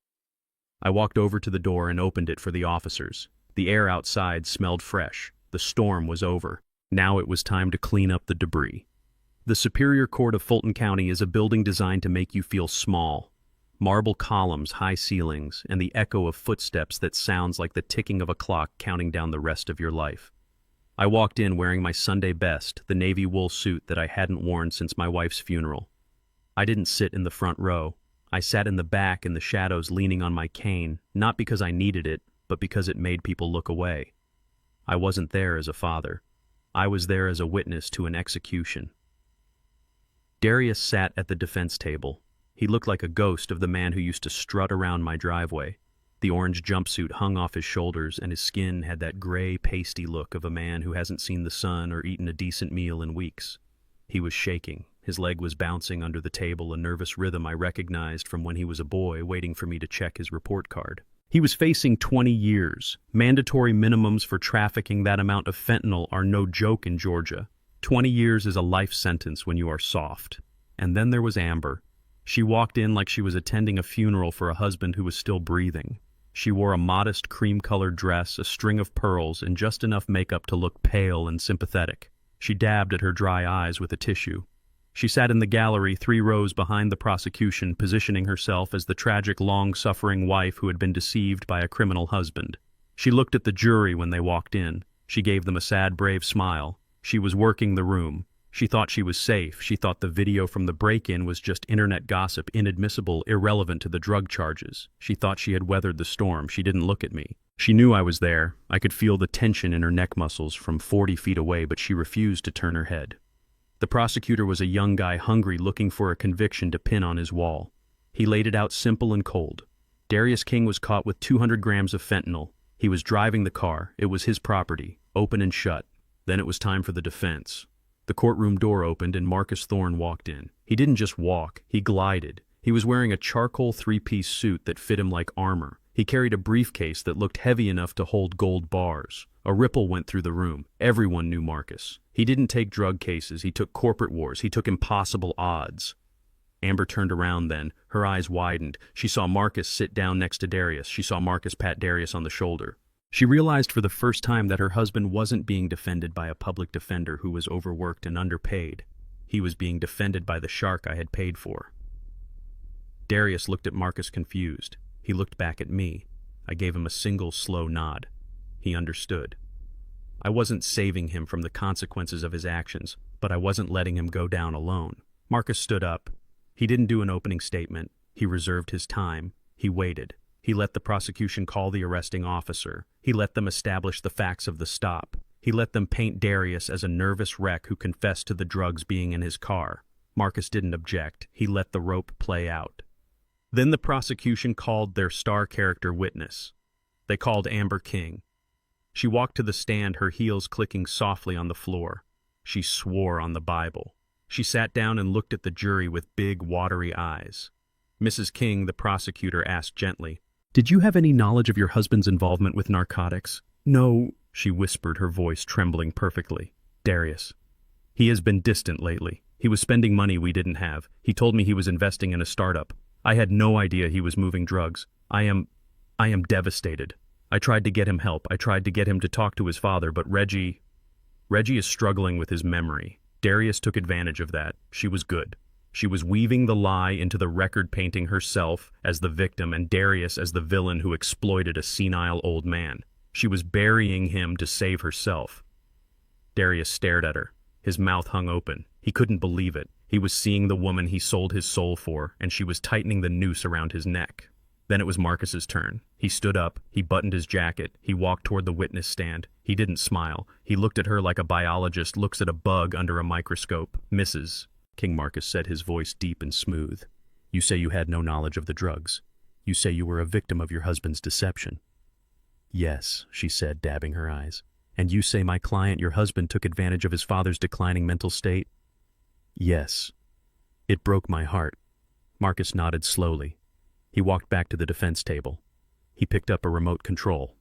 Speaker 1: I walked over to the door and opened it for the officers. The air outside smelled fresh. The storm was over. Now it was time to clean up the debris. The Superior Court of Fulton County is a building designed to make you feel small. Marble columns, high ceilings, and the echo of footsteps that sounds like the ticking of a clock counting down the rest of your life. I walked in wearing my Sunday best, the navy wool suit that I hadn't worn since my wife's funeral. I didn't sit in the front row. I sat in the back in the shadows leaning on my cane, not because I needed it, but because it made people look away. I wasn't there as a father. I was there as a witness to an execution. Darius sat at the defense table. He looked like a ghost of the man who used to strut around my driveway. The orange jumpsuit hung off his shoulders, and his skin had that gray, pasty look of a man who hasn't seen the sun or eaten a decent meal in weeks. He was shaking. His leg was bouncing under the table, a nervous rhythm I recognized from when he was a boy, waiting for me to check his report card. He was facing 20 years. Mandatory minimums for trafficking that amount of fentanyl are no joke in Georgia. 20 years is a life sentence when you are soft. And then there was Amber. She walked in like she was attending a funeral for a husband who was still breathing. She wore a modest cream-colored dress, a string of pearls, and just enough makeup to look pale and sympathetic. She dabbed at her dry eyes with a tissue. She sat in the gallery 3 rows behind the prosecution, positioning herself as the tragic, long-suffering wife who had been deceived by a criminal husband. She looked at the jury when they walked in. She gave them a sad, brave smile. She was working the room. She thought she was safe. She thought the video from the break-in was just internet gossip, inadmissible, irrelevant to the drug charges. She thought she had weathered the storm. She didn't look at me. She knew I was there. I could feel the tension in her neck muscles from 40 feet away, but she refused to turn her head. The prosecutor was a young guy hungry, looking for a conviction to pin on his wall. He laid it out simple and cold. Darius King was caught with 200 grams of fentanyl. He was driving the car. It was his property, open and shut. Then it was time for the defense. The courtroom door opened and Marcus Thorne walked in. He didn't just walk, he glided. He was wearing a charcoal 3-piece suit that fit him like armor. He carried a briefcase that looked heavy enough to hold gold bars. A ripple went through the room. Everyone knew Marcus. He didn't take drug cases, he took corporate wars, he took impossible odds. Amber turned around then. Her eyes widened. She saw Marcus sit down next to Darius. She saw Marcus pat Darius on the shoulder. She realized for the first time that her husband wasn't being defended by a public defender who was overworked and underpaid. He was being defended by the shark I had paid for. Darius looked at Marcus confused. He looked back at me. I gave him a single slow nod. He understood. I wasn't saving him from the consequences of his actions, but I wasn't letting him go down alone. Marcus stood up. He didn't do an opening statement. He reserved his time. He waited. He let the prosecution call the arresting officer. He let them establish the facts of the stop. He let them paint Darius as a nervous wreck who confessed to the drugs being in his car. Marcus didn't object. He let the rope play out. Then the prosecution called their star character witness. They called Amber King. She walked to the stand, her heels clicking softly on the floor. She swore on the Bible. She sat down and looked at the jury with big, watery eyes. Mrs. King, the prosecutor, asked gently, "Did you have any knowledge of your husband's involvement with narcotics?" "No," she whispered, her voice trembling perfectly. "Darius. He has been distant lately. He was spending money we didn't have. He told me he was investing in a startup. I had no idea he was moving drugs. I am devastated. I tried to get him help. I tried to get him to talk to his father, but Reggie is struggling with his memory. Darius took advantage of that. She was good. She was weaving the lie into the record, painting herself as the victim and Darius as the villain who exploited a senile old man. She was burying him to save herself. Darius stared at her. His mouth hung open. He couldn't believe it. He was seeing the woman he sold his soul for, and she was tightening the noose around his neck. Then it was Marcus's turn. He stood up. He buttoned his jacket. He walked toward the witness stand. He didn't smile. He looked at her like a biologist looks at a bug under a microscope. "Mrs. King," Marcus said, his voice deep and smooth. "You say you had no knowledge of the drugs. You say you were a victim of your husband's deception." "Yes," she said, dabbing her eyes. "And you say my client, your husband, took advantage of his father's declining mental state?" "Yes." "It broke my heart." Marcus nodded slowly. He walked back to the defense table. He picked up a remote control.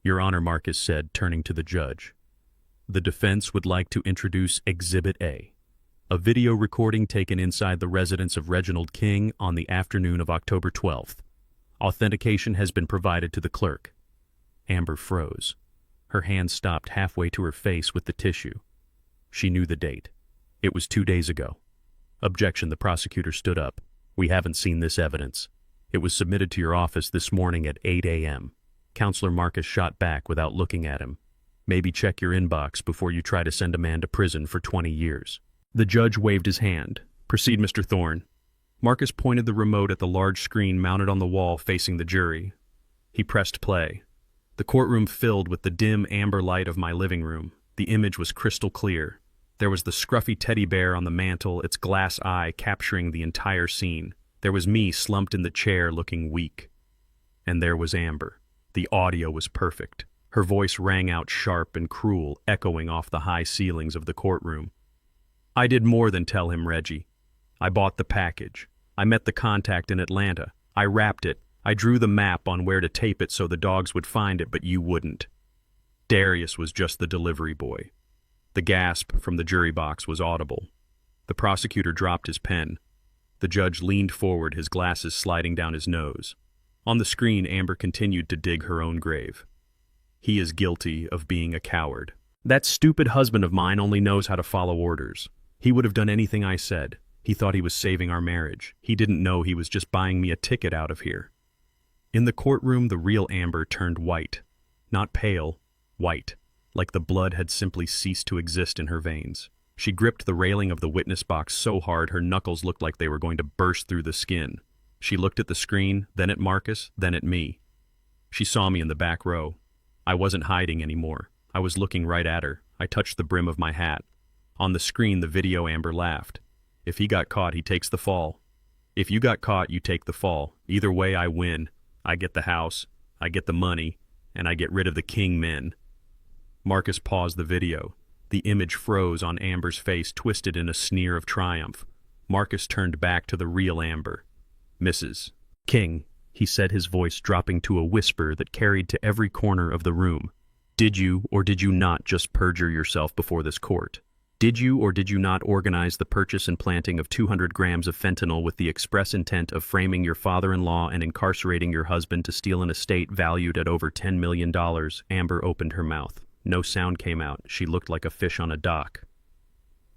Speaker 1: "Your Honor," Marcus said, turning to the judge. "The defense would like to introduce Exhibit A, a video recording taken inside the residence of Reginald King on the afternoon of October 12th. Authentication has been provided to the clerk." Amber froze. Her hand stopped halfway to her face with the tissue. She knew the date. It was 2 days ago. Objection, the prosecutor stood up. We haven't seen this evidence. It was submitted to your office this morning at 8 a.m. Counselor Marcus shot back without looking at him. Maybe check your inbox before you try to send a man to prison for 20 years. The judge waved his hand. Proceed, Mr. Thorne. Marcus pointed the remote at the large screen mounted on the wall facing the jury. He pressed play. The courtroom filled with the dim amber light of my living room. The image was crystal clear. There was the scruffy teddy bear on the mantel, its glass eye capturing the entire scene. There was me slumped in the chair looking weak. And there was Amber. The audio was perfect. Her voice rang out sharp and cruel, echoing off the high ceilings of the courtroom. I did more than tell him, Reggie. I bought the package. I met the contact in Atlanta. I wrapped it. I drew the map on where to tape it so the dogs would find it, but you wouldn't. Darius was just the delivery boy. The gasp from the jury box was audible. The prosecutor dropped his pen. The judge leaned forward, his glasses sliding down his nose. On the screen, Amber continued to dig her own grave. He is guilty of being a coward. That stupid husband of mine only knows how to follow orders. He would have done anything I said. He thought he was saving our marriage. He didn't know he was just buying me a ticket out of here. In the courtroom, the real Amber turned white. Not pale, white, like the blood had simply ceased to exist in her veins. She gripped the railing of the witness box so hard her knuckles looked like they were going to burst through the skin. She looked at the screen, then at Marcus, then at me. She saw me in the back row. I wasn't hiding anymore. I was looking right at her. I touched the brim of my hat. On the screen, the video, Amber laughed. If he got caught, he takes the fall. If you got caught, you take the fall. Either way, I win. I get the house, I get the money, and I get rid of the king men. Marcus paused the video. The image froze on Amber's face, twisted in a sneer of triumph. Marcus turned back to the real Amber. Mrs. King, he said, his voice dropping to a whisper that carried to every corner of the room. Did you or did you not just perjure yourself before this court? Did you or did you not organize the purchase and planting of 200 grams of fentanyl with the express intent of framing your father-in-law and incarcerating your husband to steal an estate valued at over $10 million? Amber opened her mouth. No sound came out. She looked like a fish on a dock.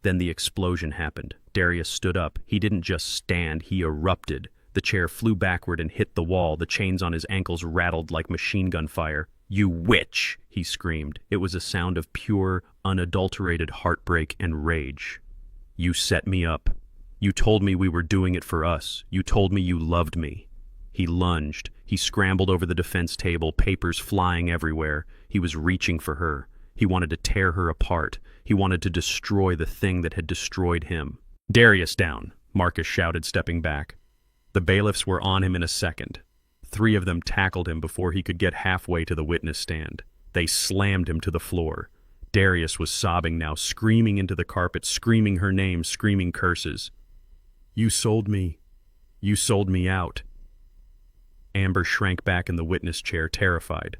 Speaker 1: Then the explosion happened. Darius stood up. He didn't just stand, he erupted. The chair flew backward and hit the wall. The chains on his ankles rattled like machine gun fire. You witch, he screamed. It was a sound of pure, unadulterated heartbreak and rage. You set me up. You told me we were doing it for us. You told me you loved me. He lunged. He scrambled over the defense table, papers flying everywhere. He was reaching for her. He wanted to tear her apart. He wanted to destroy the thing that had destroyed him. Darius down, Marcus shouted, stepping back. The bailiffs were on him in a second. 3 of them tackled him before he could get halfway to the witness stand. They slammed him to the floor. Darius was sobbing now, screaming into the carpet, screaming her name, screaming curses. You sold me. You sold me out. Amber shrank back in the witness chair, terrified.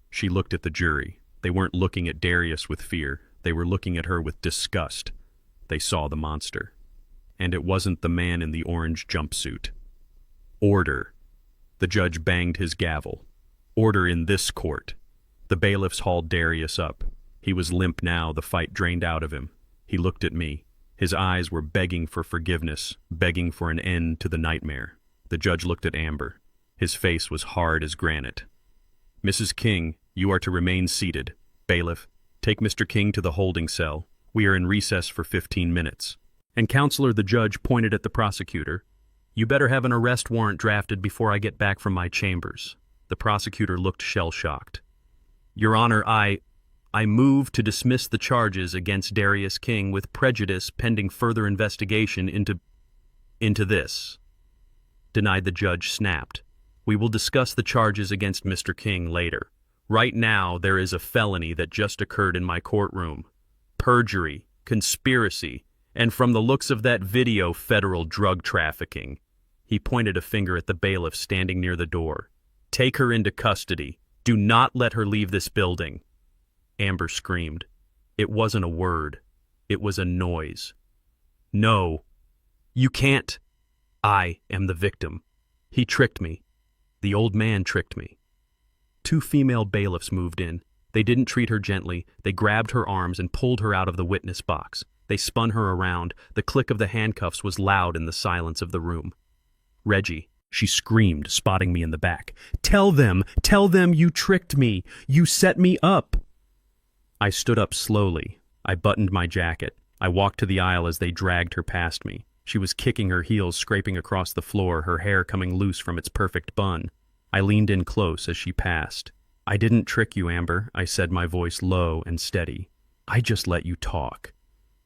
Speaker 1: She looked at the jury. They weren't looking at Darius with fear. They were looking at her with disgust. They saw the monster. And it wasn't the man in the orange jumpsuit. Order. The judge banged his gavel. Order in this court. The bailiffs hauled Darius up. He was limp now, the fight drained out of him. He looked at me. His eyes were begging for forgiveness, begging for an end to the nightmare. The judge looked at Amber. His face was hard as granite. Mrs. King, you are to remain seated. Bailiff, take Mr. King to the holding cell. We are in recess for 15 minutes. And Counselor, the judge pointed at the prosecutor. You better have an arrest warrant drafted before I get back from my chambers. The prosecutor looked shell-shocked. Your Honor, I move to dismiss the charges against Darius King with prejudice pending further investigation into this. Denied, the judge snapped. We will discuss the charges against Mr. King later. Right now, there is a felony that just occurred in my courtroom. Perjury, conspiracy, and from the looks of that video, federal drug trafficking. He pointed a finger at the bailiff standing near the door. Take her into custody. Do not let her leave this building. Amber screamed. It wasn't a word. It was a noise. No. You can't. I am the victim. He tricked me. The old man tricked me. 2 female bailiffs moved in. They didn't treat her gently. They grabbed her arms and pulled her out of the witness box. They spun her around. The click of the handcuffs was loud in the silence of the room. "Reggie," she screamed, spotting me in the back. Tell them you tricked me. You set me up." I stood up slowly. I buttoned my jacket. I walked to the aisle as they dragged her past me. She was kicking her heels, scraping across the floor, her hair coming loose from its perfect bun. I leaned in close as she passed. "I didn't trick you, Amber," I said, my voice low and steady. "I just let you talk."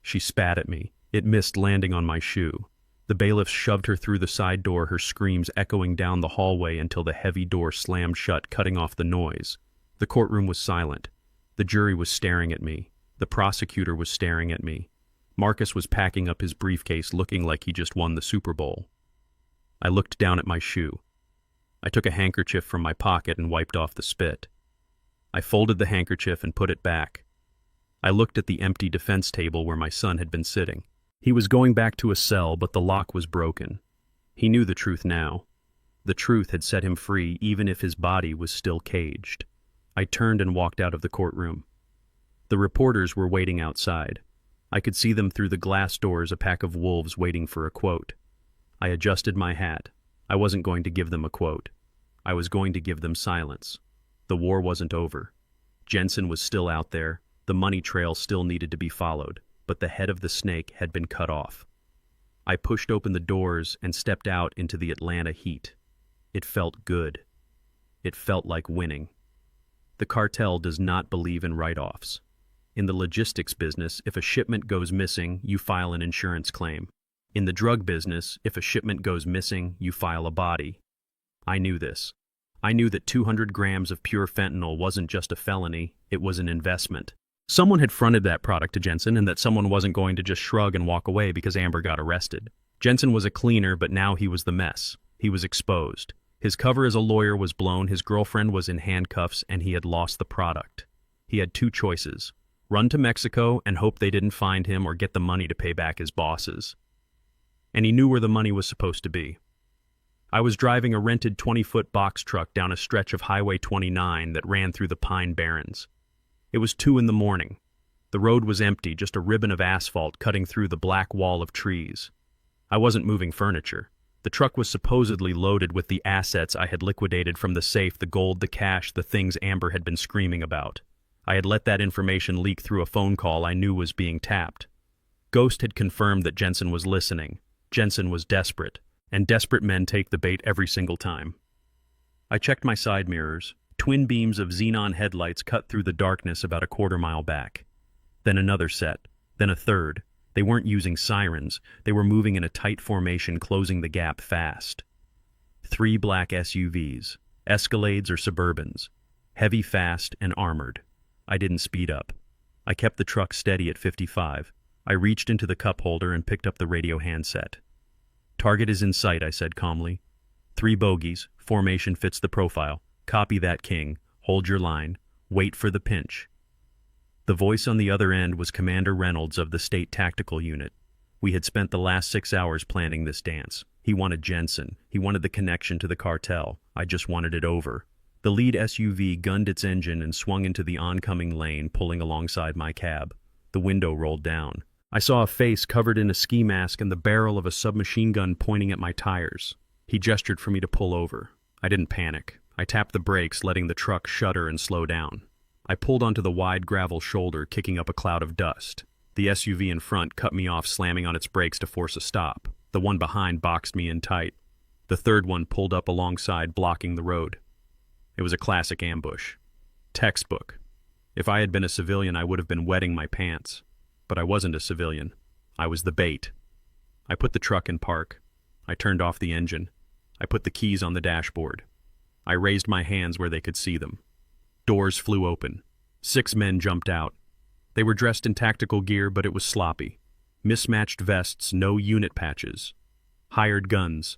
Speaker 1: She spat at me. It missed, landing on my shoe. The bailiffs shoved her through the side door, her screams echoing down the hallway until the heavy door slammed shut, cutting off the noise. The courtroom was silent. The jury was staring at me. The prosecutor was staring at me. Marcus was packing up his briefcase, looking like he just won the Super Bowl. I looked down at my shoe. I took a handkerchief from my pocket and wiped off the spit. I folded the handkerchief and put it back. I looked at the empty defense table where my son had been sitting. He was going back to a cell, but the lock was broken. He knew the truth now. The truth had set him free, even if his body was still caged. I turned and walked out of the courtroom. The reporters were waiting outside. I could see them through the glass doors, a pack of wolves waiting for a quote. I adjusted my hat. I wasn't going to give them a quote. I was going to give them silence. The war wasn't over. Jensen was still out there. The money trail still needed to be followed, but the head of the snake had been cut off. I pushed open the doors and stepped out into the Atlanta heat. It felt good. It felt like winning. The cartel does not believe in write-offs. In the logistics business, if a shipment goes missing, you file an insurance claim. In the drug business, if a shipment goes missing, you file a body. I knew this. I knew that 200 grams of pure fentanyl wasn't just a felony, it was an investment. Someone had fronted that product to Jensen, and that someone wasn't going to just shrug and walk away because Amber got arrested. Jensen was a cleaner, but now he was the mess. He was exposed. His cover as a lawyer was blown, his girlfriend was in handcuffs, and he had lost the product. He had two choices: run to Mexico and hope they didn't find him, or get the money to pay back his bosses. And he knew where the money was supposed to be. I was driving a rented 20-foot box truck down a stretch of Highway 29 that ran through the Pine Barrens. It was 2 a.m. The road was empty, just a ribbon of asphalt cutting through the black wall of trees. I wasn't moving furniture. The truck was supposedly loaded with the assets I had liquidated from the safe, the gold, the cash, the things Amber had been screaming about. I had let that information leak through a phone call I knew was being tapped. Ghost had confirmed that Jensen was listening. Jensen was desperate, and desperate men take the bait every single time. I checked my side mirrors. Twin beams of xenon headlights cut through the darkness about a quarter-mile back. Then another set, then a third. They weren't using sirens. They were moving in a tight formation, closing the gap fast. 3 black SUVs, Escalades or Suburbans, heavy, fast, and armored. I didn't speed up. I kept the truck steady at 55. I reached into the cup holder and picked up the radio handset. "Target is in sight," I said calmly. 3 bogeys. Formation fits the profile. Copy that, King. Hold your line. Wait for the pinch. The voice on the other end was Commander Reynolds of the State Tactical Unit. We had spent the last 6 hours planning this dance. He wanted Jensen. He wanted the connection to the cartel. I just wanted it over. The lead SUV gunned its engine and swung into the oncoming lane, pulling alongside my cab. The window rolled down. I saw a face covered in a ski mask and the barrel of a submachine gun pointing at my tires. He gestured for me to pull over. I didn't panic. I tapped the brakes, letting the truck shudder and slow down. I pulled onto the wide gravel shoulder, kicking up a cloud of dust. The SUV in front cut me off, slamming on its brakes to force a stop. The one behind boxed me in tight. The third one pulled up alongside, blocking the road. It was a classic ambush. Textbook. If I had been a civilian, I would have been wetting my pants. But I wasn't a civilian. I was the bait. I put the truck in park. I turned off the engine. I put the keys on the dashboard. I raised my hands where they could see them. Doors flew open. 6 men jumped out. They were dressed in tactical gear, but it was sloppy. Mismatched vests, no unit patches. Hired guns.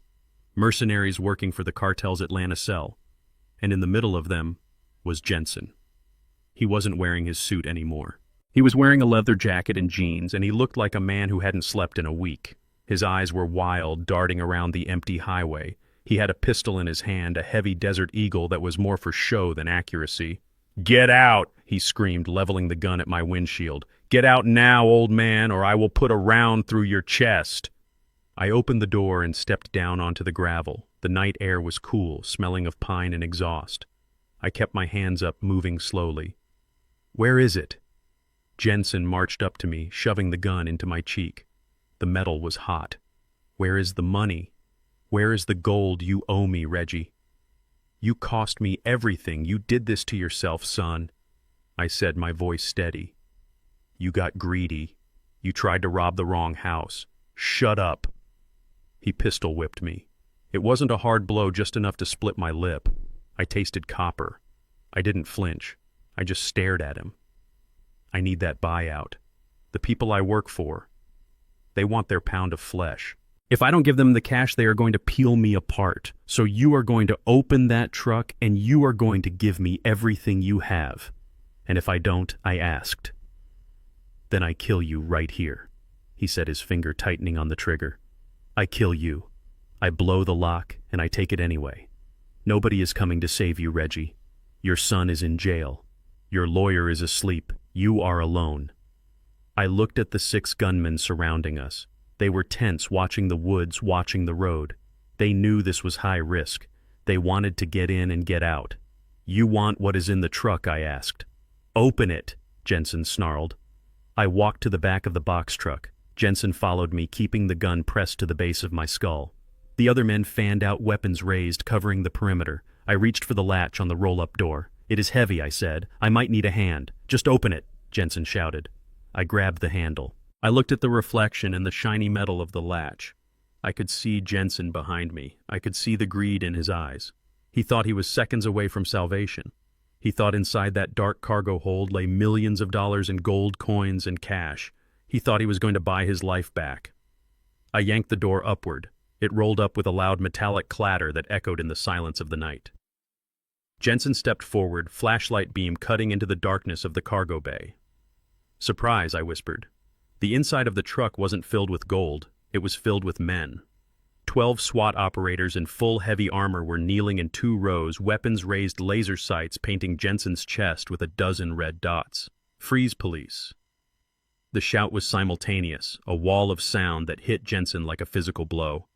Speaker 1: Mercenaries working for the cartel's Atlanta cell. And in the middle of them was Jensen. He wasn't wearing his suit anymore. He was wearing a leather jacket and jeans, and he looked like a man who hadn't slept in a week. His eyes were wild, darting around the empty highway. He had a pistol in his hand, a heavy Desert Eagle that was more for show than accuracy. "Get out!" he screamed, leveling the gun at my windshield. "Get out now, old man, or I will put a round through your chest." I opened the door and stepped down onto the gravel. The night air was cool, smelling of pine and exhaust. I kept my hands up, moving slowly. "Where is it?" Jensen marched up to me, shoving the gun into my cheek. The metal was hot. "Where is the money? Where is the gold you owe me, Reggie?" "You cost me everything. You did this to yourself, son," I said, my voice steady. "You got greedy. You tried to rob the wrong house. Shut up." He pistol whipped me. It wasn't a hard blow, just enough to split my lip. I tasted copper. I didn't flinch. I just stared at him. "I need that buyout. The people I work for. They want their pound of flesh. If I don't give them the cash, they are going to peel me apart. So you are going to open that truck and you are going to give me everything you have. And if I don't," I asked, "then I kill you right here," he said, his finger tightening on the trigger. "I kill you. I blow the lock and I take it anyway. Nobody is coming to save you, Reggie. Your son is in jail. Your lawyer is asleep. You are alone." I looked at the 6 gunmen surrounding us. They were tense, watching the woods, watching the road. They knew this was high risk. They wanted to get in and get out. "You want what is in the truck?" I asked. "Open it," Jensen snarled. I walked to the back of the box truck. Jensen followed me, keeping the gun pressed to the base of my skull. The other men fanned out, weapons raised, covering the perimeter. I reached for the latch on the roll-up door. "It is heavy," I said. "I might need a hand." "Just open it," Jensen shouted. I grabbed the handle. I looked at the reflection and the shiny metal of the latch. I could see Jensen behind me. I could see the greed in his eyes. He thought he was seconds away from salvation. He thought inside that dark cargo hold lay millions of dollars in gold coins and cash. He thought he was going to buy his life back. I yanked the door upward. It rolled up with a loud metallic clatter that echoed in the silence of the night. Jensen stepped forward, flashlight beam cutting into the darkness of the cargo bay. "Surprise," I whispered. The inside of the truck wasn't filled with gold. It was filled with men. 12 SWAT operators in full heavy armor were kneeling in 2 rows, weapons raised, laser sights painting Jensen's chest with a dozen red dots. "Freeze, police." The shout was simultaneous, a wall of sound that hit Jensen like a physical blow.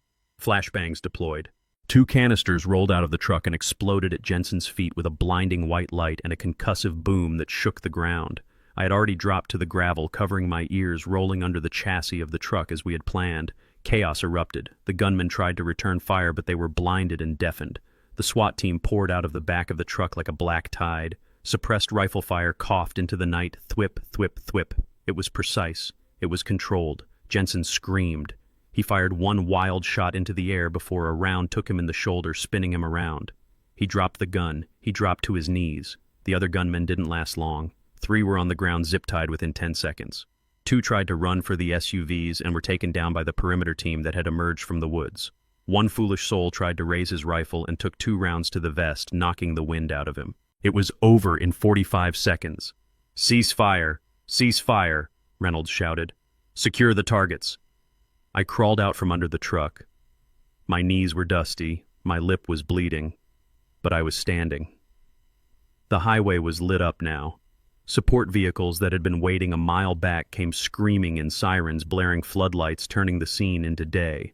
Speaker 1: Flashbangs deployed. 2 canisters rolled out of the truck and exploded at Jensen's feet with a blinding white light and a concussive boom that shook the ground. I had already dropped to the gravel, covering my ears, rolling under the chassis of the truck as we had planned. Chaos erupted. The gunmen tried to return fire, but they were blinded and deafened. The SWAT team poured out of the back of the truck like a black tide. Suppressed rifle fire coughed into the night. Thwip, thwip, thwip. It was precise. It was controlled. Jensen screamed. He fired one wild shot into the air before a round took him in the shoulder, spinning him around. He dropped the gun. He dropped to his knees. The other gunmen didn't last long. 3 were on the ground, zip-tied within 10 seconds. 2 tried to run for the SUVs and were taken down by the perimeter team that had emerged from the woods. 1 foolish soul tried to raise his rifle and took 2 rounds to the vest, knocking the wind out of him. It was over in 45 seconds. "Cease fire! Cease fire!" Reynolds shouted. "Secure the targets." I crawled out from under the truck. My knees were dusty, my lip was bleeding, but I was standing. The highway was lit up now. Support vehicles that had been waiting a mile back came screaming in sirens, blaring floodlights, turning the scene into day.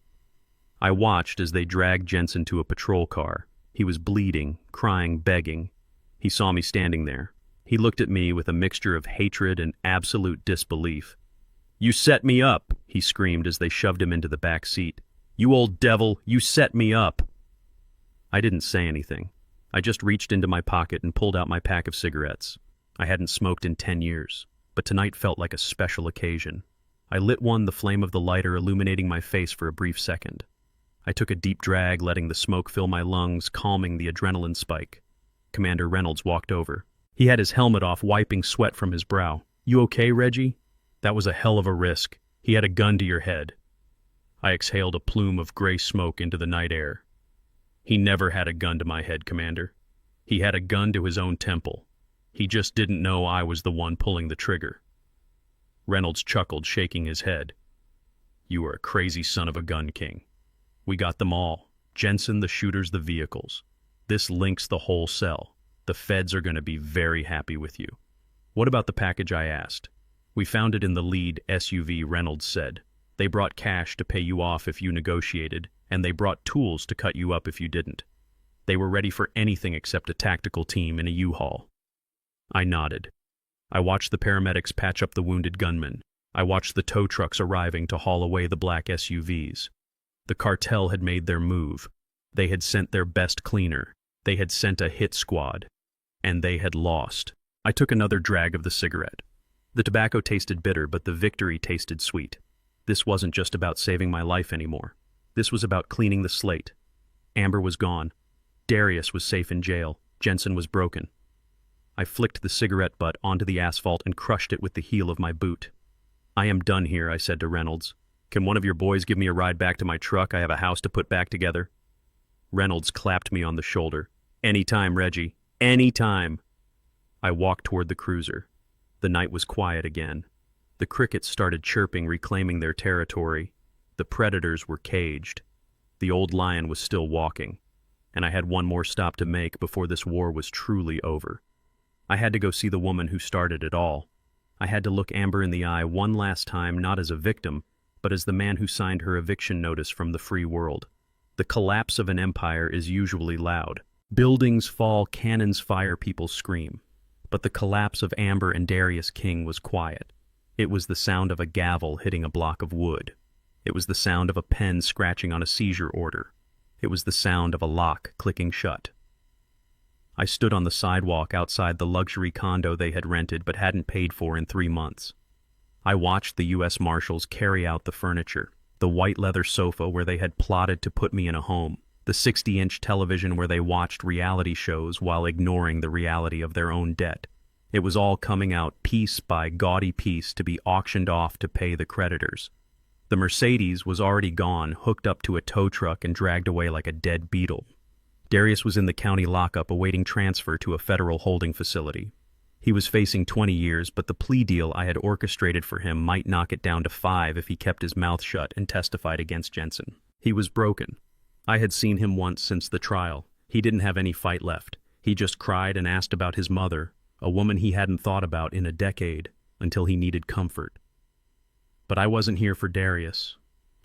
Speaker 1: I watched as they dragged Jensen to a patrol car. He was bleeding, crying, begging. He saw me standing there. He looked at me with a mixture of hatred and absolute disbelief. "You set me up," he screamed as they shoved him into the back seat. "You old devil, you set me up." I didn't say anything. I just reached into my pocket and pulled out my pack of cigarettes. I hadn't smoked in 10 years, but tonight felt like a special occasion. I lit one, the flame of the lighter illuminating my face for a brief second. I took a deep drag, letting the smoke fill my lungs, calming the adrenaline spike. Commander Reynolds walked over. He had his helmet off, wiping sweat from his brow. "You okay, Reggie? That was a hell of a risk. He had a gun to your head." I exhaled a plume of gray smoke into the night air. "He never had a gun to my head, Commander. He had a gun to his own temple. He just didn't know I was the one pulling the trigger." Reynolds chuckled, shaking his head. "You are a crazy son of a gun, King. We got them all. Jensen, the shooters, the vehicles. This links the whole cell. The feds are going to be very happy with you." What about the package? I asked. We found it in the lead SUV, Reynolds said. They brought cash to pay you off if you negotiated, and they brought tools to cut you up if you didn't. They were ready for anything except a tactical team in a U-Haul. I nodded. I watched the paramedics patch up the wounded gunmen. I watched the tow trucks arriving to haul away the black SUVs. The cartel had made their move. They had sent their best cleaner. They had sent a hit squad. And they had lost. I took another drag of the cigarette. The tobacco tasted bitter, but the victory tasted sweet. This wasn't just about saving my life anymore. This was about cleaning the slate. Amber was gone. Darius was safe in jail. Jensen was broken. I flicked the cigarette butt onto the asphalt and crushed it with the heel of my boot. I am done here, I said to Reynolds. Can one of your boys give me a ride back to my truck? I have a house to put back together. Reynolds clapped me on the shoulder. Anytime, Reggie. Anytime. I walked toward the cruiser. The night was quiet again. The crickets started chirping, reclaiming their territory. The predators were caged. The old lion was still walking. And I had one more stop to make before this war was truly over. I had to go see the woman who started it all. I had to look Amber in the eye one last time, not as a victim, but as the man who signed her eviction notice from the free world. The collapse of an empire is usually loud. Buildings fall, cannons fire, people scream. But the collapse of Amber and Darius King was quiet. It was the sound of a gavel hitting a block of wood. It was the sound of a pen scratching on a seizure order. It was the sound of a lock clicking shut. I stood on the sidewalk outside the luxury condo they had rented but hadn't paid for in 3 months. I watched the U.S. Marshals carry out the furniture, the white leather sofa where they had plotted to put me in a home, the 60-inch television where they watched reality shows while ignoring the reality of their own debt. It was all coming out piece by gaudy piece to be auctioned off to pay the creditors. The Mercedes was already gone, hooked up to a tow truck and dragged away like a dead beetle. Darius was in the county lockup awaiting transfer to a federal holding facility. He was facing 20 years, but the plea deal I had orchestrated for him might knock it down to 5 if he kept his mouth shut and testified against Jensen. He was broken. I had seen him once since the trial. He didn't have any fight left. He just cried and asked about his mother, a woman he hadn't thought about in a decade, until he needed comfort. But I wasn't here for Darius.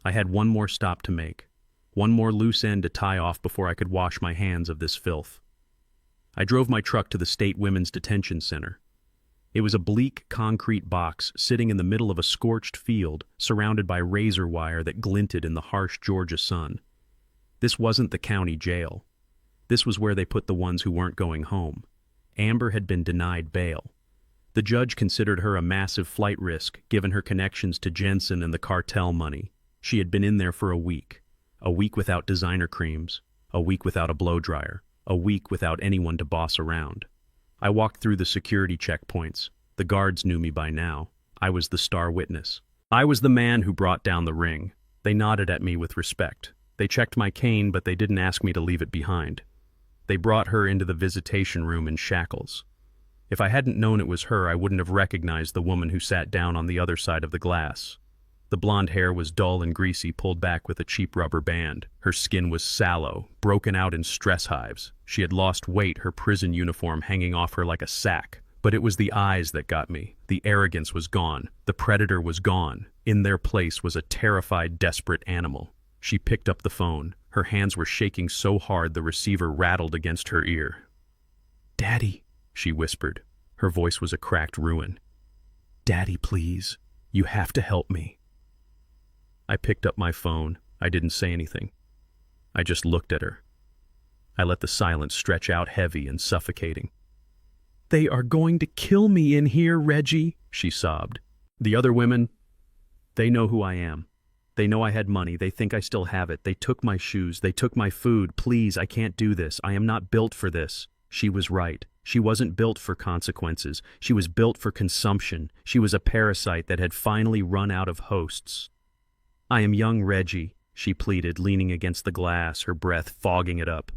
Speaker 1: I had one more stop to make. One more loose end to tie off before I could wash my hands of this filth. I drove my truck to the State Women's Detention Center. It was a bleak concrete box sitting in the middle of a scorched field, surrounded by razor wire that glinted in the harsh Georgia sun. This wasn't the county jail. This was where they put the ones who weren't going home. Amber had been denied bail. The judge considered her a massive flight risk, given her connections to Jensen and the cartel money. She had been in there for a week without designer creams, a week without a blow dryer, a week without anyone to boss around. I walked through the security checkpoints. The guards knew me by now. I was the star witness. I was the man who brought down the ring. They nodded at me with respect. They checked my cane, but they didn't ask me to leave it behind. They brought her into the visitation room in shackles. If I hadn't known it was her, I wouldn't have recognized the woman who sat down on the other side of the glass. The blonde hair was dull and greasy, pulled back with a cheap rubber band. Her skin was sallow, broken out in stress hives. She had lost weight, her prison uniform hanging off her like a sack. But it was the eyes that got me. The arrogance was gone. The predator was gone. In their place was a terrified, desperate animal. She picked up the phone. Her hands were shaking so hard the receiver rattled against her ear. "Daddy," she whispered. Her voice was a cracked ruin. "Daddy, please. You have to help me." I picked up my phone. I didn't say anything. I just looked at her. I let the silence stretch out heavy and suffocating. "They are going to kill me in here, Reggie," she sobbed. "The other women, they know who I am. They know I had money. They think I still have it. They took my shoes. They took my food. Please, I can't do this. I am not built for this." She was right. She wasn't built for consequences. She was built for consumption. She was a parasite that had finally run out of hosts. "I am young Reggie," she pleaded, leaning against the glass, her breath fogging it up.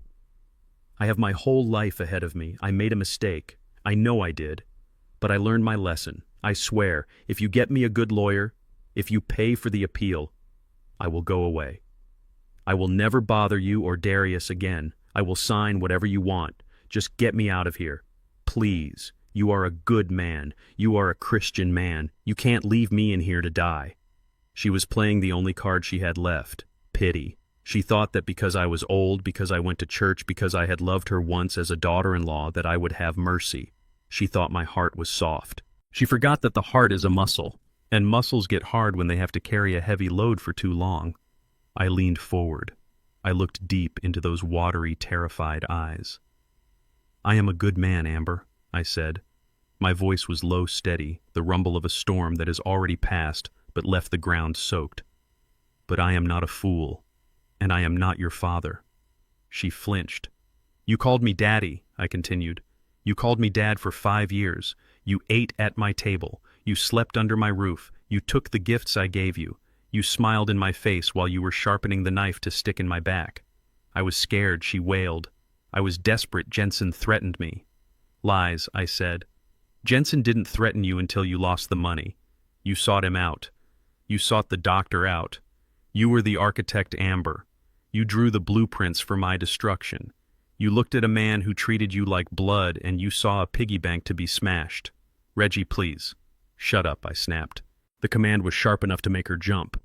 Speaker 1: "I have my whole life ahead of me. I made a mistake. I know I did. But I learned my lesson. I swear, if you get me a good lawyer, if you pay for the appeal, I will go away. I will never bother you or Darius again. I will sign whatever you want. Just get me out of here. Please. You are a good man. You are a Christian man. You can't leave me in here to die." She was playing the only card she had left, pity. She thought that because I was old, because I went to church, because I had loved her once as a daughter-in-law, that I would have mercy. She thought my heart was soft. She forgot that the heart is a muscle, and muscles get hard when they have to carry a heavy load for too long. I leaned forward. I looked deep into those watery, terrified eyes. "I am a good man, Amber," I said. My voice was low, steady, the rumble of a storm that has already passed but left the ground soaked. "But I am not a fool, and I am not your father." She flinched. "You called me Daddy," I continued. "You called me Dad for 5 years. You ate at my table. You slept under my roof. You took the gifts I gave you. You smiled in my face while you were sharpening the knife to stick in my back. I was scared," she wailed. "I was desperate. Jensen threatened me." "Lies," I said. "Jensen didn't threaten you until you lost the money. You sought him out. You sought the doctor out. You were the architect, Amber. You drew the blueprints for my destruction. You looked at a man who treated you like blood, and you saw a piggy bank to be smashed." "Reggie, please." "Shut up," I snapped. The command was sharp enough to make her jump.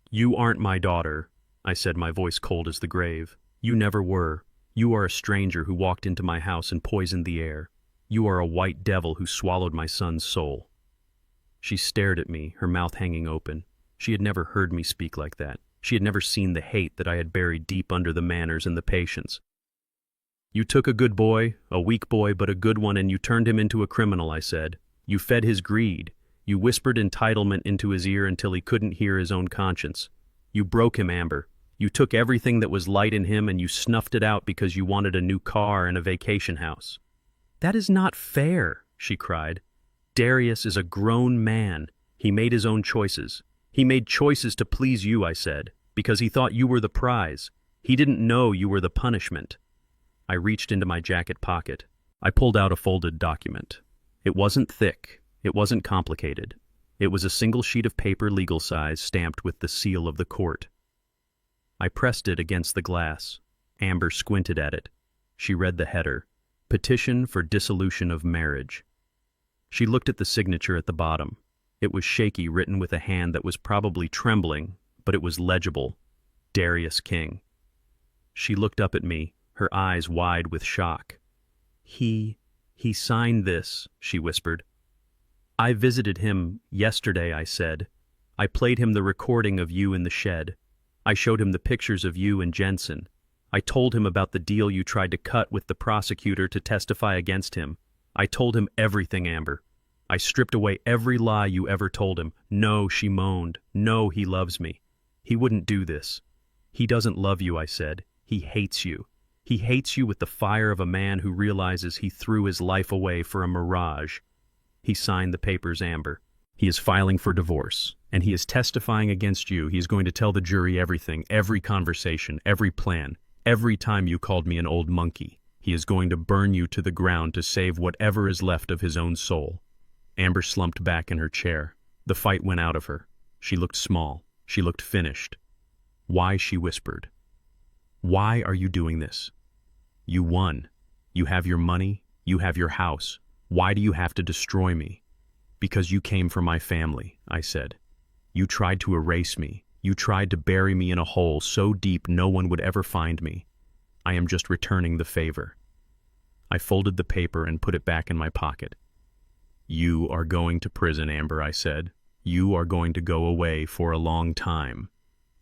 Speaker 1: "You aren't my daughter," I said, my voice cold as the grave. "You never were. You are a stranger who walked into my house and poisoned the air. You are a white devil who swallowed my son's soul." She stared at me, her mouth hanging open. She had never heard me speak like that. She had never seen the hate that I had buried deep under the manners and the patience. "You took a good boy, a weak boy, but a good one, and you turned him into a criminal," I said. "You fed his greed. You whispered entitlement into his ear until he couldn't hear his own conscience. You broke him, Amber. You took everything that was light in him and you snuffed it out because you wanted a new car and a vacation house." "That is not fair," she cried. "Darius is a grown man. He made his own choices. He made choices to please you," I said, "because he thought you were the prize. He didn't know you were the punishment." I reached into my jacket pocket. I pulled out a folded document. It wasn't thick. It wasn't complicated. It was a single sheet of paper, legal size, stamped with the seal of the court. I pressed it against the glass. Amber squinted at it. She read the header, "Petition for Dissolution of Marriage." She looked at the signature at the bottom. It was shaky, written with a hand that was probably trembling, but it was legible. Darius King. She looked up at me, her eyes wide with shock. He signed this," she whispered. "I visited him yesterday," I said. "I played him the recording of you in the shed. I showed him the pictures of you and Jensen. I told him about the deal you tried to cut with the prosecutor to testify against him. I told him everything, Amber. I stripped away every lie you ever told him." "No," she moaned. "No, he loves me. He wouldn't do this." "He doesn't love you," I said. "He hates you. He hates you with the fire of a man who realizes he threw his life away for a mirage." He signed the papers, Amber. "He is filing for divorce, and he is testifying against you. He is going to tell the jury everything, every conversation, every plan, every time you called me an old monkey. He is going to burn you to the ground to save whatever is left of his own soul." Amber slumped back in her chair. The fight went out of her. She looked small. She looked finished. "Why?" she whispered. "Why are you doing this? You won. You have your money. You have your house. Why do you have to destroy me?" "Because you came for my family," I said. "You tried to erase me. You tried to bury me in a hole so deep no one would ever find me. I am just returning the favor." I folded the paper and put it back in my pocket. "You are going to prison, Amber," I said. "You are going to go away for a long time.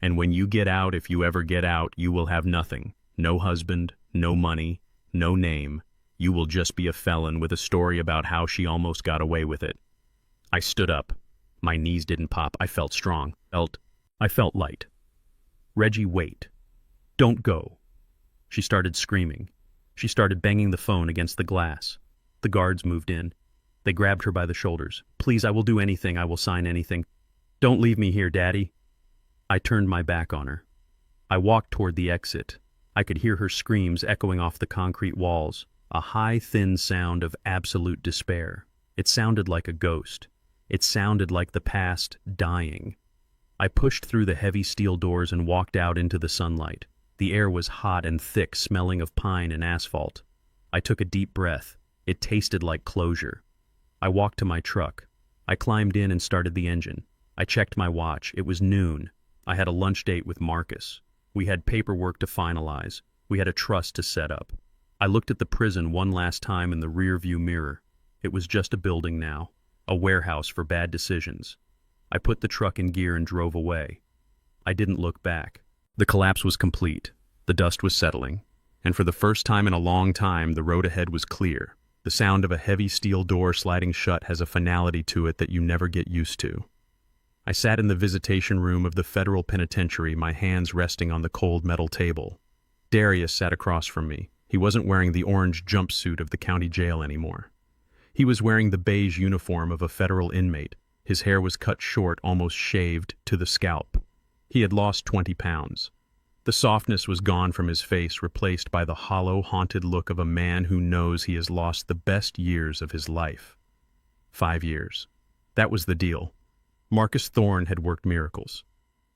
Speaker 1: And when you get out, if you ever get out, you will have nothing. No husband, no money, no name. You will just be a felon with a story about how she almost got away with it." I stood up. My knees didn't pop. I felt strong. I felt light. "Reggie, wait. Don't go." She started screaming. She started banging the phone against the glass. The guards moved in. They grabbed her by the shoulders. "Please, I will do anything. I will sign anything. Don't leave me here, Daddy." I turned my back on her. I walked toward the exit. I could hear her screams echoing off the concrete walls, a high, thin sound of absolute despair. It sounded like a ghost. It sounded like the past dying. I pushed through the heavy steel doors and walked out into the sunlight. The air was hot and thick, smelling of pine and asphalt. I took a deep breath. It tasted like closure. I walked to my truck. I climbed in and started the engine. I checked my watch. It was noon. I had a lunch date with Marcus. We had paperwork to finalize. We had a trust to set up. I looked at the prison one last time in the rearview mirror. It was just a building now, a warehouse for bad decisions. I put the truck in gear and drove away. I didn't look back. The collapse was complete. The dust was settling. And for the first time in a long time, the road ahead was clear. The sound of a heavy steel door sliding shut has a finality to it that you never get used to. I sat in the visitation room of the federal penitentiary, my hands resting on the cold metal table. Darius sat across from me. He wasn't wearing the orange jumpsuit of the county jail anymore. He was wearing the beige uniform of a federal inmate. His hair was cut short, almost shaved to the scalp. He had lost 20 pounds. The softness was gone from his face, replaced by the hollow, haunted look of a man who knows he has lost the best years of his life. 5 years. That was the deal. Marcus Thorne had worked miracles.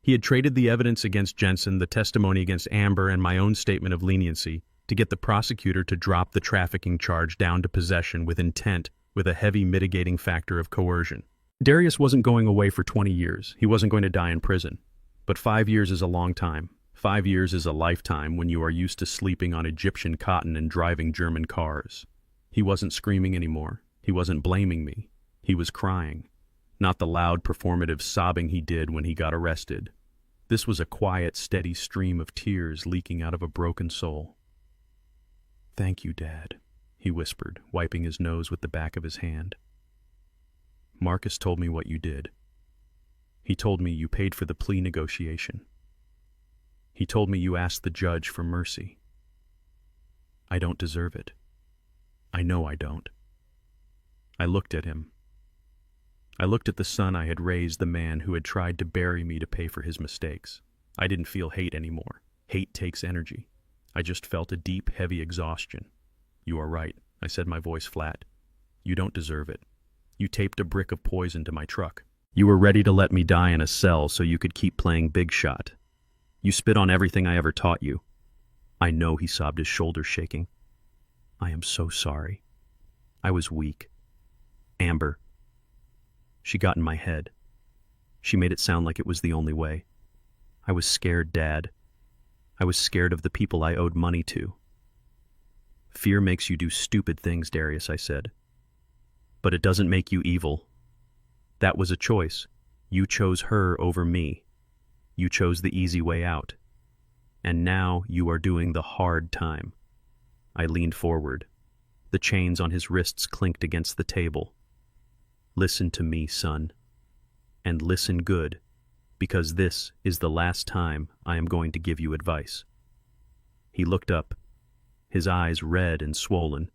Speaker 1: He had traded the evidence against Jensen, the testimony against Amber, and my own statement of leniency to get the prosecutor to drop the trafficking charge down to possession with intent, with a heavy mitigating factor of coercion. Darius wasn't going away for 20 years. He wasn't going to die in prison. But 5 years is a long time. 5 years is a lifetime when you are used to sleeping on Egyptian cotton and driving German cars. He wasn't screaming anymore. He wasn't blaming me. He was crying. Not the loud performative sobbing he did when he got arrested. This was a quiet, steady stream of tears leaking out of a broken soul. "Thank you, Dad," he whispered, wiping his nose with the back of his hand. "Marcus told me what you did. He told me you paid for the plea negotiation. He told me you asked the judge for mercy. I don't deserve it. I know I don't." I looked at him. I looked at the son I had raised, the man who had tried to bury me to pay for his mistakes. I didn't feel hate anymore. Hate takes energy. I just felt a deep, heavy exhaustion. "You are right," I said, my voice flat. "You don't deserve it. You taped a brick of poison to my truck. You were ready to let me die in a cell so you could keep playing big shot. You spit on everything I ever taught you." "I know," he sobbed, his shoulders shaking. "I am so sorry. I was weak. Amber." She got in my head. She made it sound like it was the only way. "I was scared, Dad. I was scared of the people I owed money to." "Fear makes you do stupid things, Darius," I said. "But it doesn't make you evil. That was a choice. You chose her over me. You chose the easy way out. And now you are doing the hard time." I leaned forward. The chains on his wrists clinked against the table. "Listen to me, son. And listen good, because this is the last time I am going to give you advice." He looked up, his eyes red and swollen.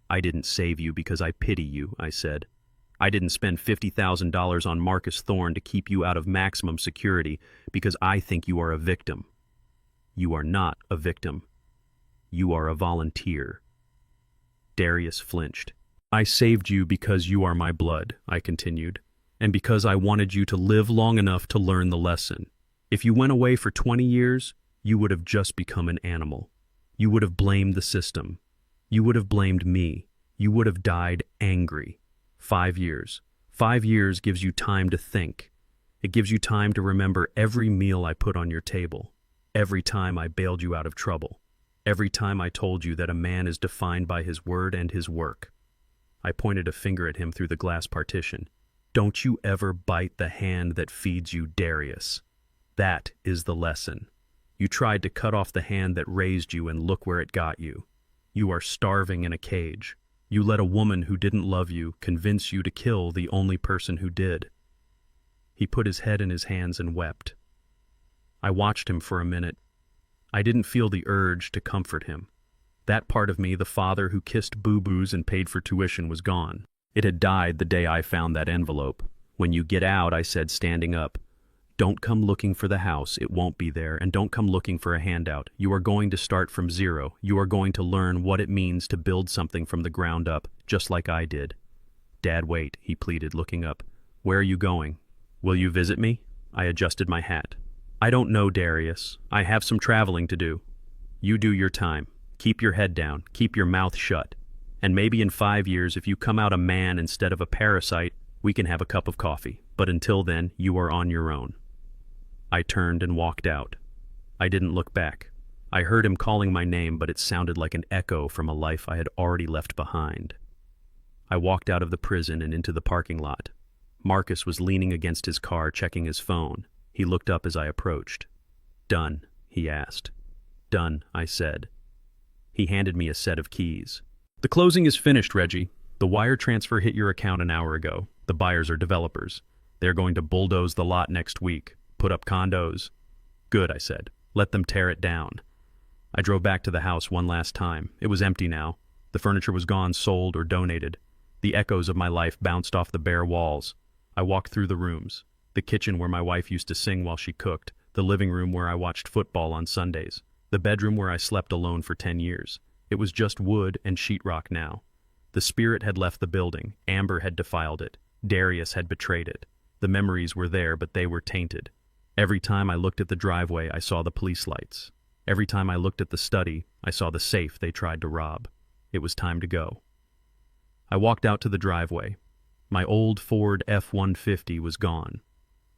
Speaker 1: "I didn't save you because I pity you," I said. "I didn't spend $50,000 on Marcus Thorne to keep you out of maximum security because I think you are a victim. You are not a victim. You are a volunteer." Darius flinched. "I saved you because you are my blood," I continued, "and because I wanted you to live long enough to learn the lesson. If you went away for 20 years, you would have just become an animal. You would have blamed the system. You would have blamed me. You would have died angry. 5 years. 5 years gives you time to think. It gives you time to remember every meal I put on your table, every time I bailed you out of trouble, every time I told you that a man is defined by his word and his work." I pointed a finger at him through the glass partition. "Don't you ever bite the hand that feeds you, Darius. That is the lesson. You tried to cut off the hand that raised you, and look where it got you. You are starving in a cage. You let a woman who didn't love you convince you to kill the only person who did." He put his head in his hands and wept. I watched him for a minute. I didn't feel the urge to comfort him. That part of me, the father who kissed boo-boos and paid for tuition, was gone. It had died the day I found that envelope. "When you get out," I said, standing up, "don't come looking for the house. It won't be there. And don't come looking for a handout. You are going to start from zero. You are going to learn what it means to build something from the ground up, just like I did." "Dad, wait," he pleaded, looking up. "Where are you going? Will you visit me?" I adjusted my hat. "I don't know, Darius. I have some traveling to do. You do your time. Keep your head down. Keep your mouth shut. And maybe in 5 years, if you come out a man instead of a parasite, we can have a cup of coffee. But until then, you are on your own." I turned and walked out. I didn't look back. I heard him calling my name, but it sounded like an echo from a life I had already left behind. I walked out of the prison and into the parking lot. Marcus was leaning against his car, checking his phone. He looked up as I approached. "Done?" he asked. "Done," I said. He handed me a set of keys. "The closing is finished, Reggie. The wire transfer hit your account an hour ago. The buyers are developers. They're going to bulldoze the lot next week, put up condos." "Good," I said. "Let them tear it down." I drove back to the house one last time. It was empty now. The furniture was gone, sold, or donated. The echoes of my life bounced off the bare walls. I walked through the rooms. The kitchen where my wife used to sing while she cooked. The living room where I watched football on Sundays. The bedroom where I slept alone for 10 years. It was just wood and sheetrock now. The spirit had left the building. Amber had defiled it. Darius had betrayed it. The memories were there, but they were tainted. Every time I looked at the driveway, I saw the police lights. Every time I looked at the study, I saw the safe they tried to rob. It was time to go. I walked out to the driveway. My old Ford F-150 was gone.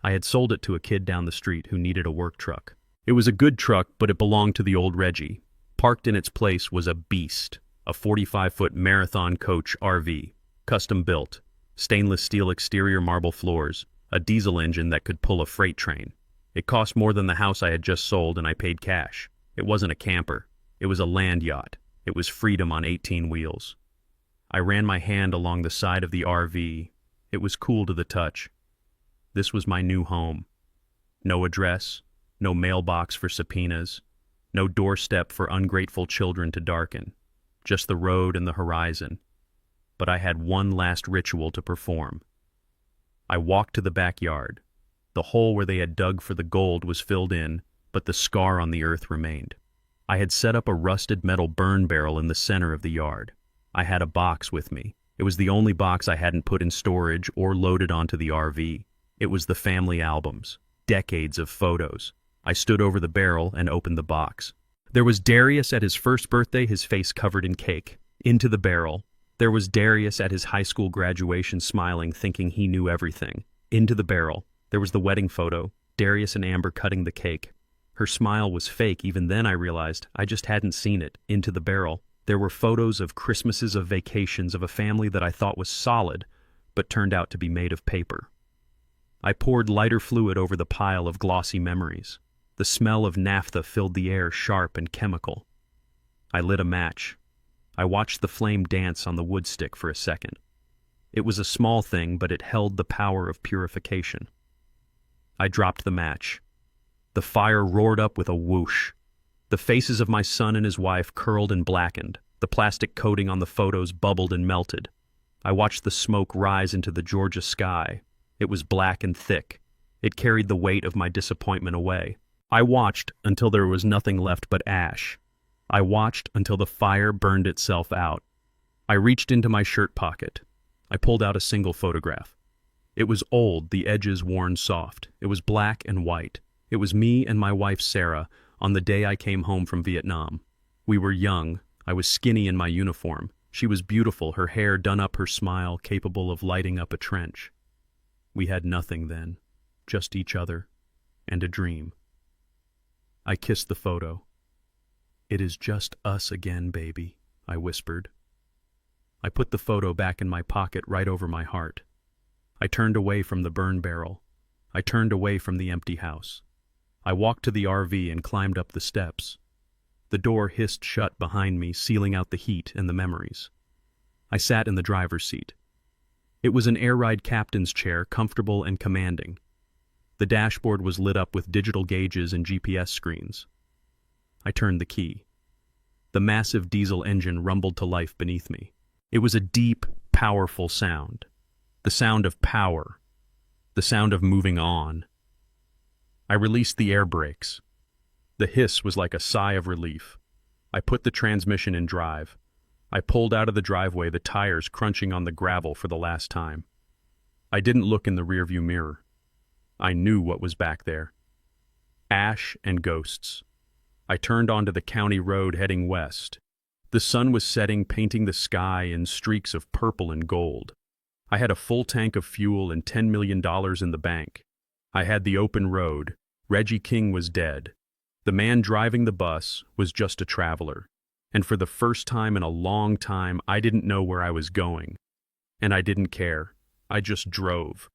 Speaker 1: I had sold it to a kid down the street who needed a work truck. It was a good truck, but it belonged to the old Reggie. Parked in its place was a beast, a 45-foot Marathon Coach RV, custom built, stainless steel exterior, marble floors, a diesel engine that could pull a freight train. It cost more than the house I had just sold, and I paid cash. It wasn't a camper. It was a land yacht. It was freedom on 18 wheels. I ran my hand along the side of the RV. It was cool to the touch. This was my new home. No address, no mailbox for subpoenas, no doorstep for ungrateful children to darken, just the road and the horizon. But I had one last ritual to perform. I walked to the backyard. The hole where they had dug for the gold was filled in, but the scar on the earth remained. I had set up a rusted metal burn barrel in the center of the yard. I had a box with me. It was the only box I hadn't put in storage or loaded onto the RV. It was the family albums, decades of photos. I stood over the barrel and opened the box. There was Darius at his first birthday, his face covered in cake. Into the barrel. There was Darius at his high school graduation, smiling, thinking he knew everything. Into the barrel. There was the wedding photo, Darius and Amber cutting the cake. Her smile was fake. Even then I realized I just hadn't seen it. Into the barrel. There were photos of Christmases, of vacations, of a family that I thought was solid, but turned out to be made of paper. I poured lighter fluid over the pile of glossy memories. The smell of naphtha filled the air, sharp and chemical. I lit a match. I watched the flame dance on the wood stick for a second. It was a small thing, but it held the power of purification. I dropped the match. The fire roared up with a whoosh. The faces of my son and his wife curled and blackened. The plastic coating on the photos bubbled and melted. I watched the smoke rise into the Georgia sky. It was black and thick. It carried the weight of my disappointment away. I watched until there was nothing left but ash. I watched until the fire burned itself out. I reached into my shirt pocket. I pulled out a single photograph. It was old, the edges worn soft. It was black and white. It was me and my wife Sarah on the day I came home from Vietnam. We were young. I was skinny in my uniform. She was beautiful, her hair done up, her smile capable of lighting up a trench. We had nothing then, just each other and a dream. I kissed the photo. "It is just us again, baby," I whispered. I put the photo back in my pocket right over my heart. I turned away from the burn barrel. I turned away from the empty house. I walked to the RV and climbed up the steps. The door hissed shut behind me, sealing out the heat and the memories. I sat in the driver's seat. It was an air ride captain's chair, comfortable and commanding. The dashboard was lit up with digital gauges and GPS screens. I turned the key. The massive diesel engine rumbled to life beneath me. It was a deep, powerful sound. The sound of power. The sound of moving on. I released the air brakes. The hiss was like a sigh of relief. I put the transmission in drive. I pulled out of the driveway, the tires crunching on the gravel for the last time. I didn't look in the rearview mirror. I knew what was back there. Ash and ghosts. I turned onto the county road heading west. The sun was setting, painting the sky in streaks of purple and gold. I had a full tank of fuel and $10 million in the bank. I had the open road. Reggie King was dead. The man driving the bus was just a traveler. And for the first time in a long time, I didn't know where I was going. And I didn't care. I just drove.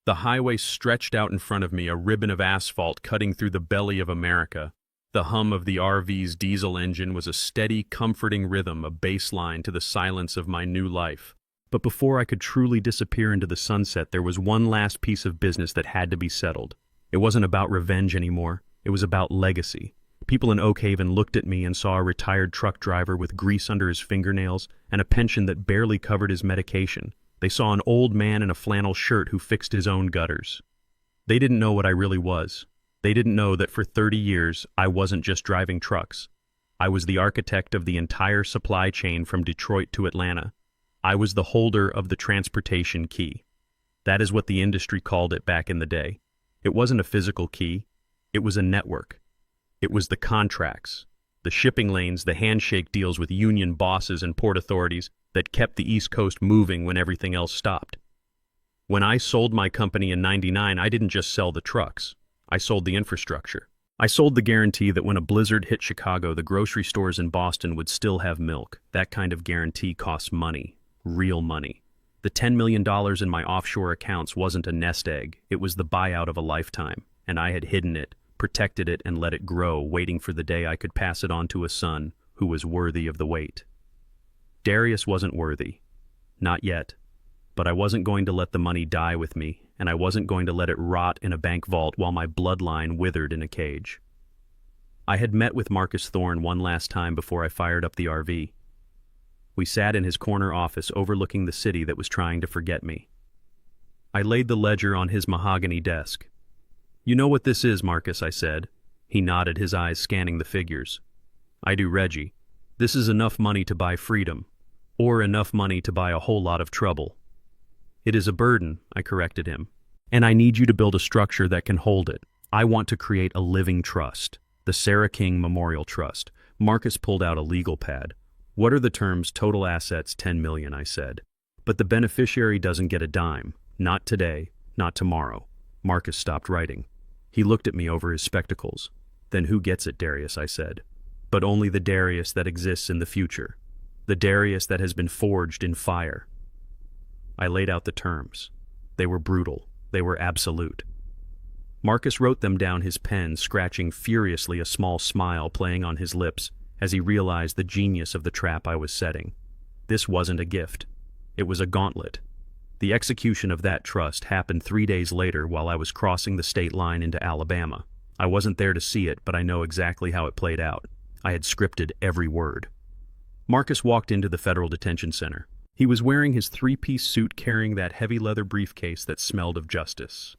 Speaker 1: The highway stretched out in front of me, a ribbon of asphalt cutting through the belly of America. The hum of the RV's diesel engine was a steady, comforting rhythm, a bass line to the silence of my new life. But before I could truly disappear into the sunset, there was one last piece of business that had to be settled. It wasn't about revenge anymore. It was about legacy. People in Oak Haven looked at me and saw a retired truck driver with grease under his fingernails and a pension that barely covered his medication. They saw an old man in a flannel shirt who fixed his own gutters. They didn't know what I really was. They didn't know that for 30 years, I wasn't just driving trucks. I was the architect of the entire supply chain from Detroit to Atlanta. I was the holder of the transportation key. That is what the industry called it back in the day. It wasn't a physical key. It was a network. It was the contracts, the shipping lanes, the handshake deals with union bosses and port authorities that kept the East Coast moving when everything else stopped. When I sold my company in '99, I didn't just sell the trucks. I sold the infrastructure. I sold the guarantee that when a blizzard hit Chicago, the grocery stores in Boston would still have milk. That kind of guarantee costs money, real money. The $10 million in my offshore accounts wasn't a nest egg. It was the buyout of a lifetime, and I had hidden it, protected it, and let it grow, waiting for the day I could pass it on to a son who was worthy of the wait. Darius wasn't worthy. Not yet. But I wasn't going to let the money die with me, and I wasn't going to let it rot in a bank vault while my bloodline withered in a cage. I had met with Marcus Thorne one last time before I fired up the RV. We sat in his corner office overlooking the city that was trying to forget me. I laid the ledger on his mahogany desk. "You know what this is, Marcus," I said. He nodded, his eyes scanning the figures. "I do, Reggie. This is enough money to buy freedom, or enough money to buy a whole lot of trouble." "It is a burden," I corrected him. "And I need you to build a structure that can hold it. I want to create a living trust, the Sarah King Memorial Trust." Marcus pulled out a legal pad. "What are the terms?" "Total assets, $10 million, I said. "But the beneficiary doesn't get a dime. Not today, not tomorrow." Marcus stopped writing. He looked at me over his spectacles. "Then who gets it, Darius?" I said. "But only the Darius that exists in the future. The Darius that has been forged in fire." I laid out the terms. They were brutal. They were absolute. Marcus wrote them down, his pen scratching furiously, a small smile playing on his lips as he realized the genius of the trap I was setting. This wasn't a gift. It was a gauntlet. The execution of that trust happened 3 days later while I was crossing the state line into Alabama. I wasn't there to see it, but I know exactly how it played out. I had scripted every word. Marcus walked into the federal detention center. He was wearing his three-piece suit, carrying that heavy leather briefcase that smelled of justice.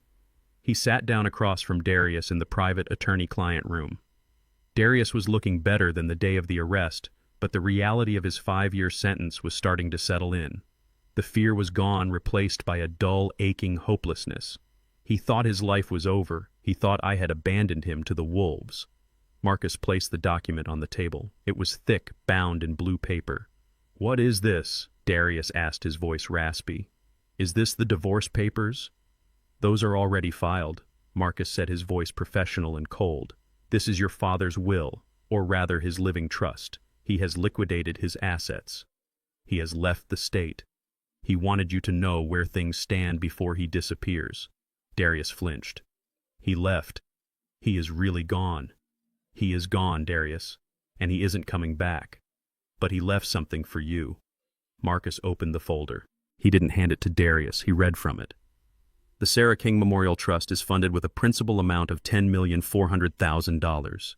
Speaker 1: He sat down across from Darius in the private attorney-client room. Darius was looking better than the day of the arrest, but the reality of his 5-year sentence was starting to settle in. The fear was gone, replaced by a dull, aching hopelessness. He thought his life was over. He thought I had abandoned him to the wolves. Marcus placed the document on the table. It was thick, bound in blue paper. "What is this?" Darius asked, his voice raspy. "Is this the divorce papers?" "Those are already filed," Marcus said, his voice professional and cold. "This is your father's will, or rather his living trust. He has liquidated his assets. He has left the state. He wanted you to know where things stand before he disappears." Darius flinched. "He left. He is really gone." "He is gone, Darius, and he isn't coming back. But he left something for you." Marcus opened the folder. He didn't hand it to Darius. He read from it. "The Sarah King Memorial Trust is funded with a principal amount of $10,400,000.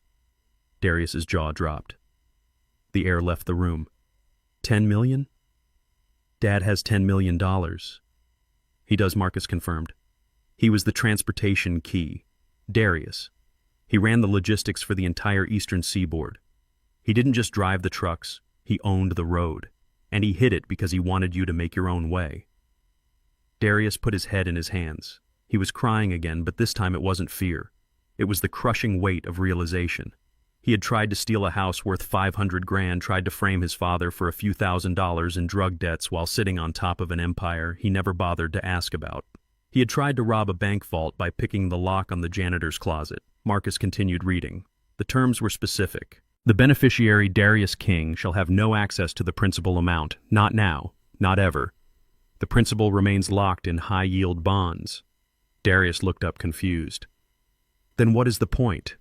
Speaker 1: Darius's jaw dropped. The air left the room. $10 million? Dad has $10 million. He does, Marcus confirmed. He was the transportation key. Darius. He ran the logistics for the entire eastern seaboard. He didn't just drive the trucks, he owned the road. And he hid it because he wanted you to make your own way. Darius put his head in his hands. He was crying again, but this time it wasn't fear. It was the crushing weight of realization. He had tried to steal a house worth 500 grand, tried to frame his father for a few $1,000s in drug debts while sitting on top of an empire he never bothered to ask about. He had tried to rob a bank vault by picking the lock on the janitor's closet. Marcus continued reading. The terms were specific. The beneficiary, Darius King, shall have no access to the principal amount, not now, not ever. The principal remains locked in high-yield bonds. Darius looked up confused. Then what is the point?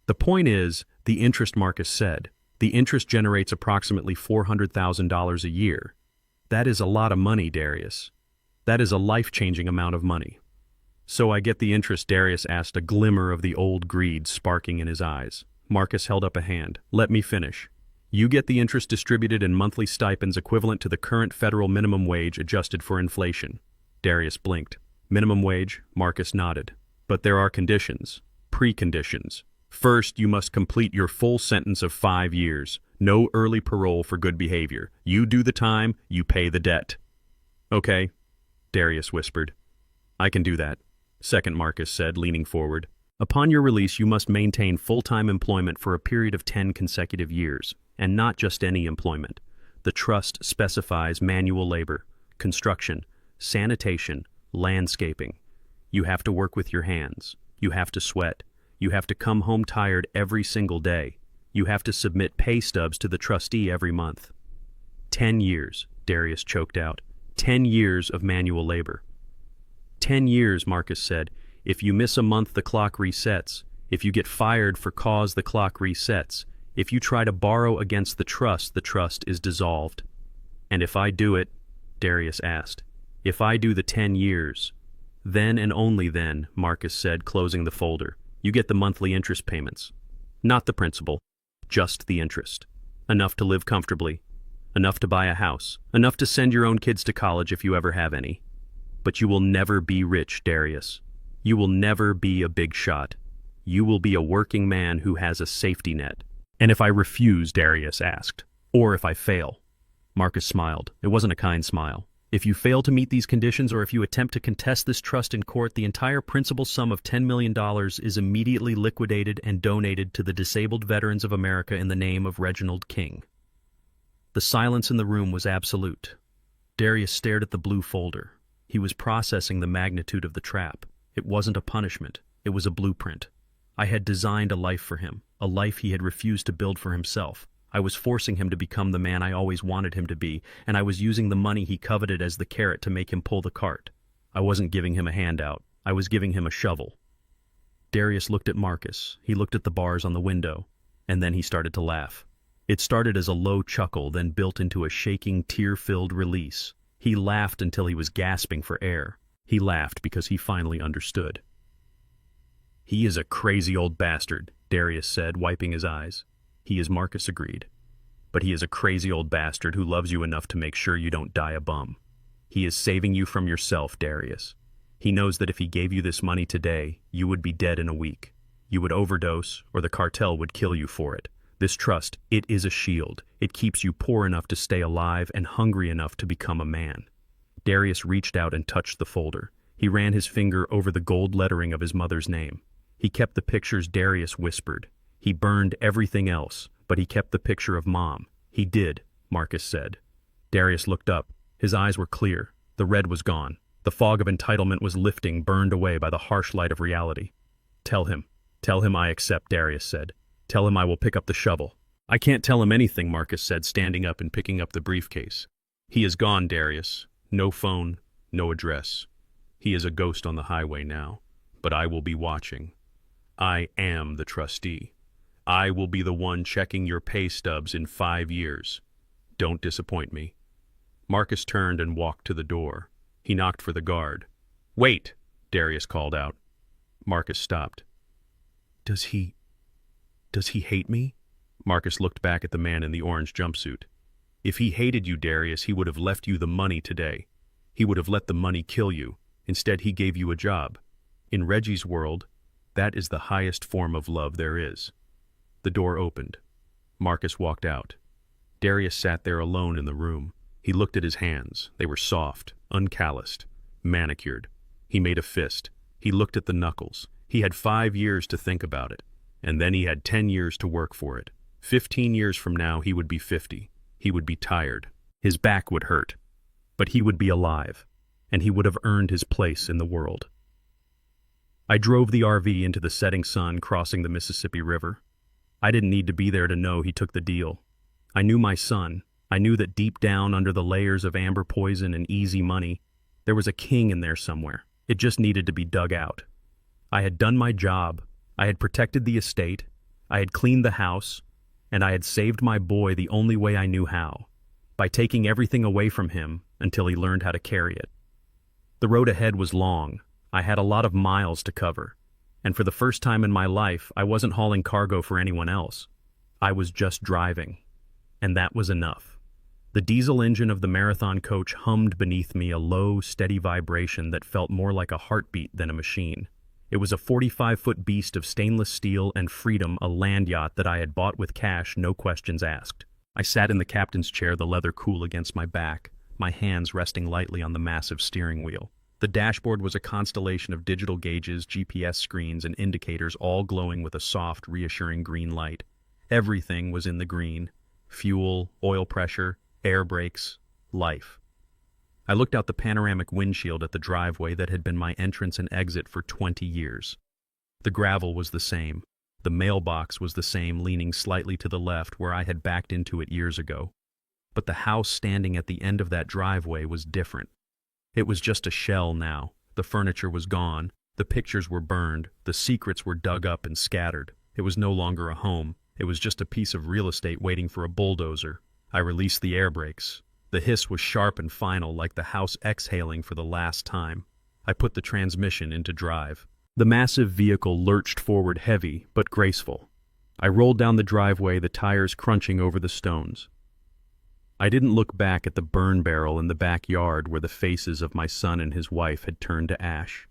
Speaker 1: The point is, the interest, Marcus said. The interest generates approximately $400,000 a year. That is a lot of money, Darius. That is a life-changing amount of money. So I get the interest, Darius asked, a glimmer of the old greed sparking in his eyes. Marcus held up a hand. Let me finish. You get the interest distributed in monthly stipends equivalent to the current federal minimum wage adjusted for inflation. Darius blinked. Minimum wage? Marcus nodded. But there are conditions. Preconditions. First, you must complete your full sentence of 5 years. No early parole for good behavior. You do the time, you pay the debt. Okay, Darius whispered. I can do that, Second Marcus said, leaning forward. Upon your release, you must maintain full-time employment for a period of 10 consecutive years, and not just any employment. The trust specifies manual labor, construction, sanitation, landscaping. You have to work with your hands. You have to sweat. You have to come home tired every single day. You have to submit pay stubs to the trustee every month. 10 years, Darius choked out. 10 years of manual labor. 10 years, Marcus said. If you miss a month, the clock resets. If you get fired for cause, the clock resets. If you try to borrow against the trust is dissolved. And if I do it, Darius asked, if I do the 10 years, then and only then, Marcus said, closing the folder, you get the monthly interest payments. Not the principal, just the interest. Enough to live comfortably, enough to buy a house, enough to send your own kids to college if you ever have any. But you will never be rich, Darius. You will never be a big shot. You will be a working man who has a safety net. And if I refuse, Darius asked, or if I fail? Marcus smiled. It wasn't a kind smile. If you fail to meet these conditions, or if you attempt to contest this trust in court, the entire principal sum of $10 million is immediately liquidated and donated to the disabled veterans of America in the name of Reginald King. The silence in the room was absolute. Darius stared at the blue folder. He was processing the magnitude of the trap. It wasn't a punishment. It was a blueprint. I had designed a life for him, a life he had refused to build for himself. I was forcing him to become the man I always wanted him to be, and I was using the money he coveted as the carrot to make him pull the cart. I wasn't giving him a handout. I was giving him a shovel. Darius looked at Marcus. He looked at the bars on the window, and then he started to laugh. It started as a low chuckle, then built into a shaking, tear-filled release. He laughed until he was gasping for air. He laughed because he finally understood. He is a crazy old bastard, Darius said, wiping his eyes. He is, Marcus agreed. But he is a crazy old bastard who loves you enough to make sure you don't die a bum. He is saving you from yourself, Darius. He knows that if he gave you this money today, you would be dead in a week. You would overdose, or the cartel would kill you for it. This trust, it is a shield. It keeps you poor enough to stay alive and hungry enough to become a man. Darius reached out and touched the folder. He ran his finger over the gold lettering of his mother's name. He kept the pictures, Darius whispered. He burned everything else, but he kept the picture of Mom. He did, Marcus said. Darius looked up. His eyes were clear. The red was gone. The fog of entitlement was lifting, burned away by the harsh light of reality. Tell him I accept, Darius said. Tell him I will pick up the shovel. I can't tell him anything, Marcus said, standing up and picking up the briefcase. He is gone, Darius. No phone, no address. He is a ghost on the highway now, but I will be watching. I am the trustee. I will be the one checking your pay stubs in 5 years. Don't disappoint me. Marcus turned and walked to the door. He knocked for the guard. Wait, Darius called out. Marcus stopped. Does he hate me? Marcus looked back at the man in the orange jumpsuit. If he hated you, Darius, he would have left you the money today. He would have let the money kill you. Instead, he gave you a job. In Reggie's world, that is the highest form of love there is. The door opened. Marcus walked out. Darius sat there alone in the room. He looked at his hands. They were soft, uncalloused, manicured. He made a fist. He looked at the knuckles. He had 5 years to think about it. And then he had 10 years to work for it. 15 years from now, he would be 50. He would be tired. His back would hurt. But he would be alive, and he would have earned his place in the world. I drove the RV into the setting sun, crossing the Mississippi River. I didn't need to be there to know he took the deal. I knew my son. I knew that deep down under the layers of amber poison and easy money, there was a king in there somewhere. It just needed to be dug out. I had done my job. I had protected the estate. I had cleaned the house. And I had saved my boy the only way I knew how, by taking everything away from him until he learned how to carry it. The road ahead was long. I had a lot of miles to cover. And for the first time in my life, I wasn't hauling cargo for anyone else. I was just driving. And that was enough. The diesel engine of the marathon coach hummed beneath me, a low, steady vibration that felt more like a heartbeat than a machine. It was a 45-foot beast of stainless steel and freedom, a land yacht that I had bought with cash, no questions asked. I sat in the captain's chair, the leather cool against my back, my hands resting lightly on the massive steering wheel. The dashboard was a constellation of digital gauges, GPS screens, and indicators, all glowing with a soft, reassuring green light. Everything was in the green. Fuel, oil pressure, air brakes, life. I looked out the panoramic windshield at the driveway that had been my entrance and exit for 20 years. The gravel was the same. The mailbox was the same, leaning slightly to the left where I had backed into it years ago. But the house standing at the end of that driveway was different. It was just a shell now. The furniture was gone. The pictures were burned. The secrets were dug up and scattered. It was no longer a home. It was just a piece of real estate waiting for a bulldozer. I released the air brakes. The hiss was sharp and final, like the house exhaling for the last time. I put the transmission into drive. The massive vehicle lurched forward, heavy but graceful. I rolled down the driveway, the tires crunching over the stones. I didn't look back at the burn barrel in the backyard where the faces of my son and his wife had turned to ash.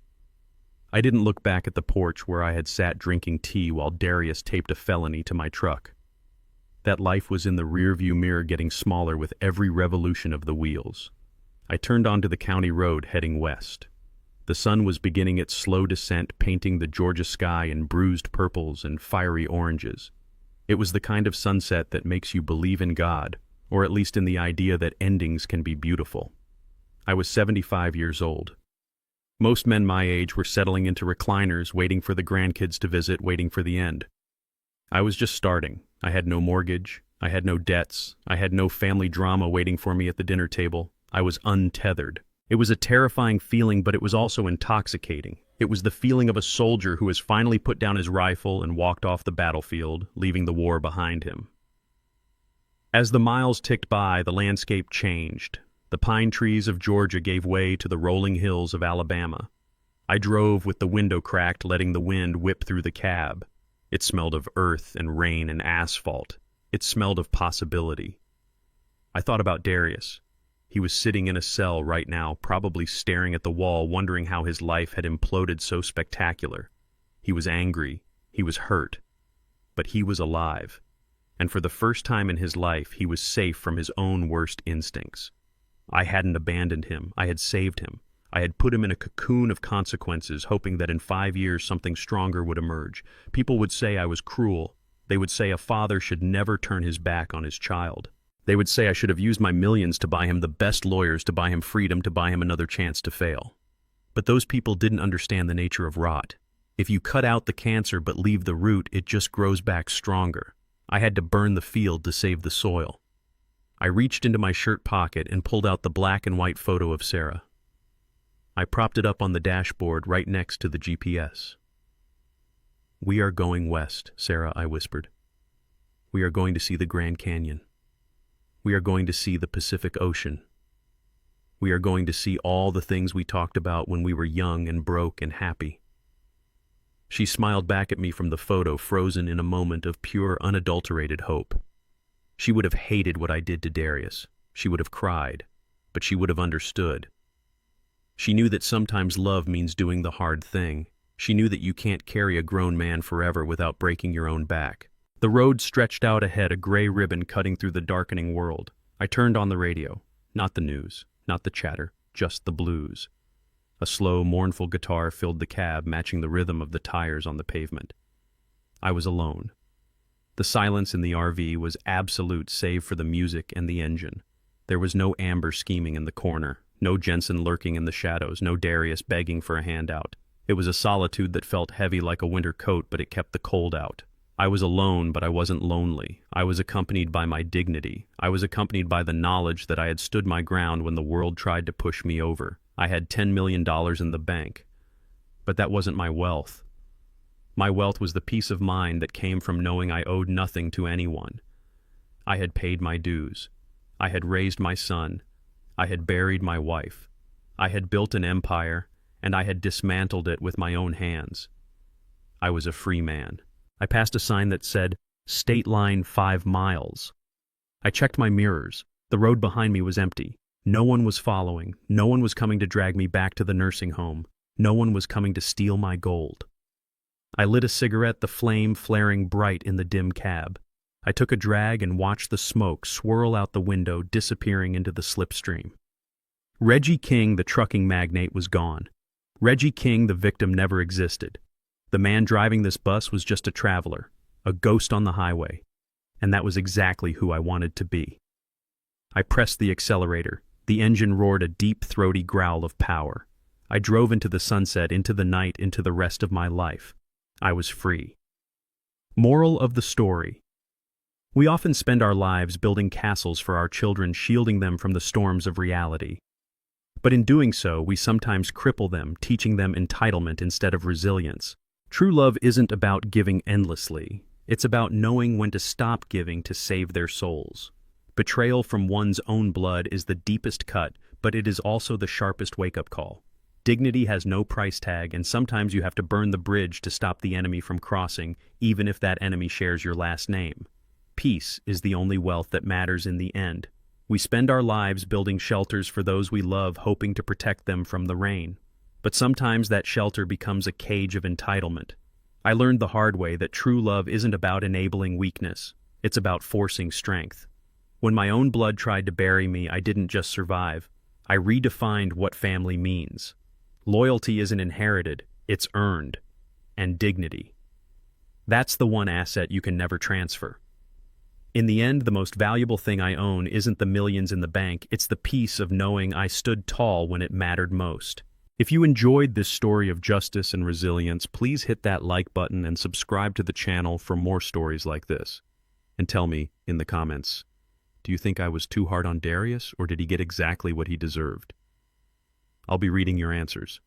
Speaker 1: I didn't look back at the porch where I had sat drinking tea while Darius taped a felony to my truck. That life was in the rearview mirror, getting smaller with every revolution of the wheels. I turned onto the county road, heading west. The sun was beginning its slow descent, painting the Georgia sky in bruised purples and fiery oranges. It was the kind of sunset that makes you believe in God, or at least in the idea that endings can be beautiful. I was 75 years old. Most men my age were settling into recliners, waiting for the grandkids to visit, waiting for the end. I was just starting. I had no mortgage. I had no debts. I had no family drama waiting for me at the dinner table. I was untethered. It was a terrifying feeling, but it was also intoxicating. It was the feeling of a soldier who has finally put down his rifle and walked off the battlefield, leaving the war behind him. As the miles ticked by, the landscape changed. The pine trees of Georgia gave way to the rolling hills of Alabama. I drove with the window cracked, letting the wind whip through the cab. It smelled of earth and rain and asphalt. It smelled of possibility. I thought about Darius. He was sitting in a cell right now, probably staring at the wall, wondering how his life had imploded so spectacular. He was angry. He was hurt. But he was alive. And for the first time in his life, he was safe from his own worst instincts. I hadn't abandoned him. I had saved him. I had put him in a cocoon of consequences, hoping that in 5 years something stronger would emerge. People would say I was cruel. They would say a father should never turn his back on his child. They would say I should have used my millions to buy him the best lawyers, to buy him freedom, to buy him another chance to fail. But those people didn't understand the nature of rot. If you cut out the cancer but leave the root, it just grows back stronger. I had to burn the field to save the soil. I reached into my shirt pocket and pulled out the black and white photo of Sarah. I propped it up on the dashboard right next to the GPS. "We are going west, Sarah," I whispered. "We are going to see the Grand Canyon. We are going to see the Pacific Ocean. We are going to see all the things we talked about when we were young and broke and happy." She smiled back at me from the photo, frozen in a moment of pure, unadulterated hope. She would have hated what I did to Darius. She would have cried, but she would have understood. She knew that sometimes love means doing the hard thing. She knew that you can't carry a grown man forever without breaking your own back. The road stretched out ahead, a gray ribbon cutting through the darkening world. I turned on the radio. Not the news, not the chatter, just the blues. A slow, mournful guitar filled the cab, matching the rhythm of the tires on the pavement. I was alone. The silence in the RV was absolute save for the music and the engine. There was no Amber scheming in the corner, no Jensen lurking in the shadows, no Darius begging for a handout. It was a solitude that felt heavy like a winter coat, but it kept the cold out. I was alone, but I wasn't lonely. I was accompanied by my dignity. I was accompanied by the knowledge that I had stood my ground when the world tried to push me over. I had $10 million in the bank. But that wasn't my wealth. My wealth was the peace of mind that came from knowing I owed nothing to anyone. I had paid my dues. I had raised my son. I had buried my wife. I had built an empire, and I had dismantled it with my own hands. I was a free man. I passed a sign that said, "State line 5 miles." I checked my mirrors. The road behind me was empty. No one was following. No one was coming to drag me back to the nursing home. No one was coming to steal my gold. I lit a cigarette, the flame flaring bright in the dim cab. I took a drag and watched the smoke swirl out the window, disappearing into the slipstream. Reggie King, the trucking magnate, was gone. Reggie King, the victim, never existed. The man driving this bus was just a traveler, a ghost on the highway, and that was exactly who I wanted to be. I pressed the accelerator. The engine roared a deep, throaty growl of power. I drove into the sunset, into the night, into the rest of my life. I was free. Moral of the story. We often spend our lives building castles for our children, shielding them from the storms of reality. But in doing so, we sometimes cripple them, teaching them entitlement instead of resilience. True love isn't about giving endlessly. It's about knowing when to stop giving to save their souls. Betrayal from one's own blood is the deepest cut, but it is also the sharpest wake-up call. Dignity has no price tag, and sometimes you have to burn the bridge to stop the enemy from crossing, even if that enemy shares your last name. Peace is the only wealth that matters in the end. We spend our lives building shelters for those we love, hoping to protect them from the rain. But sometimes that shelter becomes a cage of entitlement. I learned the hard way that true love isn't about enabling weakness. It's about forcing strength. When my own blood tried to bury me, I didn't just survive. I redefined what family means. Loyalty isn't inherited, it's earned. And dignity. That's the one asset you can never transfer. In the end, the most valuable thing I own isn't the millions in the bank, it's the peace of knowing I stood tall when it mattered most. If you enjoyed this story of justice and resilience, please hit that like button and subscribe to the channel for more stories like this. And tell me in the comments, do you think I was too hard on Darius, or did he get exactly what he deserved? I'll be reading your answers.